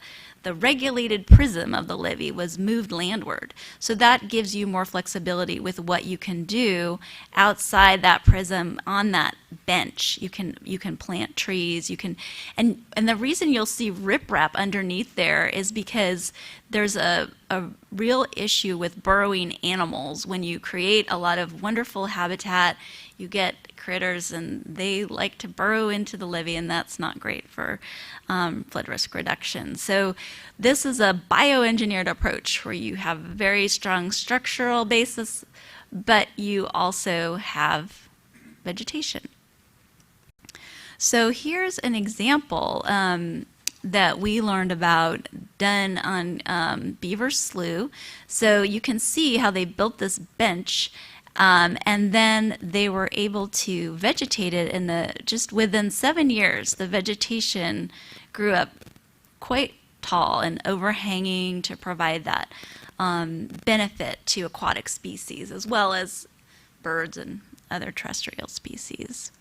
regulated prism of the levee was moved landward. So that gives you more flexibility with what you can do outside that prism on that bench. You can plant trees, and the reason you'll see riprap underneath there is because there's a real issue with burrowing animals. When you create a lot of wonderful habitat, you get critters and they like to burrow into the levee, and that's not great for flood risk reduction. So this is a bioengineered approach where you have a very strong structural basis, but you also have vegetation. So here's an example that we learned about done on Beaver Slough. So you can see how they built this bench, and then they were able to vegetate it just within 7 years. The vegetation grew up quite tall and overhanging to provide that benefit to aquatic species as well as birds and other terrestrial species.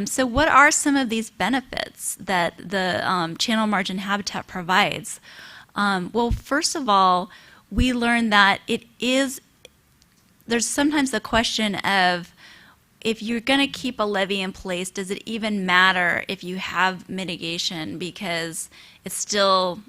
So what are some of these benefits that the channel margin habitat provides? Well, first of all, we learned that there's sometimes the question of, if you're going to keep a levee in place, does it even matter if you have mitigation, because it's still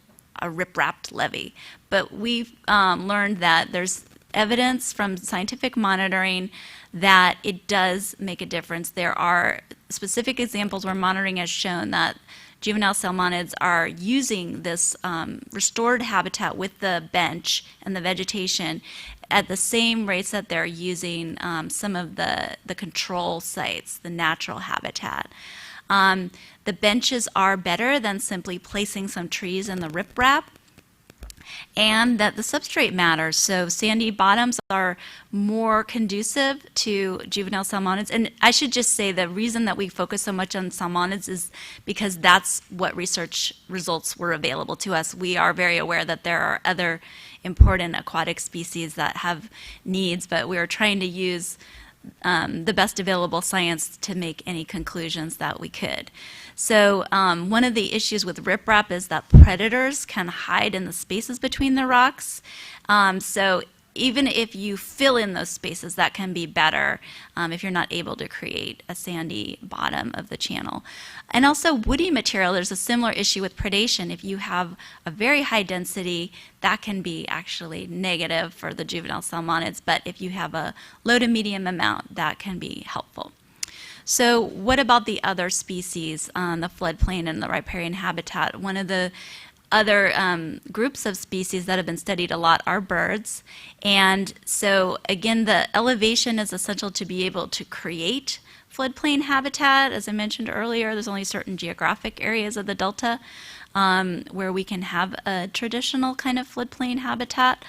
a rip-wrapped levee? But we've learned that there's evidence from scientific monitoring that it does make a difference. There are specific examples where monitoring has shown that juvenile salmonids are using this restored habitat with the bench and the vegetation at the same rates that they're using some of the control sites, the natural habitat. The benches are better than simply placing some trees in the riprap, and that the substrate matters. So sandy bottoms are more conducive to juvenile salmonids. And I should just say the reason that we focus so much on salmonids is because that's what research results were available to us. We are very aware that there are other important aquatic species that have needs, but we are trying to use the best available science to make any conclusions that we could. So one of the issues with riprap is that predators can hide in the spaces between the rocks. So even if you fill in those spaces, that can be better if you're not able to create a sandy bottom of the channel. And also woody material, there's a similar issue with predation. If you have a very high density, that can be actually negative for the juvenile salmonids, but if you have a low to medium amount, that can be helpful. So what about the other species on the floodplain and the riparian habitat? One of the other groups of species that have been studied a lot are birds. And so again, the elevation is essential to be able to create floodplain habitat. As I mentioned earlier, there's only certain geographic areas of the delta where we can have a traditional kind of floodplain habitat,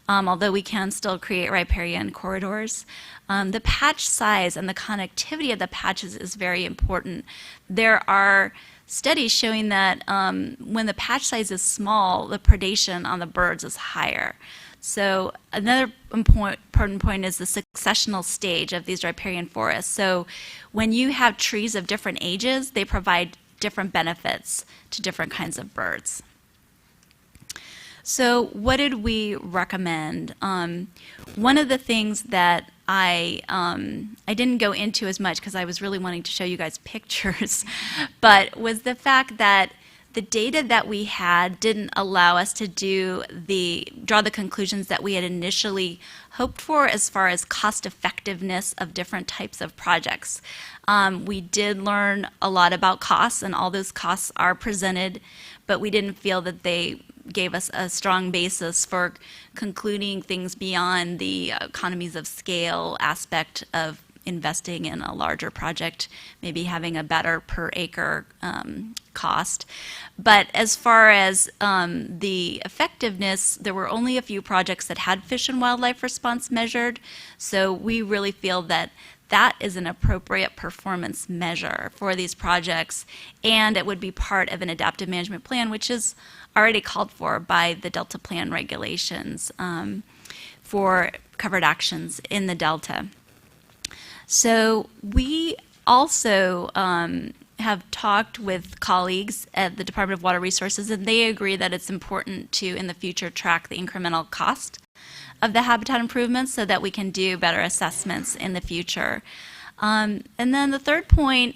although we can still create riparian corridors. The patch size and the connectivity of the patches is very important. There are studies showing that when the patch size is small, the predation on the birds is higher. So another important point is the successional stage of these riparian forests. So when you have trees of different ages, they provide different benefits to different kinds of birds. So what did we recommend? One of the things that I didn't go into as much because I was really wanting to show you guys pictures, but was the fact that the data that we had didn't allow us to draw the conclusions that we had initially hoped for as far as cost effectiveness of different types of projects. We did learn a lot about costs, and all those costs are presented, but we didn't feel that they gave us a strong basis for concluding things beyond the economies of scale aspect of investing in a larger project, maybe having a better per acre cost. But as far as the effectiveness, there were only a few projects that had fish and wildlife response measured, so we really feel that that is an appropriate performance measure for these projects, and it would be part of an adaptive management plan, which is already called for by the Delta Plan regulations for covered actions in the Delta. So we also have talked with colleagues at the Department of Water Resources, and they agree that it's important to, in the future, track the incremental cost of the habitat improvements so that we can do better assessments in the future. And then the third point,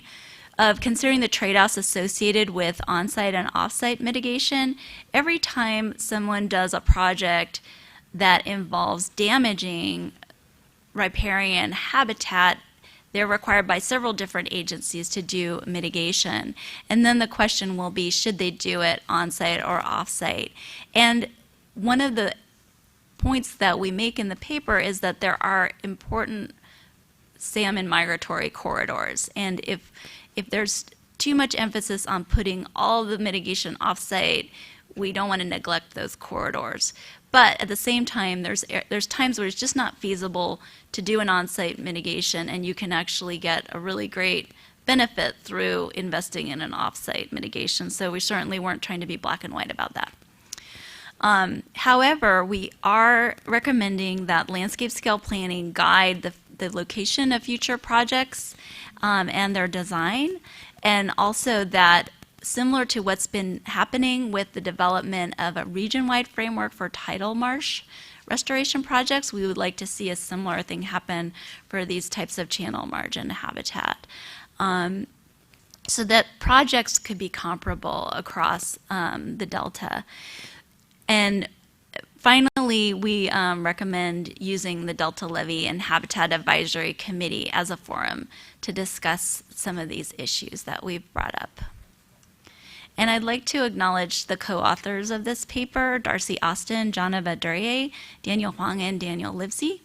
of considering the trade-offs associated with on-site and off-site mitigation. Every time someone does a project that involves damaging riparian habitat, they're required by several different agencies to do mitigation. And then the question will be, should they do it on-site or off-site? And one of the points that we make in the paper is that there are important salmon migratory corridors. And if there's too much emphasis on putting all the mitigation off-site, we don't want to neglect those corridors. But at the same time, there's times where it's just not feasible to do an on-site mitigation, and you can actually get a really great benefit through investing in an off-site mitigation. So we certainly weren't trying to be black and white about that. However, we are recommending that landscape scale planning guide the location of future projects and their design, and also that similar to what's been happening with the development of a region-wide framework for tidal marsh restoration projects, we would like to see a similar thing happen for these types of channel margin habitat. So that projects could be comparable across the Delta. And finally, we recommend using the Delta Levee and Habitat Advisory Committee as a forum to discuss some of these issues that we've brought up. And I'd like to acknowledge the co-authors of this paper, Darcy Austin, Jana Badurier, Daniel Huang, and Daniel Livesey,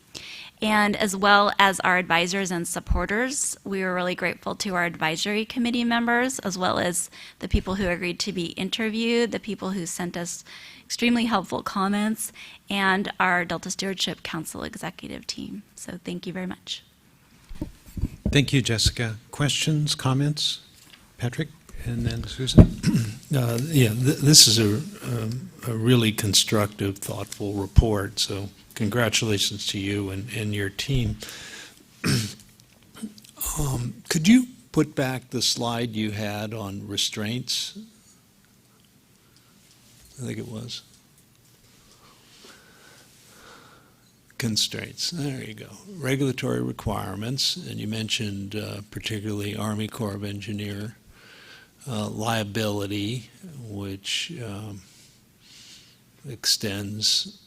and as well as our advisors and supporters. We were really grateful to our advisory committee members, as well as the people who agreed to be interviewed, the people who sent us extremely helpful comments, and our Delta Stewardship Council executive team. So thank you very much. Thank you, Jessica. Questions, comments? Patrick? And then Susan? This is a really constructive, thoughtful report, so congratulations to you and your team. Could you put back the slide you had on restraints? I think it was. Constraints, there you go. Regulatory requirements, and you mentioned particularly Army Corps of Engineer. Liability, which extends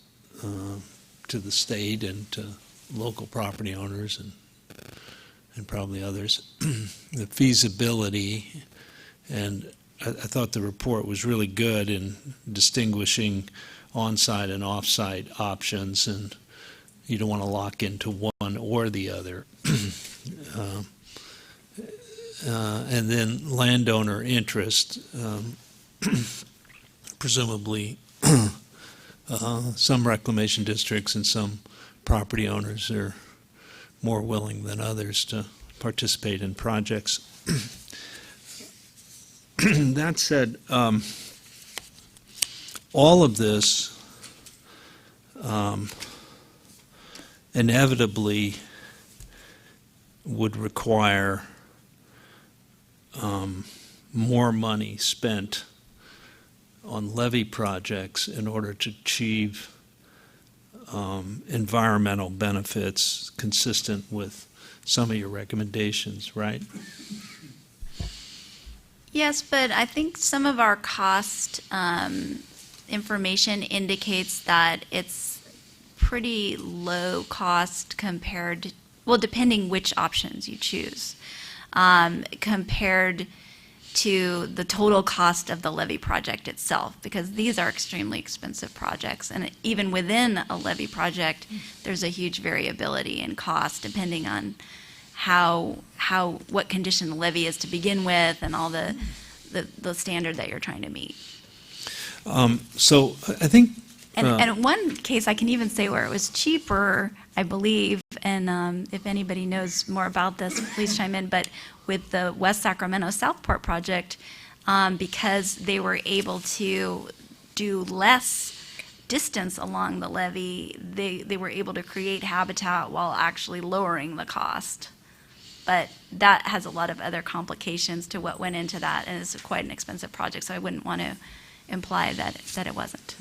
to the state and to local property owners and probably others. The feasibility, and I thought the report was really good in distinguishing on-site and off-site options, and you don't want to lock into one or the other. And then landowner interest, presumably some reclamation districts and some property owners are more willing than others to participate in projects. That said, all of this inevitably would require more money spent on levee projects in order to achieve environmental benefits consistent with some of your recommendations, right? Yes, but I think some of our cost information indicates that it's pretty low cost compared, well, depending which options you choose, compared to the total cost of the levee project itself, because these are extremely expensive projects. And even within a levee project, there's a huge variability in cost depending on what condition the levee is to begin with and all the standard that you're trying to meet. So I think... And in one case, I can even say where it was cheaper, I believe, and if anybody knows more about this, please chime in, but with the West Sacramento Southport project, because they were able to do less distance along the levee, they were able to create habitat while actually lowering the cost. But that has a lot of other complications to what went into that, and it's quite an expensive project, so I wouldn't want to imply that it wasn't.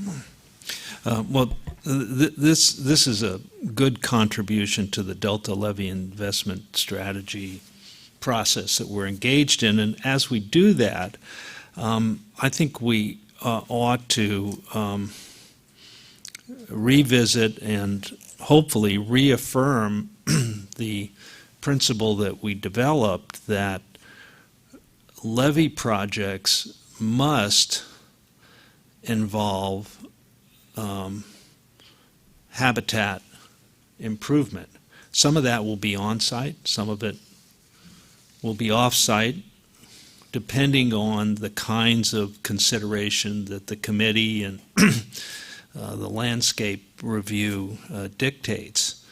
This is a good contribution to the Delta Levee investment strategy process that we're engaged in. And as we do that, I think we ought to revisit and hopefully reaffirm the principle that we developed, that levee projects must involve habitat improvement. Some of that will be on-site, some of it will be off-site, depending on the kinds of consideration that the committee and the landscape review dictates.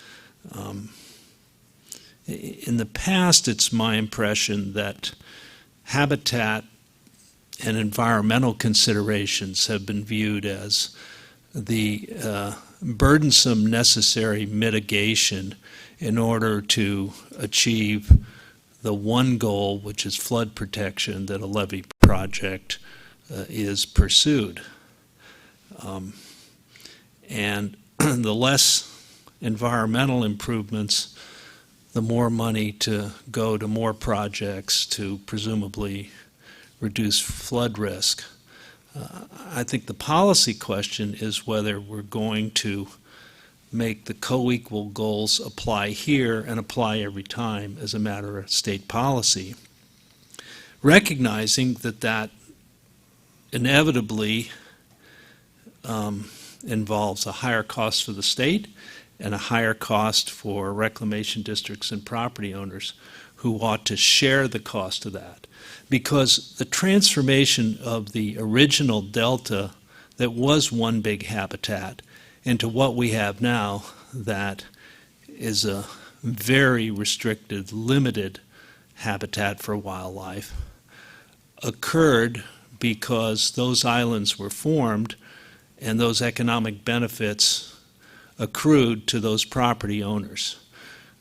In the past, it's my impression that habitat and environmental considerations have been viewed as the burdensome necessary mitigation in order to achieve the one goal, which is flood protection, that a levee project is pursued. And the less environmental improvements, the more money to go to more projects to presumably reduce flood risk. I think the policy question is whether we're going to make the co-equal goals apply here and apply every time as a matter of state policy, recognizing that that inevitably involves a higher cost for the state and a higher cost for reclamation districts and property owners who ought to share the cost of that. Because the transformation of the original delta that was one big habitat into what we have now, that is a very restricted, limited habitat for wildlife, occurred because those islands were formed and those economic benefits accrued to those property owners.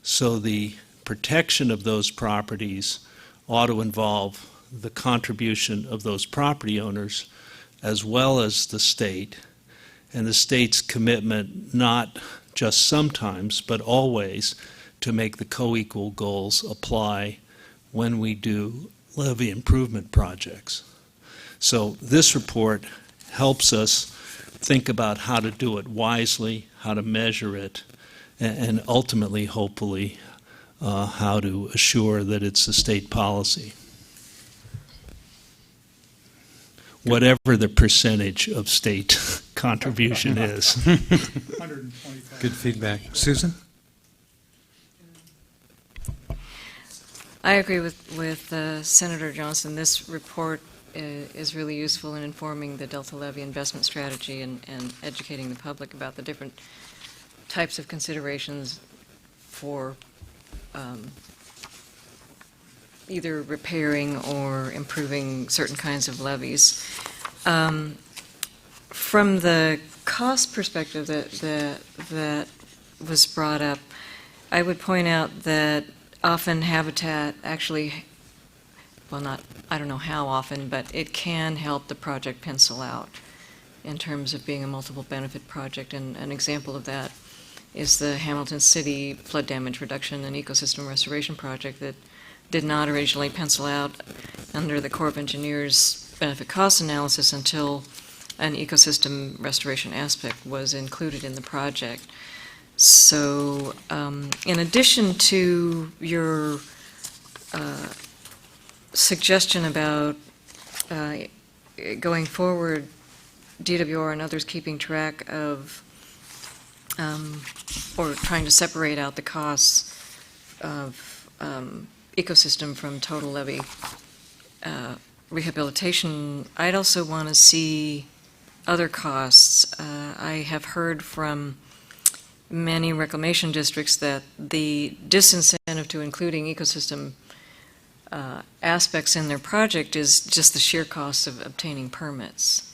So the protection of those properties ought to involve the contribution of those property owners as well as the state, and the state's commitment not just sometimes but always to make the co-equal goals apply when we do levee improvement projects. So this report helps us think about how to do it wisely, how to measure it, and ultimately, hopefully, how to assure that it's a state policy. Whatever the percentage of state contribution is. Good feedback. Susan? I agree with Senator Johnson. This report is really useful in informing the Delta Levee investment strategy and educating the public about the different types of considerations for either repairing or improving certain kinds of levees. From the cost perspective that was brought up, I would point out that often habitat actually, well, not, I don't know how often, but it can help the project pencil out in terms of being a multiple benefit project. And an example of that is the Hamilton City Flood Damage Reduction and Ecosystem Restoration Project that did not originally pencil out under the Corps of Engineers benefit cost analysis until an ecosystem restoration aspect was included in the project. So in addition to your suggestion about going forward, DWR and others keeping track of or trying to separate out the costs of ecosystem from total levee rehabilitation, I'd also want to see other costs. I have heard from many reclamation districts that the disincentive to including ecosystem aspects in their project is just the sheer cost of obtaining permits.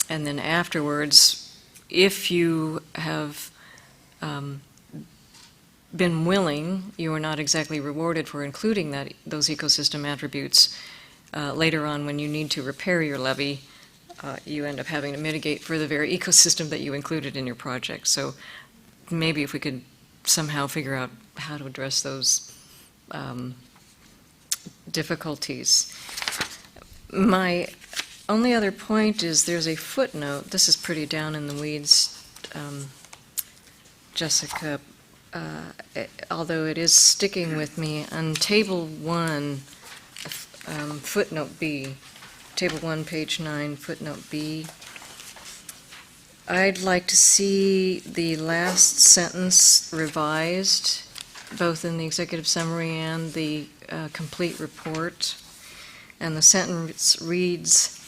And then afterwards, if you have been willing, you are not exactly rewarded for including those ecosystem attributes. Later on, when you need to repair your levee, you end up having to mitigate for the very ecosystem that you included in your project. So maybe if we could somehow figure out how to address those difficulties. My only other point is there's a footnote, this is pretty down in the weeds, Jessica, although it is sticking with me, on Table 1, footnote B, Table 1, page 9, footnote B. I'd like to see the last sentence revised, both in the executive summary and the complete report. And the sentence reads,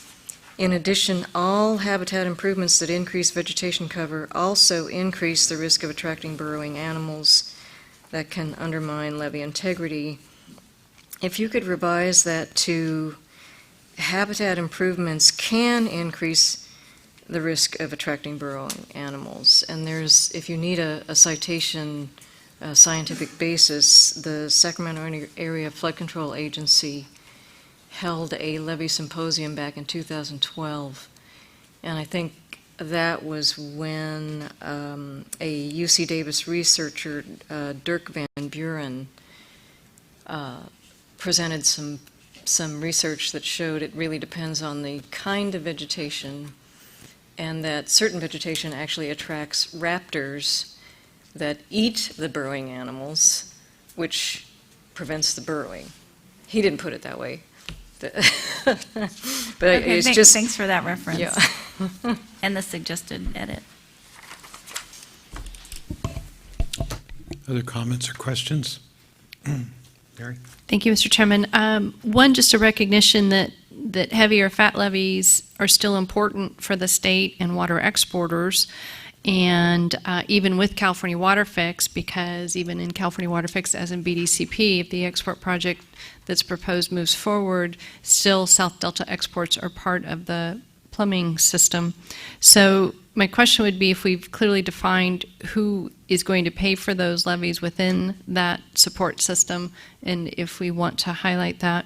in addition, all habitat improvements that increase vegetation cover also increase the risk of attracting burrowing animals that can undermine levee integrity. If you could revise that to habitat improvements can increase the risk of attracting burrowing animals. And there's, if you need a citation, a scientific basis, the Sacramento Area Flood Control Agency held a levee symposium back in 2012. And I think that was when a UC Davis researcher, Dirk Van Buren, presented some research that showed it really depends on the kind of vegetation, and that certain vegetation actually attracts raptors that eat the burrowing animals, which prevents the burrowing. He didn't put it that way. But Okay, it's just... thanks for that reference. Yeah. And the suggested edit. Other comments or questions? Mary? Thank you, Mr. Chairman. One, just a recognition that heavy or fat levies are still important for the state and water exporters, and even with California Water Fix, because even in California Water Fix, as in BDCP, if the export project that's proposed moves forward, still South Delta exports are part of the plumbing system. So my question would be, if we've clearly defined who is going to pay for those levies within that support system, and if we want to highlight that.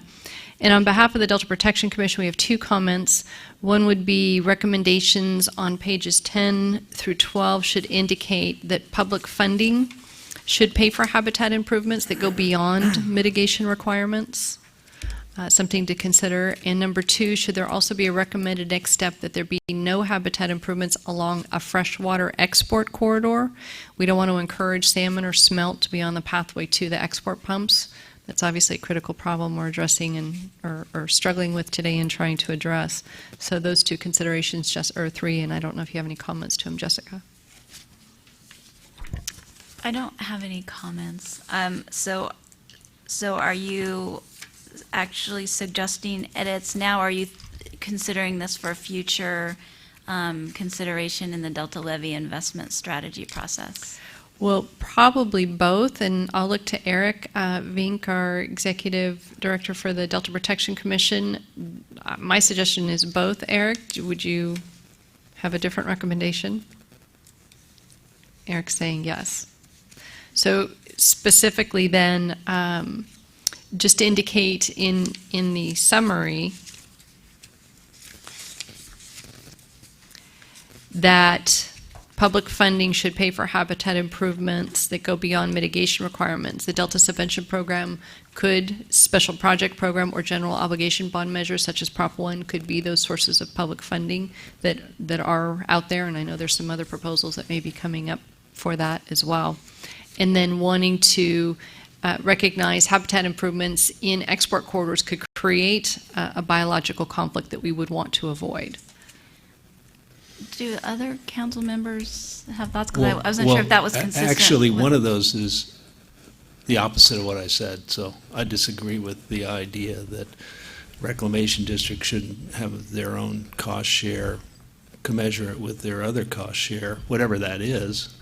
And on behalf of the Delta Protection Commission, we have two comments. One would be recommendations on pages 10 through 12 should indicate that public funding should pay for habitat improvements that go beyond mitigation requirements. Something to consider. And number two, should there also be a recommended next step that there be no habitat improvements along a freshwater export corridor? We don't want to encourage salmon or smelt to be on the pathway to the export pumps. That's obviously a critical problem we're addressing and or struggling with today and trying to address. So those two considerations, or three, and I don't know if you have any comments to them, Jessica. I don't have any comments. So are you actually suggesting edits now? Are you considering this for future consideration in the Delta Levy investment strategy process? Well, probably both, and I'll look to Eric Vink, our Executive Director for the Delta Protection Commission. My suggestion is both. Eric, would you have a different recommendation? Eric's saying yes. So specifically then, just to indicate in the summary that public funding should pay for habitat improvements that go beyond mitigation requirements. The Delta Subvention Program could, special project program or general obligation bond measures such as Prop 1 could be those sources of public funding that are out there, and I know there's some other proposals that may be coming up for that as well. And then wanting to recognize habitat improvements in export corridors could create a biological conflict that we would want to avoid. Do other council members have thoughts? Because I wasn't sure if that was consistent. Actually, one of those is the opposite of what I said, so I disagree with the idea that reclamation districts should have their own cost share, commensurate with their other cost share, whatever that is,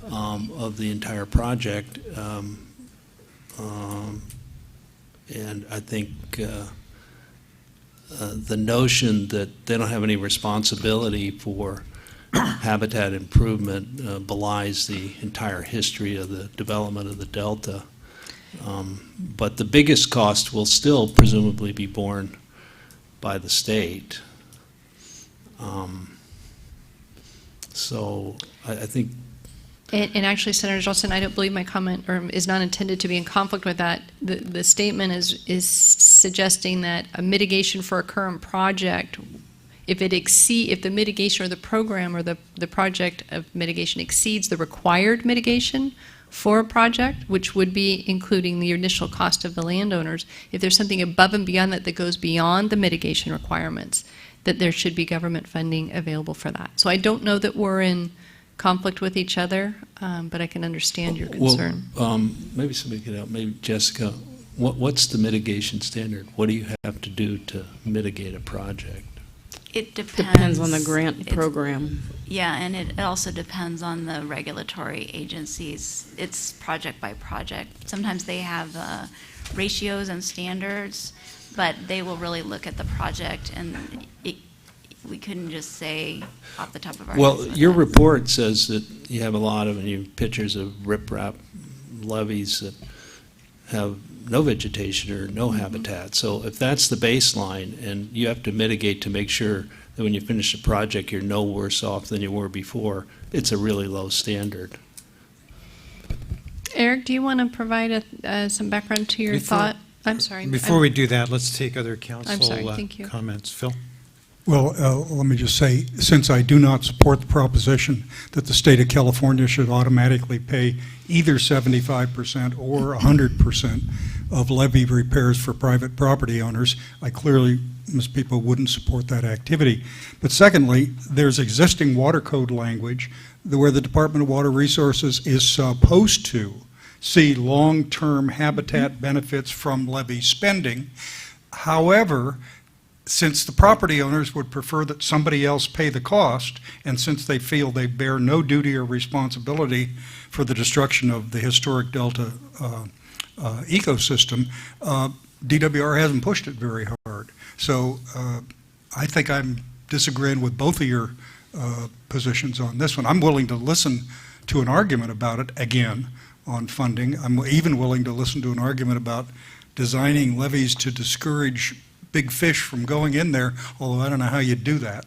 of the entire project. And I think the notion that they don't have any responsibility for habitat improvement belies the entire history of the development of the Delta. But the biggest cost will still presumably be borne by the state. So I think. And actually, Senator Johnson, I don't believe my comment is not intended to be in conflict with that. The statement is suggesting that a mitigation for a current project, if the mitigation or the program or the project of mitigation exceeds the required mitigation for a project, which would be including the initial cost of the landowners, if there's something above and beyond that that goes beyond the mitigation requirements, that there should be government funding available for that. So I don't know that we're in conflict with each other, but I can understand your concern. Well, maybe somebody could help. Maybe Jessica, what's the mitigation standard? What do you have to do to mitigate a project? It depends. Depends on the grant program. Yeah, and it also depends on the regulatory agencies. It's project by project. Sometimes they have ratios and standards, but they will really look at the project, and we couldn't just say off the top of our heads. Well, your report says that you have a lot of pictures of riprap levees that have no vegetation or no habitat. So if that's the baseline, and you have to mitigate to make sure that when you finish the project, you're no worse off than you were before, it's a really low standard. Eric, do you want to provide some background to your thought? I'm sorry. Before we do that, let's take other council thank you. comments. Phil? Well, let me just say, since I do not support the proposition that the state of California should automatically pay either 75% or 100% of levee repairs for private property owners, I clearly, most people wouldn't support that activity. But secondly, there's existing water code language where the Department of Water Resources is supposed to see long-term habitat benefits from levee spending. However, since the property owners would prefer that somebody else pay the cost, and since they feel they bear no duty or responsibility for the destruction of the historic Delta ecosystem, DWR hasn't pushed it very hard. So I think I'm disagreeing with both of your positions on this one. I'm willing to listen to an argument about it again on funding. I'm even willing to listen to an argument about designing levees to discourage big fish from going in there, although I don't know how you do that.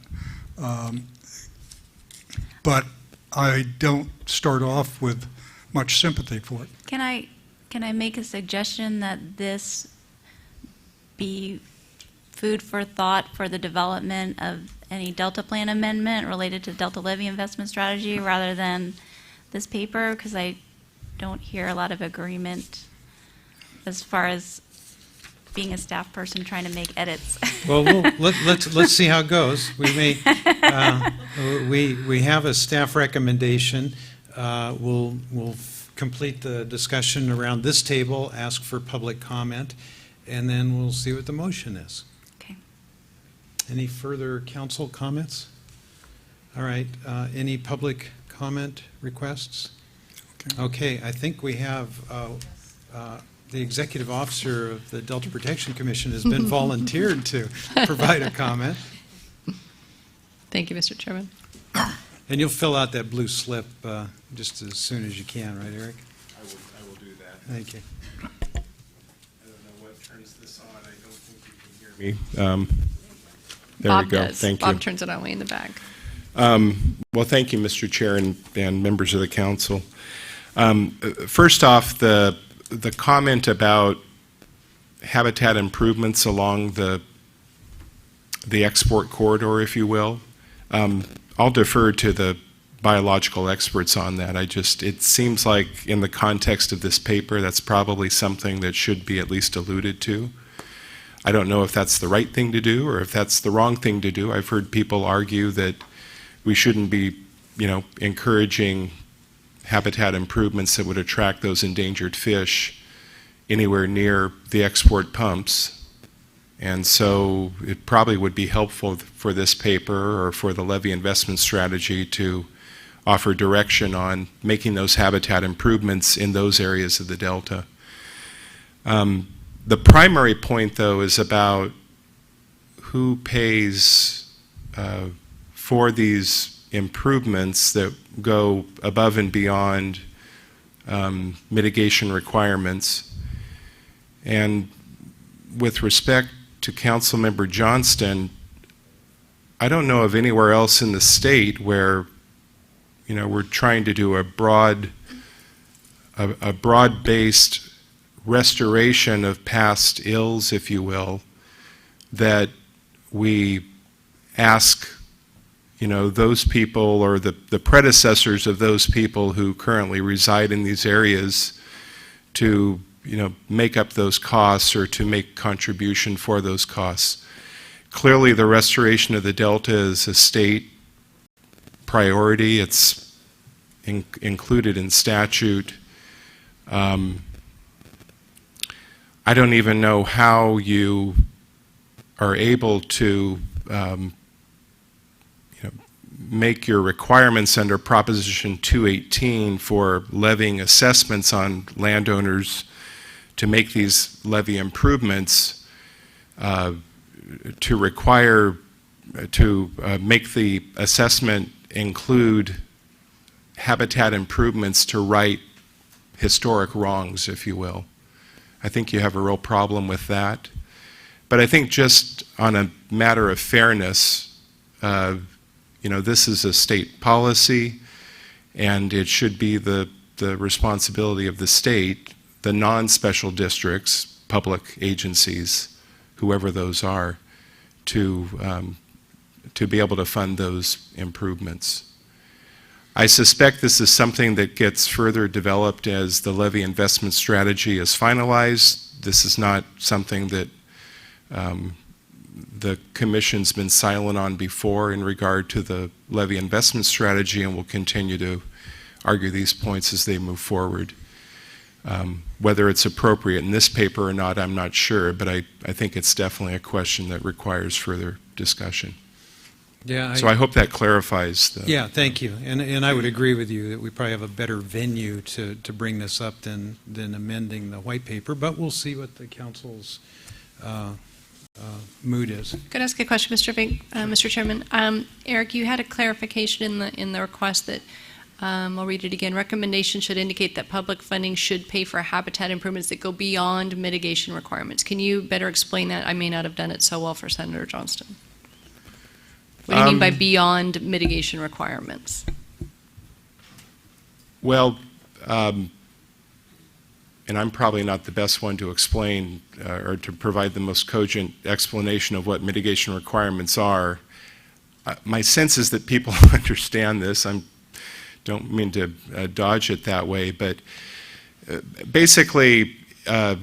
But I don't start off with much sympathy for it. Can I make a suggestion that this be food for thought for the development of any Delta Plan amendment related to Delta Levy investment strategy rather than this paper? Because I don't hear a lot of agreement as far as being a staff person trying to make edits. Well, let's see how it goes. We may we have a staff recommendation. We'll complete the discussion around this table, ask for public comment, and then we'll see what the motion is. Okay. Any further council comments? All right. Any public comment requests? Okay. I think we have. The executive officer of the Delta Protection Commission has been volunteered to provide a comment. Thank you, Mr. Chairman. And you'll fill out that blue slip just as soon as you can, right, Eric? I will do that. Thank you. I don't know what turns this on. I don't think you can hear me. There Bob we go. does. Thank you. Bob turns it on way in the back. Well, thank you, Mr. Chair and members of the council. First off, the comment about habitat improvements along the export corridor, if you will, I'll defer to the biological experts on that. It seems like in the context of this paper, that's probably something that should be at least alluded to. I don't know if that's the right thing to do or if that's the wrong thing to do. I've heard people argue that we shouldn't be, encouraging habitat improvements that would attract those endangered fish anywhere near the export pumps. And so it probably would be helpful for this paper or for the levee investment strategy to offer direction on making those habitat improvements in those areas of the Delta. The primary point, though, is about who pays for these improvements that go above and beyond mitigation requirements. And with respect to Councilmember Johnston, I don't know of anywhere else in the state where, we're trying to do a broad-based restoration of past ills, if you will, that we ask, those people or the predecessors of those people who currently reside in these areas to, make up those costs or to make contribution for those costs. Clearly, the restoration of the Delta is a state priority. It's included in statute. I don't even know how you are able to make your requirements under Proposition 218 for levying assessments on landowners to make these levy improvements, to require to make the assessment include habitat improvements to right historic wrongs, if you will. I think you have a real problem with that. But I think just on a matter of fairness, this is a state policy, and it should be the responsibility of the state, the non-special districts, public agencies, whoever those are, to be able to fund those improvements. I suspect this is something that gets further developed as the levy investment strategy is finalized. This is not something that the Commission's been silent on before in regard to the levy investment strategy, and will continue to argue these points as they move forward. Whether it's appropriate in this paper or not, I'm not sure, but I think it's definitely a question that requires further discussion. Yeah. So I hope that clarifies. Yeah, thank you. And I would agree with you that we probably have a better venue to bring this up than amending the white paper, but we'll see what the council's mood is. Could I ask a question, Mr. Chairman? Eric, you had a clarification in the request that, I'll read it again. Recommendation should indicate that public funding should pay for habitat improvements that go beyond mitigation requirements. Can you better explain that? I may not have done it so well for Senator Johnston. What do you mean by beyond mitigation requirements? Well, and I'm probably not the best one to explain or to provide the most cogent explanation of what mitigation requirements are. My sense is that people understand this. I don't mean to dodge it that way, but basically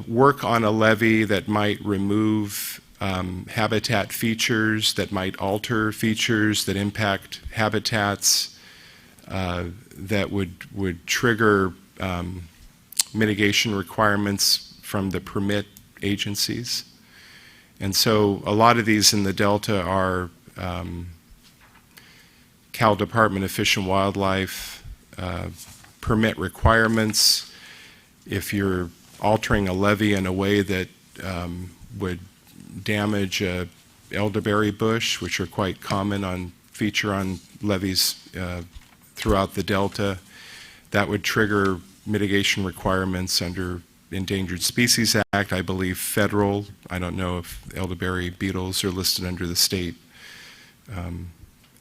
work on a levee that might remove habitat features, that might alter features that impact habitats, that would trigger mitigation requirements from the permit agencies. And so a lot of these in the Delta are Cal Department of Fish and Wildlife permit requirements. If you're altering a levee in a way that would damage elderberry bush, which are quite common feature on levees throughout the Delta, that would trigger mitigation requirements under Endangered Species Act, I believe federal. I don't know if elderberry beetles are listed under the state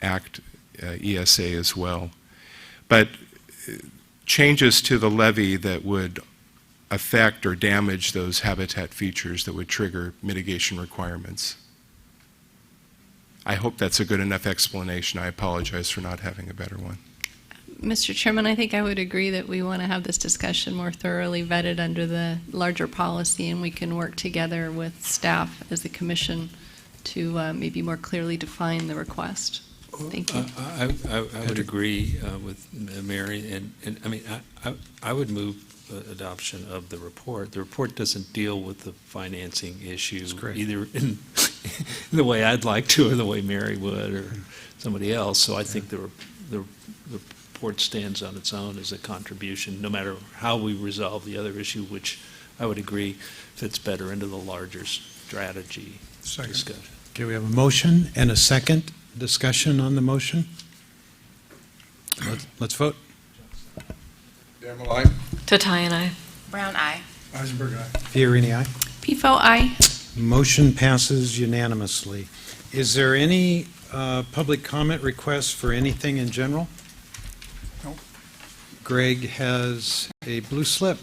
Act, ESA as well. But changes to the levee that would affect or damage those habitat features that would trigger mitigation requirements. I hope that's a good enough explanation. I apologize for not having a better one. Mr. Chairman, I think I would agree that we want to have this discussion more thoroughly vetted under the larger policy, and we can work together with staff as the commission to maybe more clearly define the request. Thank you. I would agree with Mary, and I mean, I would move adoption of the report. The report doesn't deal with the financing issue either in the way I'd like to or the way Mary would or somebody else. So I think the report stands on its own as a contribution, no matter how we resolve the other issue, which I would agree fits better into the larger strategy discussion. Okay, we have a motion and a second. Discussion on the motion? Let's vote. Gamble, aye. Tatayan, aye. Brown eye. Eisenberg, aye. Fiorini, aye. PFO, aye. Motion passes unanimously. Is there any public comment requests for anything in general? No. Greg has a blue slip.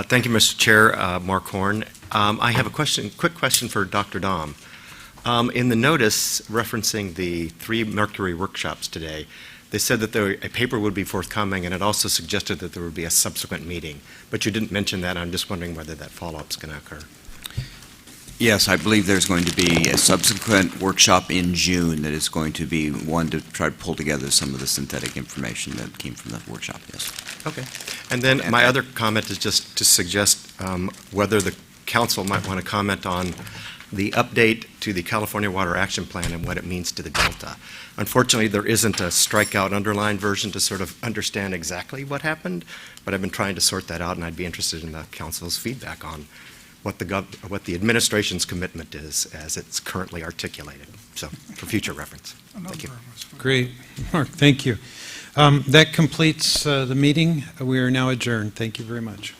Thank you, Mr. Chair. Mark Horn. I have a quick question for Dr. Dom. In the notice referencing the 3 Mercury workshops today, they said that a paper would be forthcoming, and it also suggested that there would be a subsequent meeting. But you didn't mention that. I'm just wondering whether that follow-up is going to occur. Yes, I believe there's going to be a subsequent workshop in June that is going to be one to try to pull together some of the synthetic information that came from that workshop, yes. Okay. And then my other comment is just to suggest whether the council might want to comment on the update to the California Water Action Plan and what it means to the Delta. Unfortunately, there isn't a strikeout underlined version to sort of understand exactly what happened, but I've been trying to sort that out, and I'd be interested in the council's feedback on what the administration's commitment is as it's currently articulated. So, for future reference. Thank you. Great. Mark, thank you. That completes the meeting. We are now adjourned. Thank you very much.